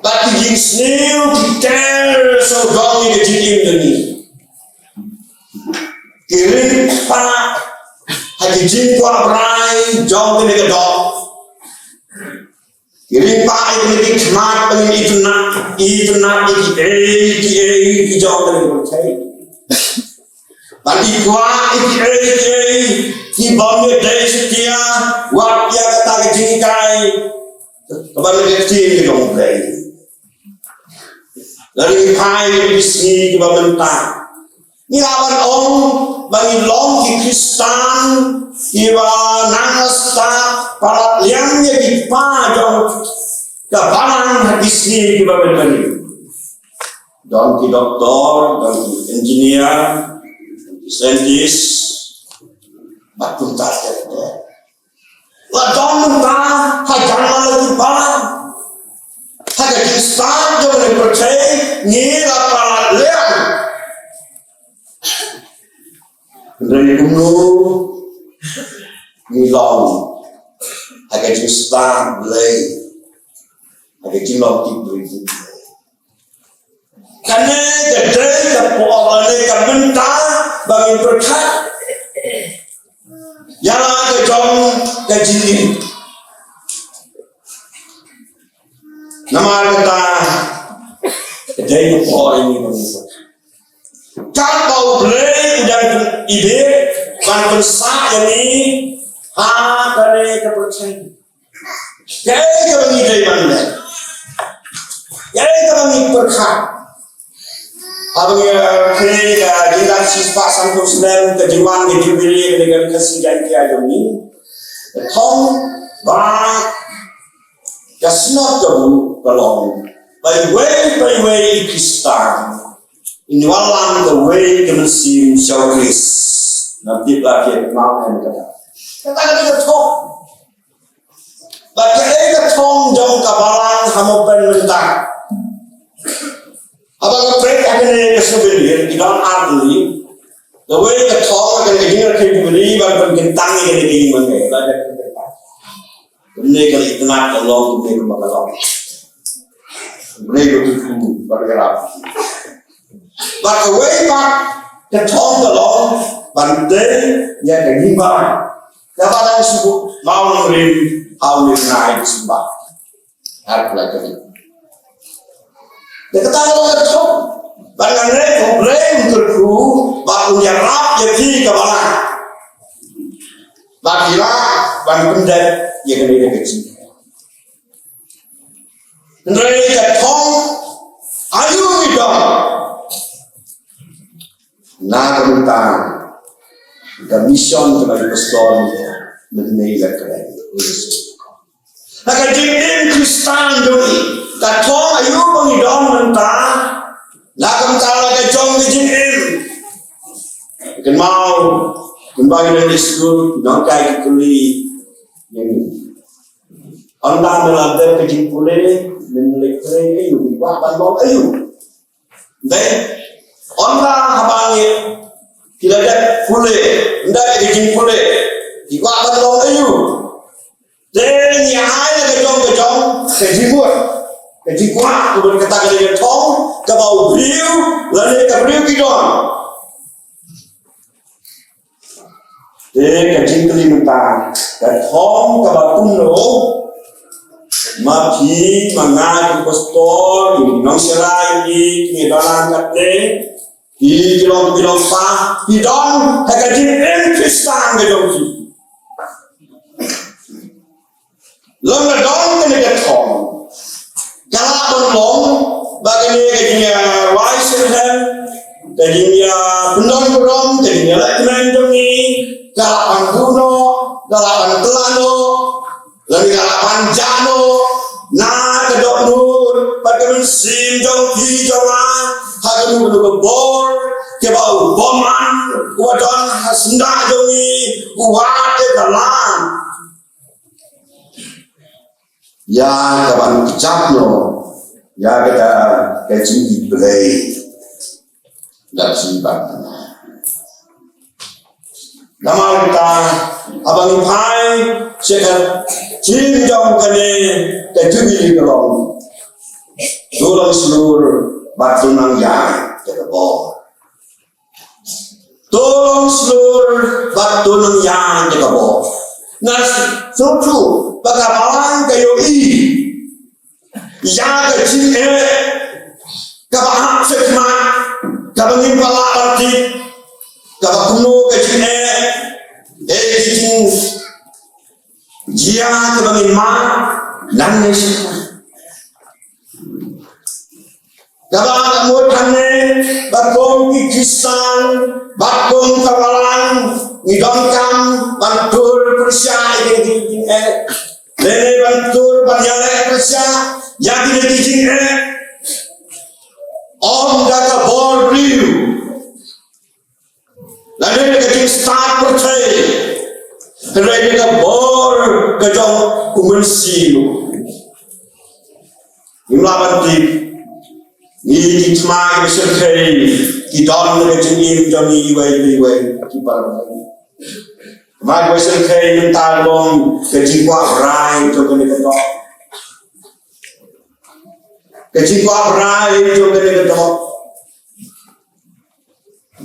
bagi kejin sendiri kita seorang yang kejin ini. Kiri pak, kejin kuat berai jauh dari kedok. Kiri pak ini dikmat dengan itu nak iki jauh dari percaya. Bagi kuat iki bangnya dari setia waktu yang kata kejingkai kembali kecil dong play dari hai bisni ke mentah ni lawan om bagi long di Kristen iwa nangasta para yang jadi pajang kebalan bisni ke mentah don ki doktor don ki engineer scientist batu tak ada. Ladang mentah hajar lagi balan. Hajar Kristen jangan percaya ni laparan leang. Dari dulu ni long hajar Kristen belai hajar cilok diberi. Karena gede kepolan ni mentah bagi percaya. Yang ke jom ke jini. Nama kita jadi orang ini manusia. Kalau boleh dan ide dan besar ini kare kepercayaan. Jadi kalau ide mana? Jadi kalau ini perkara. Apabila kita tidak sifat sampai sedang kejiwaan diberi dengan kesediaan kita ini, thong bah just not the belong by way Kristen in walang the way kemesim syauris nanti lagi mau yang kata kita thong bagi kita thong jom kabalan hamopen mentah. Abang kerja akan sebenarnya di dalam arti, the way the talk akan didengar kembali, baru bintang yang didengar mana, belajar bintang. Mereka itu nak tolong, mereka makalong. Mereka itu bergerak. But the way back, the talk tolong, bante yang didengar, dapat disebut mau merim, how we naik sembah, harus belajar itu. Kita tahu betul. Bagaimana problem terku, baru nyerap jadi kemana? Bagilah bagi benda yang kena kecil. Mereka tahu, ayu hidup. Nak tentang the mission kepada pastor menilai kerana urus. Akan jadi Kristen doi. Katong ayu pengidon mentah, nakam tala kacong kejin. Kan mau kembali dari school, nongkai kuli ini. Anda melatih kejin pule, meneliti ayu, wah bandong ayu. Deh, anda habangi Kila dak pule, ndak kejing pule. Iko akan long ayu. Den nyai na kejong kejibut. Kejikuat kemudian kata dia tong ke bau beliau lalu ke beliau kidon. Kejing kelimutan ke tong ke bau kuno. Mapi mangai pastor di nong serai di dalam kate di kilong pa kidon kejing Kristan kejong. Long na dong kene ke tong. Kalau tolong bagaimana kejadinya Waisenhan, kejadinya Pendon-Pendon, kejadinya Lekmenjongi, Galapan Kuno, Galapan Telano, lalu Galapan Jano, nah kedok nur, bagaimana Simjong Hijoma, Haganu Bor, Kebau Boman, Kuadon Hasnda Jongi, Kuwate Galan. Ya kawan kecapno, ya kita kecing belai dan simpan. Nama kita abang ipai sekat cinjong kene kejubi kelong. Tulang seluruh batu nang yang kebor. Tulang seluruh batu nang yang kebor. Nas susu bagaimana kayu yang kecil kabah sekiman kabah impala arti kabah kuno kecil kecil jia kabah imma nangis kabah kamu tane bakong kikisan bakong kawalan ngidongkam bantur persia ini lele bantur banyak persia yang ini om jaga bor riu lalu kita start percaya lalu kita bor kejong kumensiu imlabanti ni kitma keserkai kidon kejengim jami iwai kibar Mag wesel kay mentalong kejingwa brai to kene ketok. Kejingwa brai to kene ketok.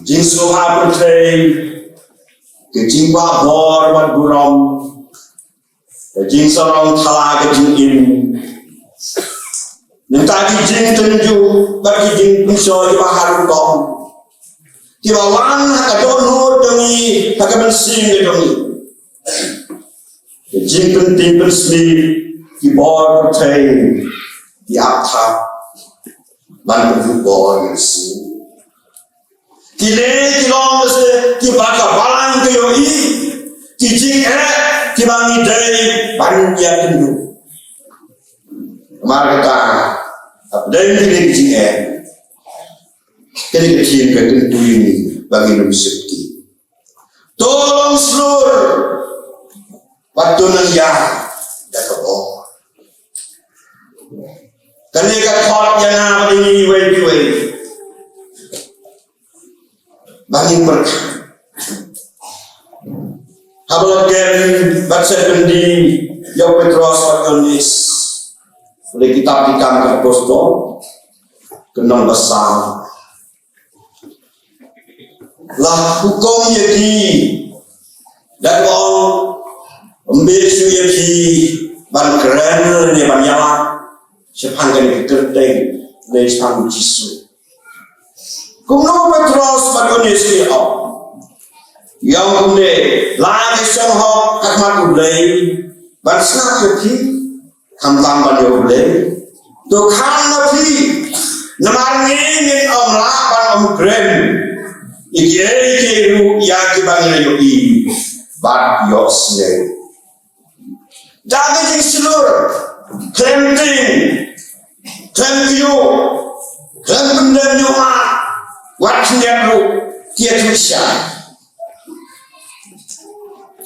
Jing suha pertei kejingwa bor wan burom. Kejing sorong thala kejing im. Nentagi jing tenju bagi jing puso di bahar kong. Kibawan hakadonor demi hakamansin demi. Jing penting bersmi kibor percaya di apta bantu bor bersmi. Kile kilong se kibaka balang kiyoi kijing kibangi day banyak tendu. Marga abdai kile kijing kini kecil tentu ini bagi lebih sekti. Tolong seluruh waktu nang yang dah kebor. Kini kat yang apa ini wei bagi berkah. Hablaken baca bendi yang Petrus Pakonis oleh kitab ikan apostol kenal besar. Lah hukum yaki dan orang ambesu yaki ban keren ni ban yawa sepangkan kerteng dari sepang Yesus. Kumno Petrus Pakonis yang kumne lagi sengho kakmat ulai ban snap yaki hamtam ban ulai to kan nafi namar ngin ban keren Ike yaki bangnya yoi bat yosnya. Jadi jing seluruh klemping, klempio, klemping dan nyoma, watchnya lu kia tulisya.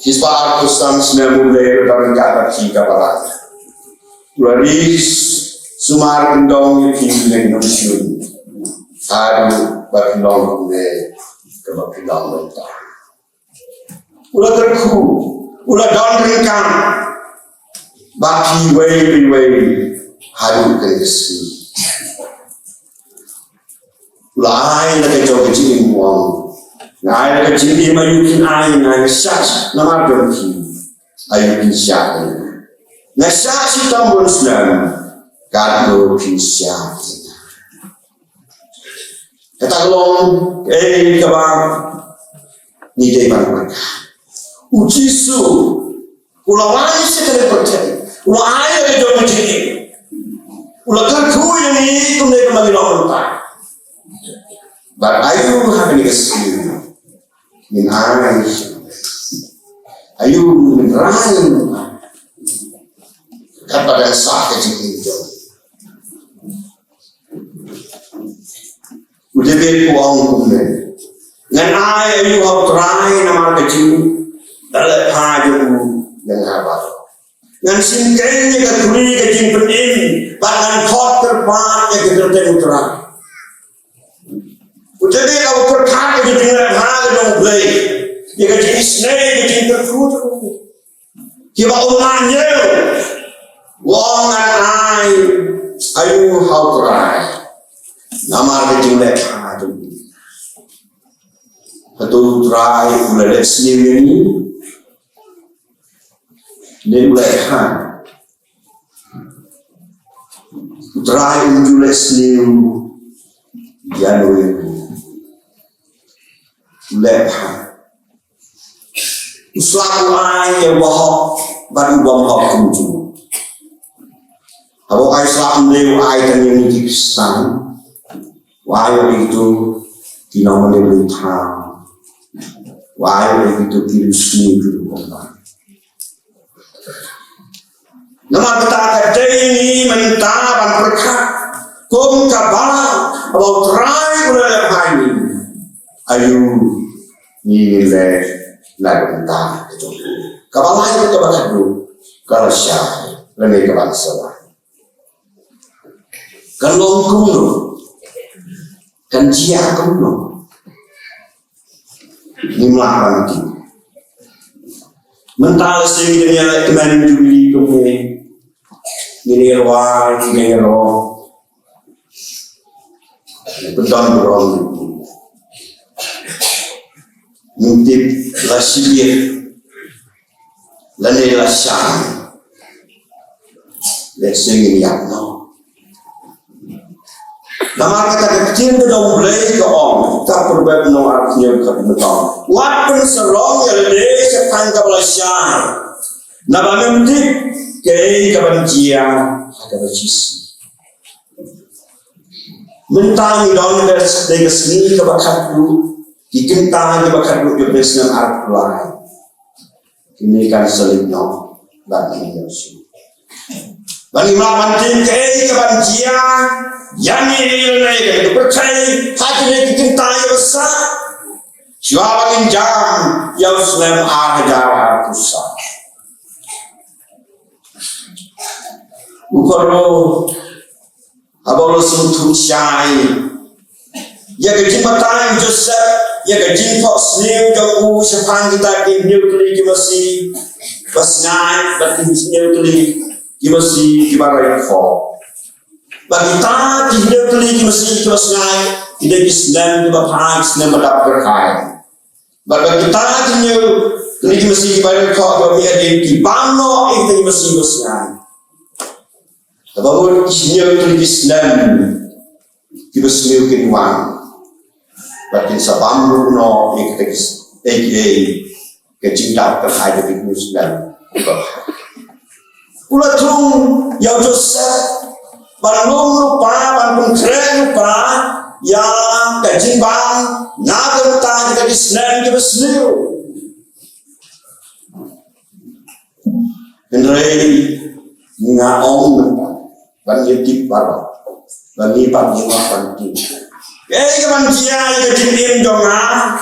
Hispa aku samsnya mulai berangkat hingga barat. Laris sumar kendong yaki dengan nusyun. Aduh bagi nong mulai. kebakilan mereka. Ulah terku, ulah don ringkang, baki way haru keresi. Ulah ai nak jauh kecil muang, ngai nak kecil mayukin ai ngai syach nama berki, ayukin syach. Ngai syach si tambun Islam, kado syach. Kata long, kabang ni day mereka. Ujisu, ulah wani sekali percaya, ulah ayah yang jauh menjadi, ulah kerku yang ini tu mereka bagi orang tak. But ayu hari kesini, min ayah, ayu min rain, kepada sah kecil itu. Udah berpuang kumne, ngan ayah ayu hab try nama kecil. Dalam haju yang hebat. Ngan singkainya keturi kecing pening, bahkan thot terpat yang keterteng terang. Jadi kalau perkara kecing hal dong play, dia kecing snake kecing terfrut. Kita umanya, wong ngan ayu how try. Nama kecing lek haju. Betul try mulai sendiri ini. Dia mulai try Jules Liu Januari mulai Islam ai bahok baru bahok kunjung. Kalau Islam Liu ai kan yang dikisah, wahyu itu dinamai berita, wahyu itu kirusni berubah. Nama kita ini mentaban berkat kum kabal about try boleh hari ayu ni le lagu kita itu kabal itu kabal itu kalau syah lebih kabal salah kalau kuno kan dia kuno ni melawan itu mental sehingga dia kemarin juli kemudian ini ruang, ini ruang, pedang ruang, mungkin lasibir, lani lasan, lesing ini apa? Nama kata kecil tu dah mulai ke om, tak berbeza no artinya kebetulan. Walaupun serong yang lebih sekarang kebelasan, nama mungkin kay kebencian ada berjisi. Mentang daun dari seni kebakatku, dikentang kebakatku juga dengan arti lain. Ini kan selinyo bagi Yesus. Bagi mamantin kay kebencian, yang ini lagi percaya hati dikentang besar. Siapa yang jam yang Islam ada pusat. Ukoro abalo suntu syai ya gajin matang Joseph ya gajin fox new jagu sepang kita di nukli masih basnai bagi nukli masih di barai fo bagi ta di nukli masih basnai tidak Islam di bapak Islam mendapat berkah bagi ta di nukli masih di barai fo bagi ada di bano itu masih basnai. Tapi isinya itu Islam, kita semua kenuan. Batin sabam no kecinta terhadap Islam. Ulah tung yang Joseph, balong lupa, balong keren lupa, yang kejimbang, naga tadi Islam kita semua. Henry ngaong banjir baru, banjir panti. Kebancian yang diim jonga,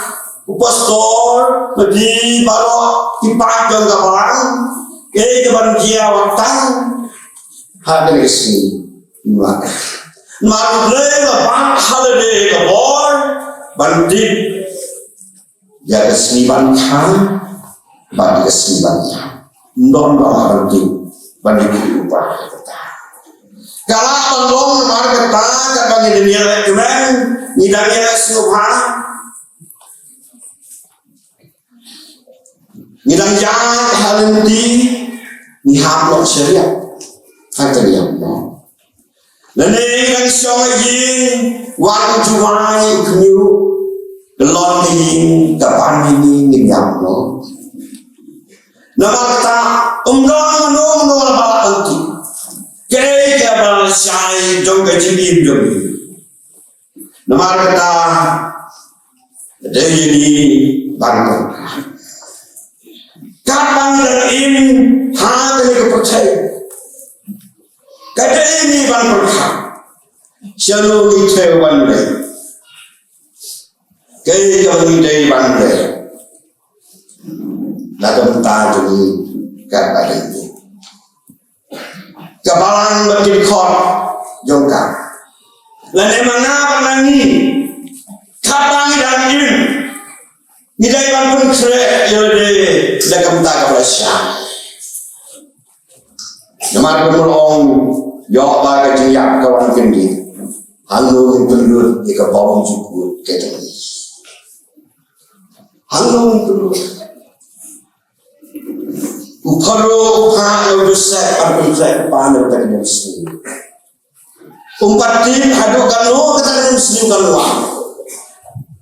pastor, bagi baru tipak jonga barang. Kebancian waktu ada isi imak. Maklum lepas hal ini kebor banjir ya keseniban kan bagi kesenibannya non bahkan itu bagi kehidupan kita kalau tolong nomor kita bagi dunia cuman nidanya subhan nidang jahat halinti ni hamlo syariat kata dia no lene nang soyi wan juwai kunyu lon ni kapan ni ngiam no nama kata umdong no bala anti kei ke bala sai jong ke jibim jong nama kata dei ni bangkok kapang dan in ha ke percaya kata ini bangkok selalu ni tewan dei kei ke ni dei bangkok nadam ta juni kat badan ini kebalang berjadi khot jongkang lane mana panangi kapang dan in nidai pun sre yode dakam ta kaplasya namar pemulong yo ba ka jiyak kawan kendi hanglo tulur ika bawang cukup keteni hanglo tulur uparo upano dosek arpusek upano kata muslim umpatin hadu kanu kata muslim kalua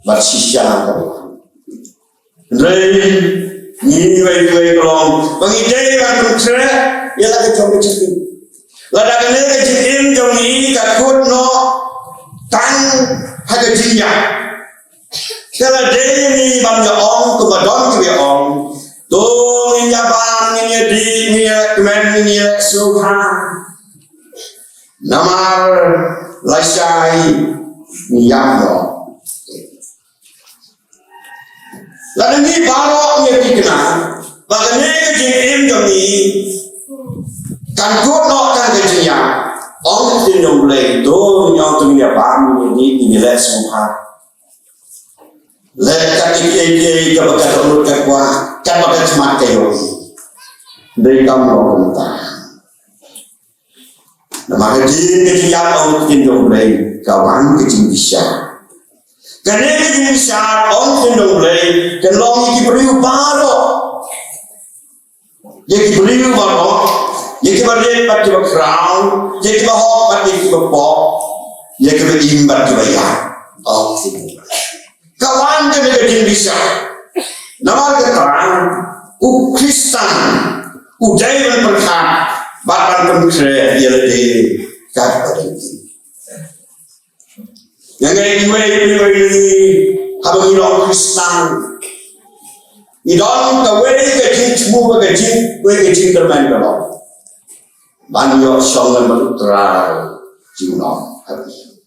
bersisya kalua Ndrei ni wei kolong pangidei kan tre ya lagi coba cekin lada kene cekin jomi kakut no tan haga jiya kala dei ni bam ya ong ko badon ki ong to ni ya bang ni di ni men ni subhan namar lasai ni yamno lalu ni baru ni kena, bagaimana kejadian kami kan kuno kan kejadian, orang tu yang boleh tu yang tu dia paham ni les semua, les kan ini kebagai orang kekuat, kan bagai semat kau, dari kamu orang tak, nama kejadian orang tu yang boleh kawan kejadian bisa. Kerana kita besar orang tendang boleh, kalau kita beriu baru, jadi beriu baru, jadi beriu pada crown, jadi bahok pada pop, jadi berimbat juga orang tendang. Kawan kita jadi besar, nama kita Kristen, ujian berkat, bahkan pemikir ia lebih kat pada ini. Yang ini habang ilong Kristen, ilong kawai kecil semua kecil, kau kecil termain kalau, banyak soalan berutara jinom habis,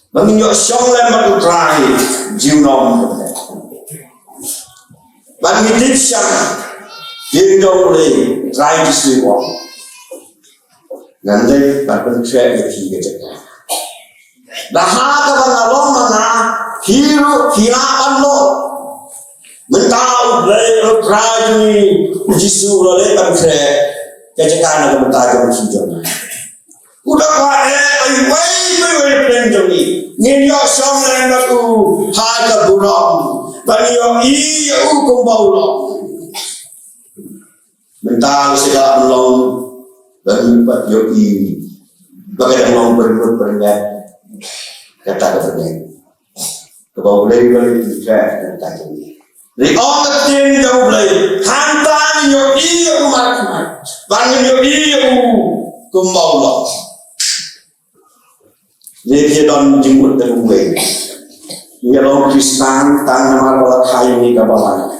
banyak soalan berutara jinom, banyak disang, jinom boleh try disuruh, nanti bahkan saya pergi kerja. Dah kawan along mana hiru hinapan lo mentau beli rajuni jisu oleh bangsa kejekan ada mentajam sujud. Udah kau wei pelenjoni nginyo song lembatu harga burong banyo iya kumbau lo mentau segala belum berlipat yogi bagai belum berlipat kata kebenaran, kebau boleh balik juga dan tak ini. Riong ketin jauh boleh, hantar yo iyo umat, bangun yo iyo kumbau lo. Jadi don jemput dari gue, dia lo Kristen tang nama balak kayu ni kabalan,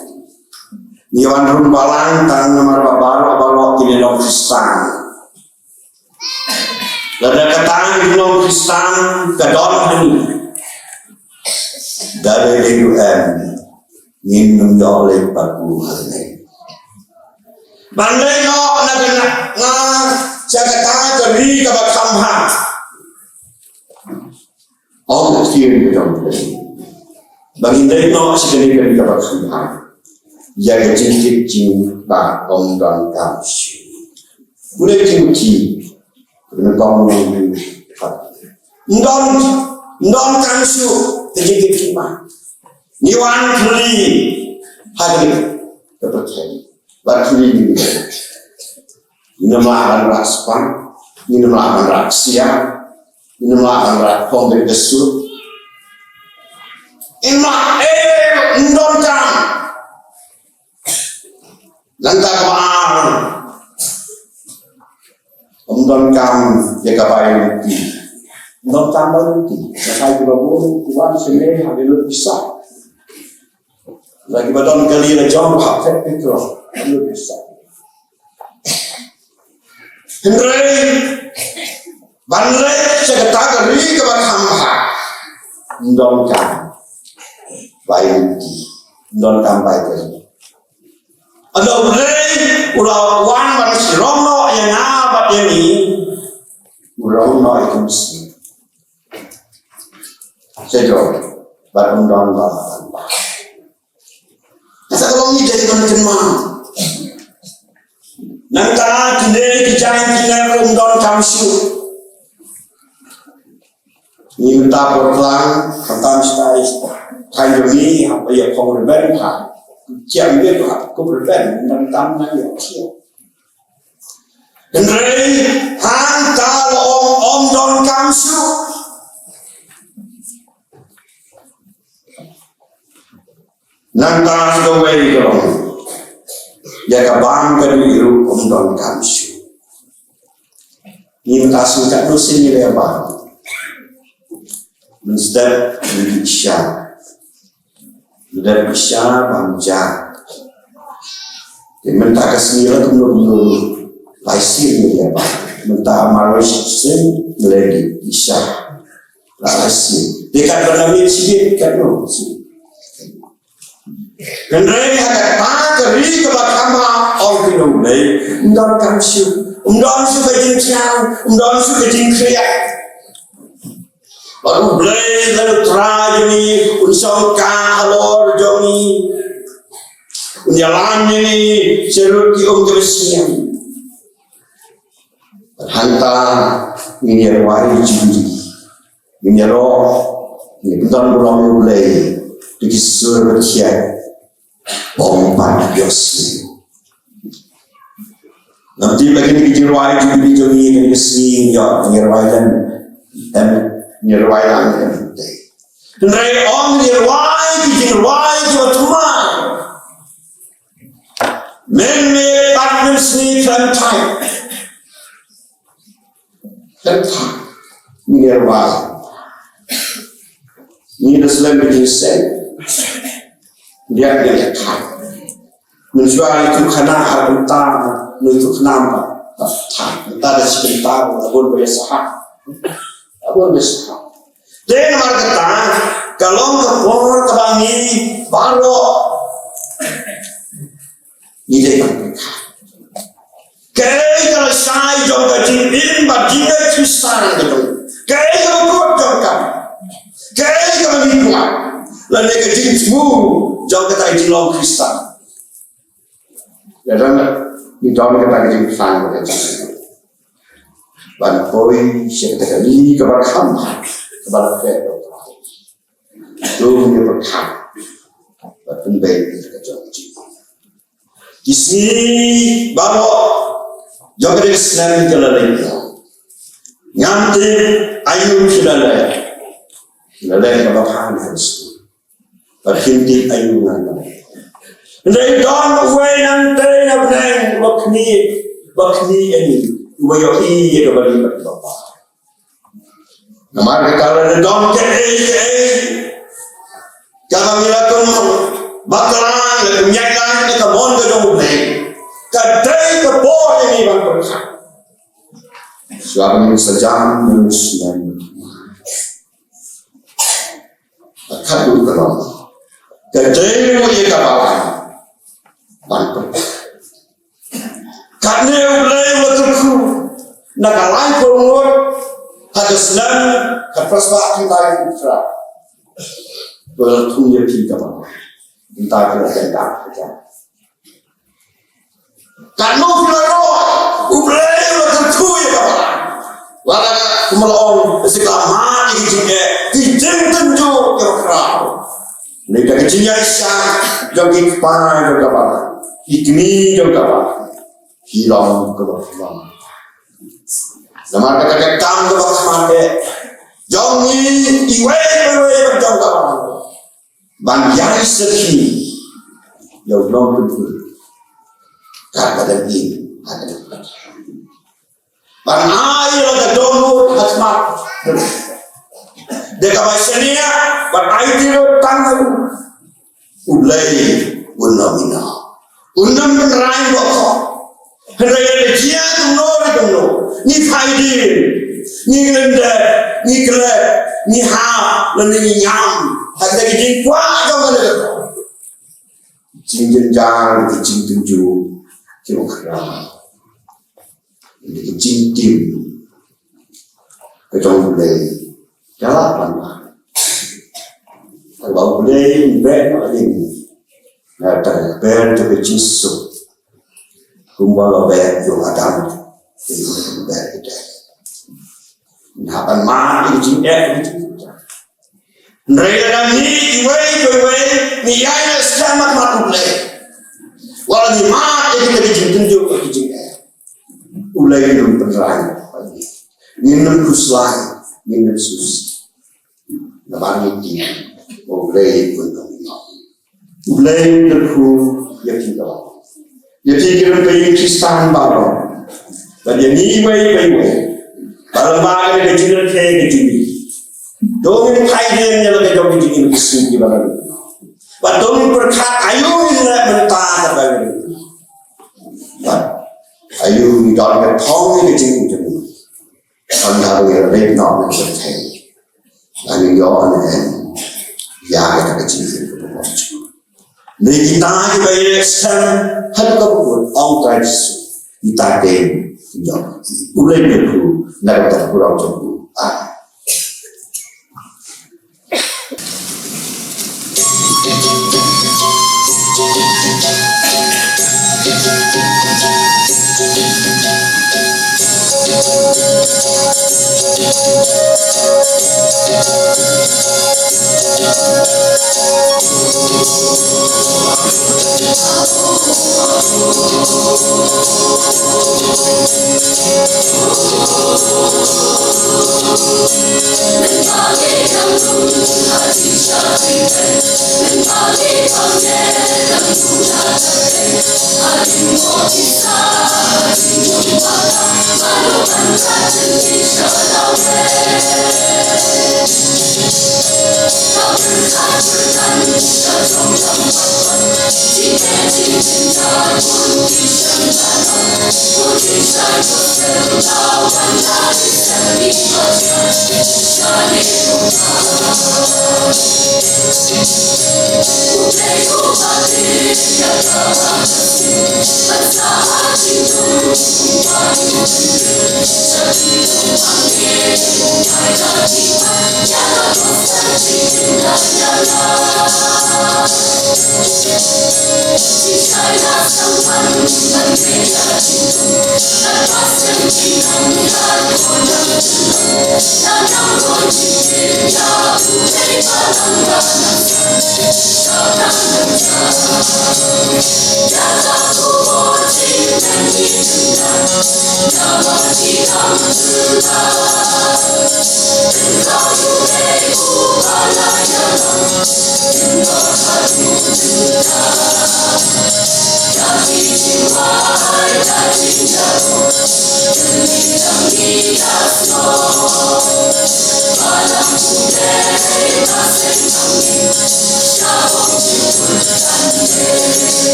dia wan balang tang nama baru kini lo Kristen. Lada katang ilong Kristen kadon ini dari DUM minum oleh paku hari. Bandai no na jaga jadi kabat kamha. Orang kecil macam ni. Bagi dari no sekali kali dapat sembahan. Jaga jingkit ba om don kamsi. Boleh jingki. Menggong nang Ndon kamsi jingkit kima. Niwan kuli hari dapat hari. Bakuli ni. Ini melawan raspan, ini melawan raksia, ini melawan rakong dari kesur. Ima ndon kam lanta kamar ndon kam ya kapai ti ndon kam ti sai ko bo tuan sene ha de bisa lagi badon kali la jom ha fet petro lu bisa Hendra banre sekata kali ke bakam ha ndon kam baik don kampai tadi. Ada ulai ulah wan manusia rono yang abad ini rono itu mesti. Sejauh baru don bahan. Masa kalau ni jadi macam Nangka kini dijanji dengan don kamsu. Ni minta berpelang kata mesti. Thay vì học bây giờ không được bên phải chẳng biết học cũng được bên năm năm nay ở kia đến đây hàng ta là om don cam su năm ta đâu vậy rồi giờ cả ban cái điều om don cam su nhưng ta suy chắc nó sinh như vậy bạn mình step mình share dari Isya bangja, mentah kesenian tu menurut laisir dia bah, mentah Malaysia meledi Isya laisir. Dekat bernami sini kan no. Kendai ada tak keri kebakama orang kena mulai, undang kamsu kejing ciao, undang su kejing kriak. Baru boleh lalu terakhir ni unsur kalor joni unjalan ni serut di kebersihan hantar ini wari judi ini roh ini bentar bulan mulai dikisur berkiat bomba bios nanti lagi ni jirwai judi joni ini kesini ya jirwai dan Nirwai yang penting. Dari om nirwai jual tumai. Men partners ni time. Nirwai. Ni dah selain berjasa. Dia time. Menjual itu kena harta, itu kenapa? Tak ada sebentar, abon biasa. Abon biasa. Dan marketa kalau kepor kebangi baru ini mereka. Kalau saya juga jirin bagian Kristen itu. Kalau kau juga, kalau kita, lalu kita semua juga kita jilang Kristen. Jadi kita kita Kristen kita. Banpoi siapa kali keberkam kepada Fero itu berkam berpenbaik kejanji di sini baru jaga Islam jalan nyanti ayun jalan keberkam Kristus berhenti ayunan dari dalam way nanti apa bakni ini Wayohi ya kembali kepada Bapa. Namanya kalau ada dom kalau melakukan bakalan dan menyayangi kita mohon kedong kadai kebor ini bang berkah. Suami sejam muslim. Kadu kalau kadai mau ia kapalan bang berkah. Karena ulai waktu nakalai korungur hadaslan kaprasba kita infra bertumbuh di kapan, entah kerajaan kerajaan. Karena filaro, ublay bertentu ya kapan. Walau kemelong sekelama dijeng tentu kerau. Mereka kecilnya isyak, jogi kepala jogi kapan, ikni jogi kapan, hilang kebangsaan. Nama kata kam kebangsaan jongi iwe berjong kapan. Banjari sekini, jauh belum betul. Kata lagi ada. Ban air ada donor hasmat. Deka maisenia, ban air tiro tanggal. Ulai unamina. Unam beneran boko. Hendak dia tunor. Ni faidi, ni lenda, ni kelak, ni ha, lenda ni nyam. Ada kijing kuat kau mana? Kijing jang, kijing tujuh, kijing kerang, kijing tim, kijing bulai, jalan mana? Kalau bulai bed macam ni, ada bed tu kijing sup, kumbala bed tu ada, kijing bed kita. Napan mah kijing kijing. Mereka ni iway ni ayah selamat matulai. Walau ni mat kita dijunjung dijung. Ulai belum penerang. Minum kuslai, minum sus. Nampaknya dia ulai pun tak. Ulai terku yang kita. Jadi kita pergi Kristan baru. Jadi ni iway. Kalau bagai kecil kecil. Domin kaiden yang lebih domin jikin kisah di mana? But domin berkat ayu ini mentah apa ini? Ayu ini dalam bertong ini jikin jikin. Anda yang lebih nak mencertai. Anda yang ya kita jikin itu macam. Jadi kita juga yang hendak berbuat orang kita dem jauh. Ulai dulu nak terkurang jauh.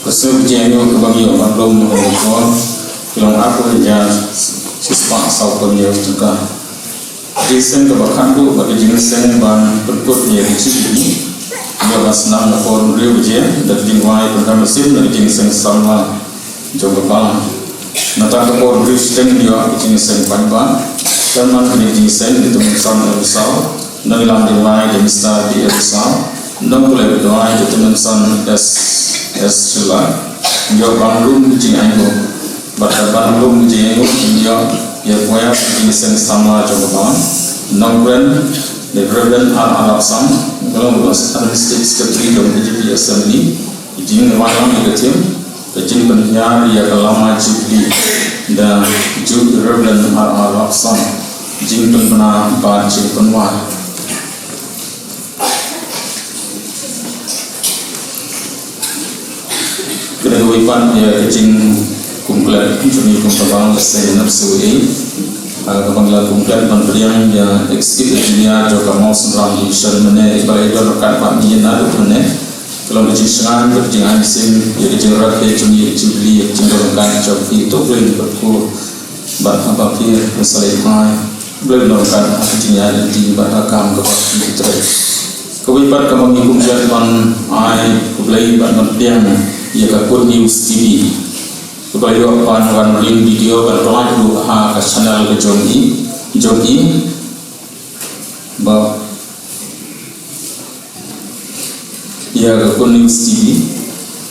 Kesuciannya kebagi orang belum mengukur, bilang aku ya siswa saukannya juga. Jisen kebakan tu bagi jenis yang ban berkut dia dicip ini, dia basnam nakor beliau je, dan jingwai tentang mesin dari jenis yang sama jauh kepala. Nata nakor beliau sedang dia jenis yang panjang, dan mana jenis yang itu sama besar, nabilang jingwai jenis tadi besar, dan boleh berdoa itu teman-teman es sila dia bandung jing ayo baca bandung jing ayo dia ya punya jenis yang sama coba nombren the reverend Arab Sam kalau bahasa administrative secretary of the GP Assembly jing malam negatif jing penyiar ya kelama GP dan juga reverend Arab Sam jing pernah baca penwar kedepan ya kecing kumpulan juni kumpabang saya nafsu ini kepanggilan kumpulan pemberian ya eksekutif dunia juga mau sembilan di sana ibarat rekan pak ni ada tu kalau kecing senang kecing asin ya kecing rakyat juni jubli kecing dorongkan joki itu boleh berku apa kir misalnya boleh dorongkan kecing ada di bahakam kepada kita kewipat kami kumpulan pan ai kumpulan pemberian ia kakut news TV kepada pan link video pan pelaku ha ke channel ke jogi ba ia kakut news TV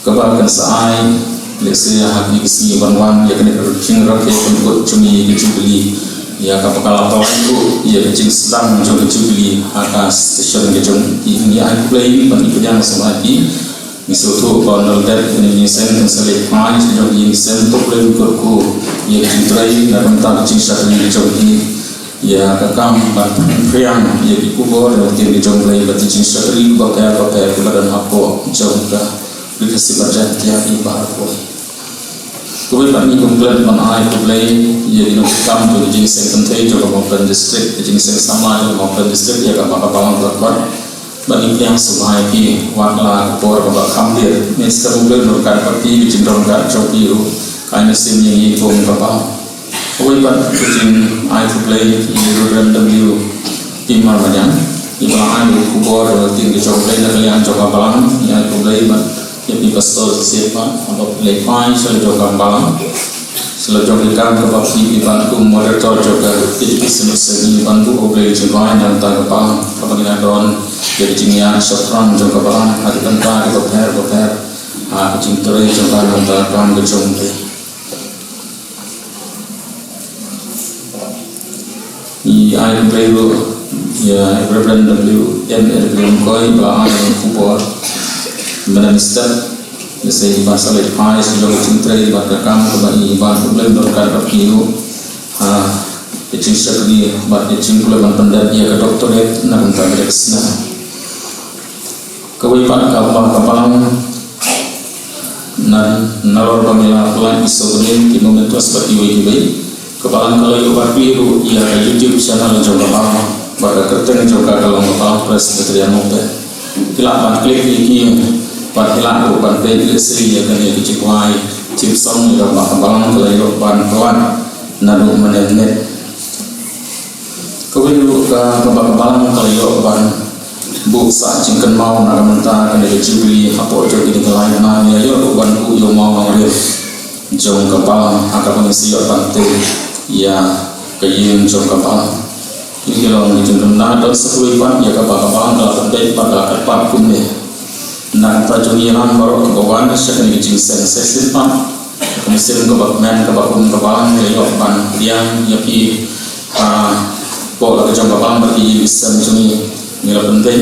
kebahagiaan saai lesnya hak ni kesi banwan ia kena kerjing rakyat untuk cumi kecubli ia kapal pelaku ia kecing sedang mencoba kecubli atas stesen kejong ini ai play pan ikutnya sama hati Misutu bandal dat ini sen tenselip mai sejauh ini sen tu boleh berku ia cintrai dalam tak cinta ini jauh ini ia kakam priang ia dikubur dan tim jauh lagi berarti cinta ini bagai kebadan apa jauh dah dikasih berjaya tiap bahar pun kemudian ini kumpulan panai kumpulan ia dinukam tu jenis yang penting juga maupun distrik jenis yang sama maupun distrik ia kapal berkuat bagi yang sebahagia wakla por babak kambir mister uble nurkan parti bicindong kat jokiru kami sim yang ikut kapal awal ban kucing I to play iru w timar banyak ibalah I kubor tim di joklay dan kalian coba balang yang to play ban yang dipastol siapa apa play fine selalu coba balang selalu joklikan kapal di bantu moderator juga jadi bisnis bantu oblay jemaah dan tak kapal kapal don jadi jinian safran juga balang ada tentang koper kucing terai juga nanti kan kejong I air belu ya Reverend W.M. Koi Bahan Kupor Minister Saya masalah Pai Sejauh cinta Ibat kakam Kebahi Ibat Kebahi Berkat Rakiu Ecing Syakri Bat Ecing Kulaban Pendat Ia ke doktorat Nak entah Bereksna Kewipan Kapal Kapalang Nan Nalor Pamela Pelan Isogunin Di momentu Asbat Iwi Kepalang Kalau Ibat Biru Ia ke YouTube channel Jauh Kapal Baka kerteng Jauh Kalau Kapal Presbyterian Mope Kilapan klik Iki Pat hilak rupan pek sri ya kan ya kicikwai cipsong ya balang kalau pan pelan nadu menet kau itu ke balang kalau pan bu sa cingkan mau nak mentah kan ya cibli apa jadi kelain na ya yo pan ku yo mau ngoril jong kepala akar mengisi yo pantai ya kayin jong kepala ini kalau dicendung na dan sepuluh pan ya balang kalau pandai pada akar kumne nak tajuiran baru kebawan sekarang ini jingsen sesipan mesin kebakmen kebakun kebalan keyopan yang yapi pola kejam kebalan bagi bisa menjadi nilai penting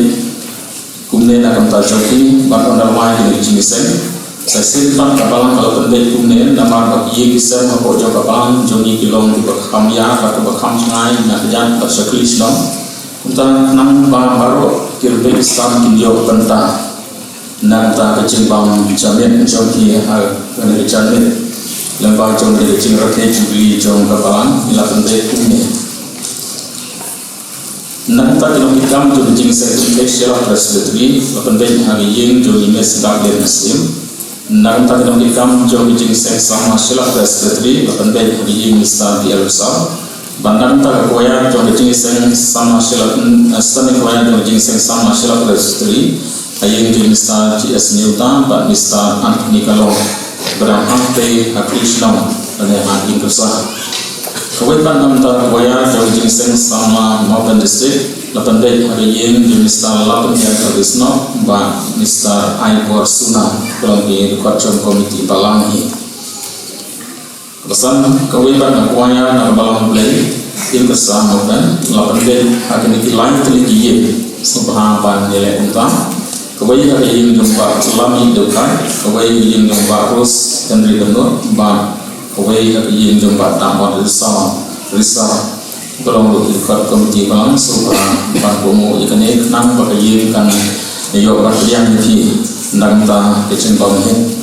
kumne nak tajuki baru nama ini jingsen sesipan kebalan kalau penting kumne nama bagi bisa mengkojok kebalan jadi kilong di bekam ya atau bekam sungai nak jalan berseklis dong untuk nang baru Kyrgyzstan kinjau pentah Nanta kecil bang jamin joki hal kena jamin lembah jom dari kecil rakyat jubli jom kepalang ila pentai kumne Nanta kilom hitam jom jing sekundek syarat presbyteri pentai hari yang jom ime sebab dia muslim Nanta kilom hitam jom jing sek sama syarat presbyteri pentai hari yang misal di Al-Rusal Bandar tak kuaya jom jing sek sama syarat astana kuaya jom jing sek sama syarat presbyteri Ayang di Mr. T.S. Newton, Pak Mr. Anthony Kalong, Berangkate Hakrishna, dan yang hakim kesah. Kewajiban antara kuaya jauh jingseng sama maupun distrik, lepas dari hari yang di Mr. Lapan yang Hakrishna, Pak Mr. Aibor Suna, dalam di Kuacom Komiti Balangi. Kesan kewajiban kuaya nak balang belai, yang kesah maupun lepas dari hakim itu lain teliti subhanallah nilai utang. Kawai hari ini jumpa selami dekat, kawai ini jumpa terus dan ribenur, ban kawai hari ini jumpa tambah risau, kalau dekat komiti balang subhan ban komo ikan nang pakai kan yo yang di nang ta kecil banghe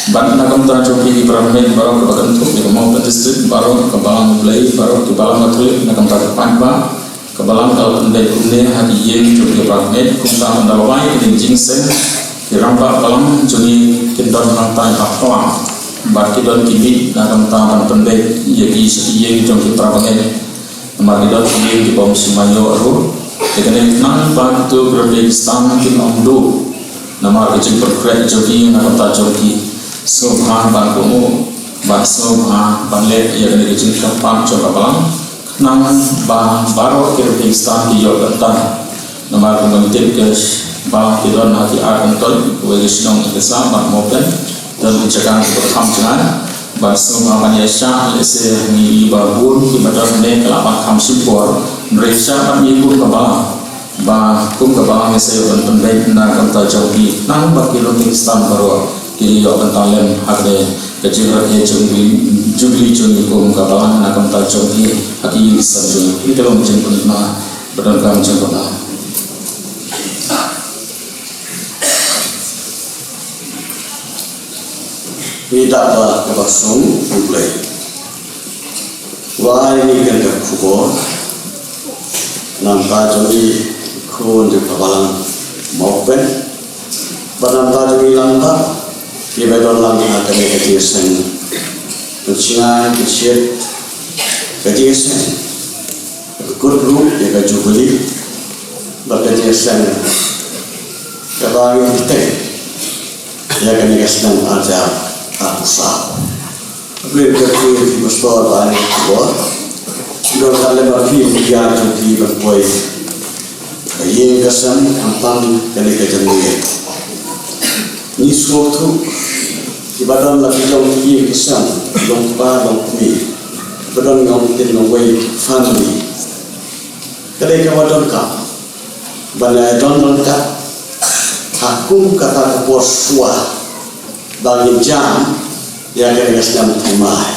ban nagam ta joki di pramen baru ke bagan tu di mau distrik baru ke balang mulai baru ke balang matri nagam ta panba kebalang kalau pendai kumne hari yang juga praknet kumta mendalawai dengan jingseng dirampak balang juni kendon nantai pakwa baki don kimi nakam taman pendai jadi yang jongki prabanget mari don kimi di bawah simayo aru dengan nang bantu Kyrgyzstan kin omdu nama kecil perkret joki nakam ta joki subhan bantumu subhan banlet ya dengan kecil kampan coba balang nang baru Kyrgyzstan di Yogyakarta nama kemudian ke balang tidon hati akan tol wegisnong ikesa maupun dan menjaga berkam jangan basu mamanya syah lese ni babun kibadan ne kelapan kam simpor mereka kami ikut ke balang kum ke balang saya bentuk baik na kata jauhi nang bak Kyrgyzstan baru kiri Yogyakarta lem hakde kecil rakyat jubli juni kum ke balang na kata jauhi haki bisa juni itu loh macam mana berdasarkan macam mana tidak ada kebasong mulai wah ini kan kubur nampak jadi kun di kawalan maupun penampak jadi lantak di bagian lantak kami kejadian pencingan kecil kejadian guru ya kejubli berkejadian kebanyakan kita ya kami kejadian aja usah. Beli kerja di pasar banyak buat. Sudah kali bagi dia jadi berbuat. Kaya kesan ampang kali kejenuh. Ni suatu ibadah lagi jauh kesan, jauh kumi. Badan yang mungkin mengway family. Kadai kawadon ka. Banai don ka. Hakum kata kepor suah bagi jam yang kena sedang timai.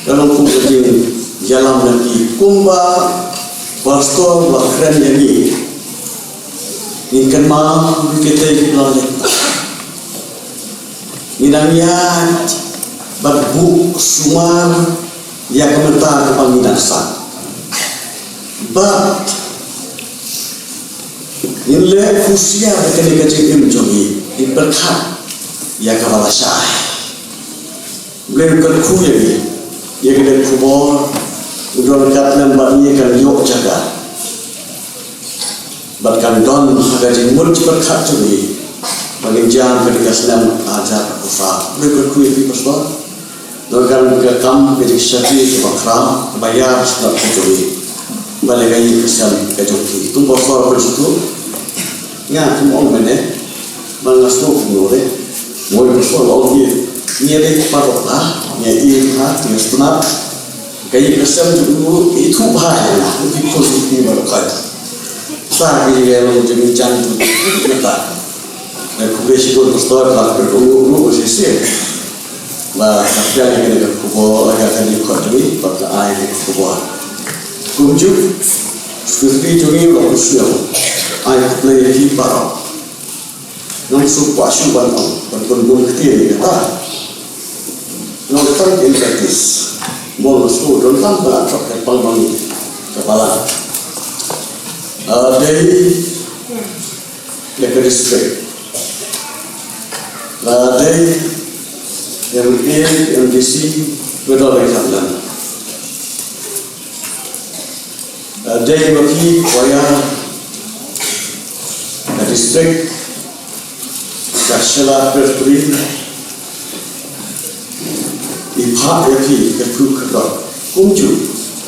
Kalau kum kecil jalan nanti kumba pastor bakran jadi. Ingkan mah kita ikut minangnya berbu sumar yang kementar kepanginasa. But inle fusia kene kecil jogi diperkat ya kawalasai. Belum kerku ya kene kubor udah kat lembarnya kan yok jaga. Bahkan don gaji mur perkat jogi bagi jam ketika sedang ajar kufa. Belum kerku ya pastor. Dokan ke kam ke syafi ke bakram bayar sedap jogi. Balik lagi kesan ke jogi. Itu pastor bersyukur. Nga tum on mene mangas to ngore moy so lo ye niere parota ye ha tiestuna kai kesam tu itu bahaya itu positif barokat sa ge lo jemi chan tu kita na kubesi ko pastor la per ko sisi la kapya ge ge ko aga kan ko tu pat ai ko bo kunju suri jogi lo kusyo ai play di parau non suku asuhan on pun kecil kita non tak practice bonus tu don tanpa pakai panggung kepala dari leker district dari MDC berdoa ikhlas dari bagi waya district Kashala Perpuri Ipa Yaki Ketu Kedok Kunju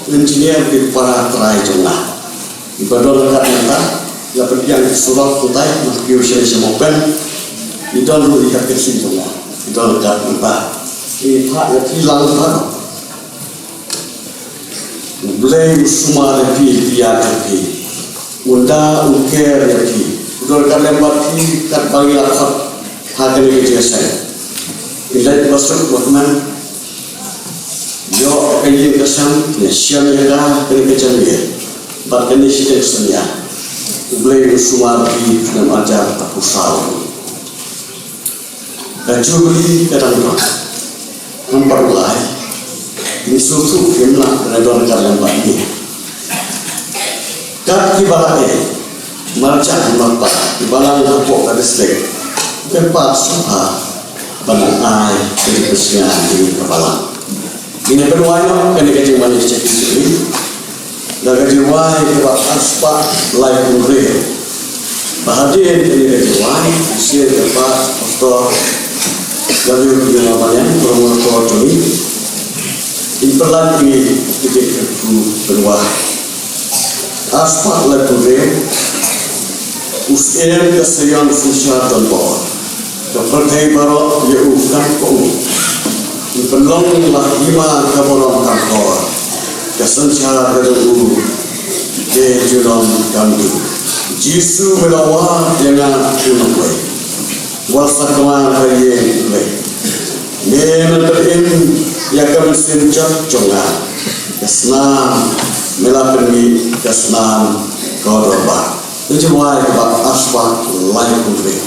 Engineer di para terai jumlah Ibadol kat nanta Ya pergian surat kutai Maki usia semopen Idol lu ikat kersin jumlah Idol kat nanta Ipa Yaki langkah Blame semua Yaki Dia Yaki Unda Uker Yaki Idol kat lembat Ki Kat bagi lakot Hakan ini saya. Bila masuk wakman, yo kaji kesam, nasiam mereka kena kecamnya. Bahkan ini sih sebenarnya. Boleh semua di dalam ajar tak usah. Kacubli kadang-kadang memperoleh ini suatu kemlah redor kalian bagi. Kaki balai marcah mata balai lapok ada selek. Tempat suha banyak air dari kesian di kepala. Ini kedua kena kaji manis cekik ini. Dah kaji wai kebak aspa live real. Bahagia kena kaji wai share kebak pastor. Lalu dia namanya promotor ini. Impelan ini kedua aspa live real. Usia kesekian susah dan bawah. Kepercayaan baru dia ukan kau. Penlong lahima kaborom kantor. Kesencara kedua dia jualan kambing. Jisu melawan dengan punai. Wasa kemana kaya leh. Menerin yang kami senjat jongan. Kesnam melapeni kesnam korban. Itu why kebak aspa lain putri.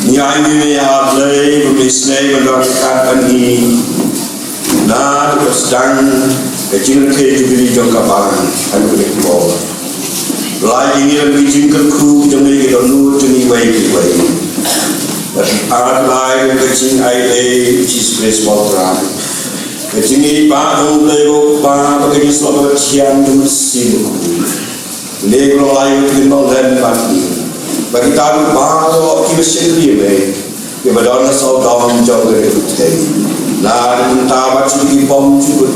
Nyanyi ya play berbisnes mendapatkan ini. Nah, terus sedang kecil jubili jangka panjang anu kene bawah. Lai ini lebih jingkerku jemai kita nur jeni baik. Dan alat lain kecil ai cheese place water. Kecil ini padu lego pa pakai selama siang jumsi. Lego lain kita dan pagi. Bagi tahu bahawa kita sendiri ni, berdoa saudara jauh dari kita. Lalu kita baca di bom juga.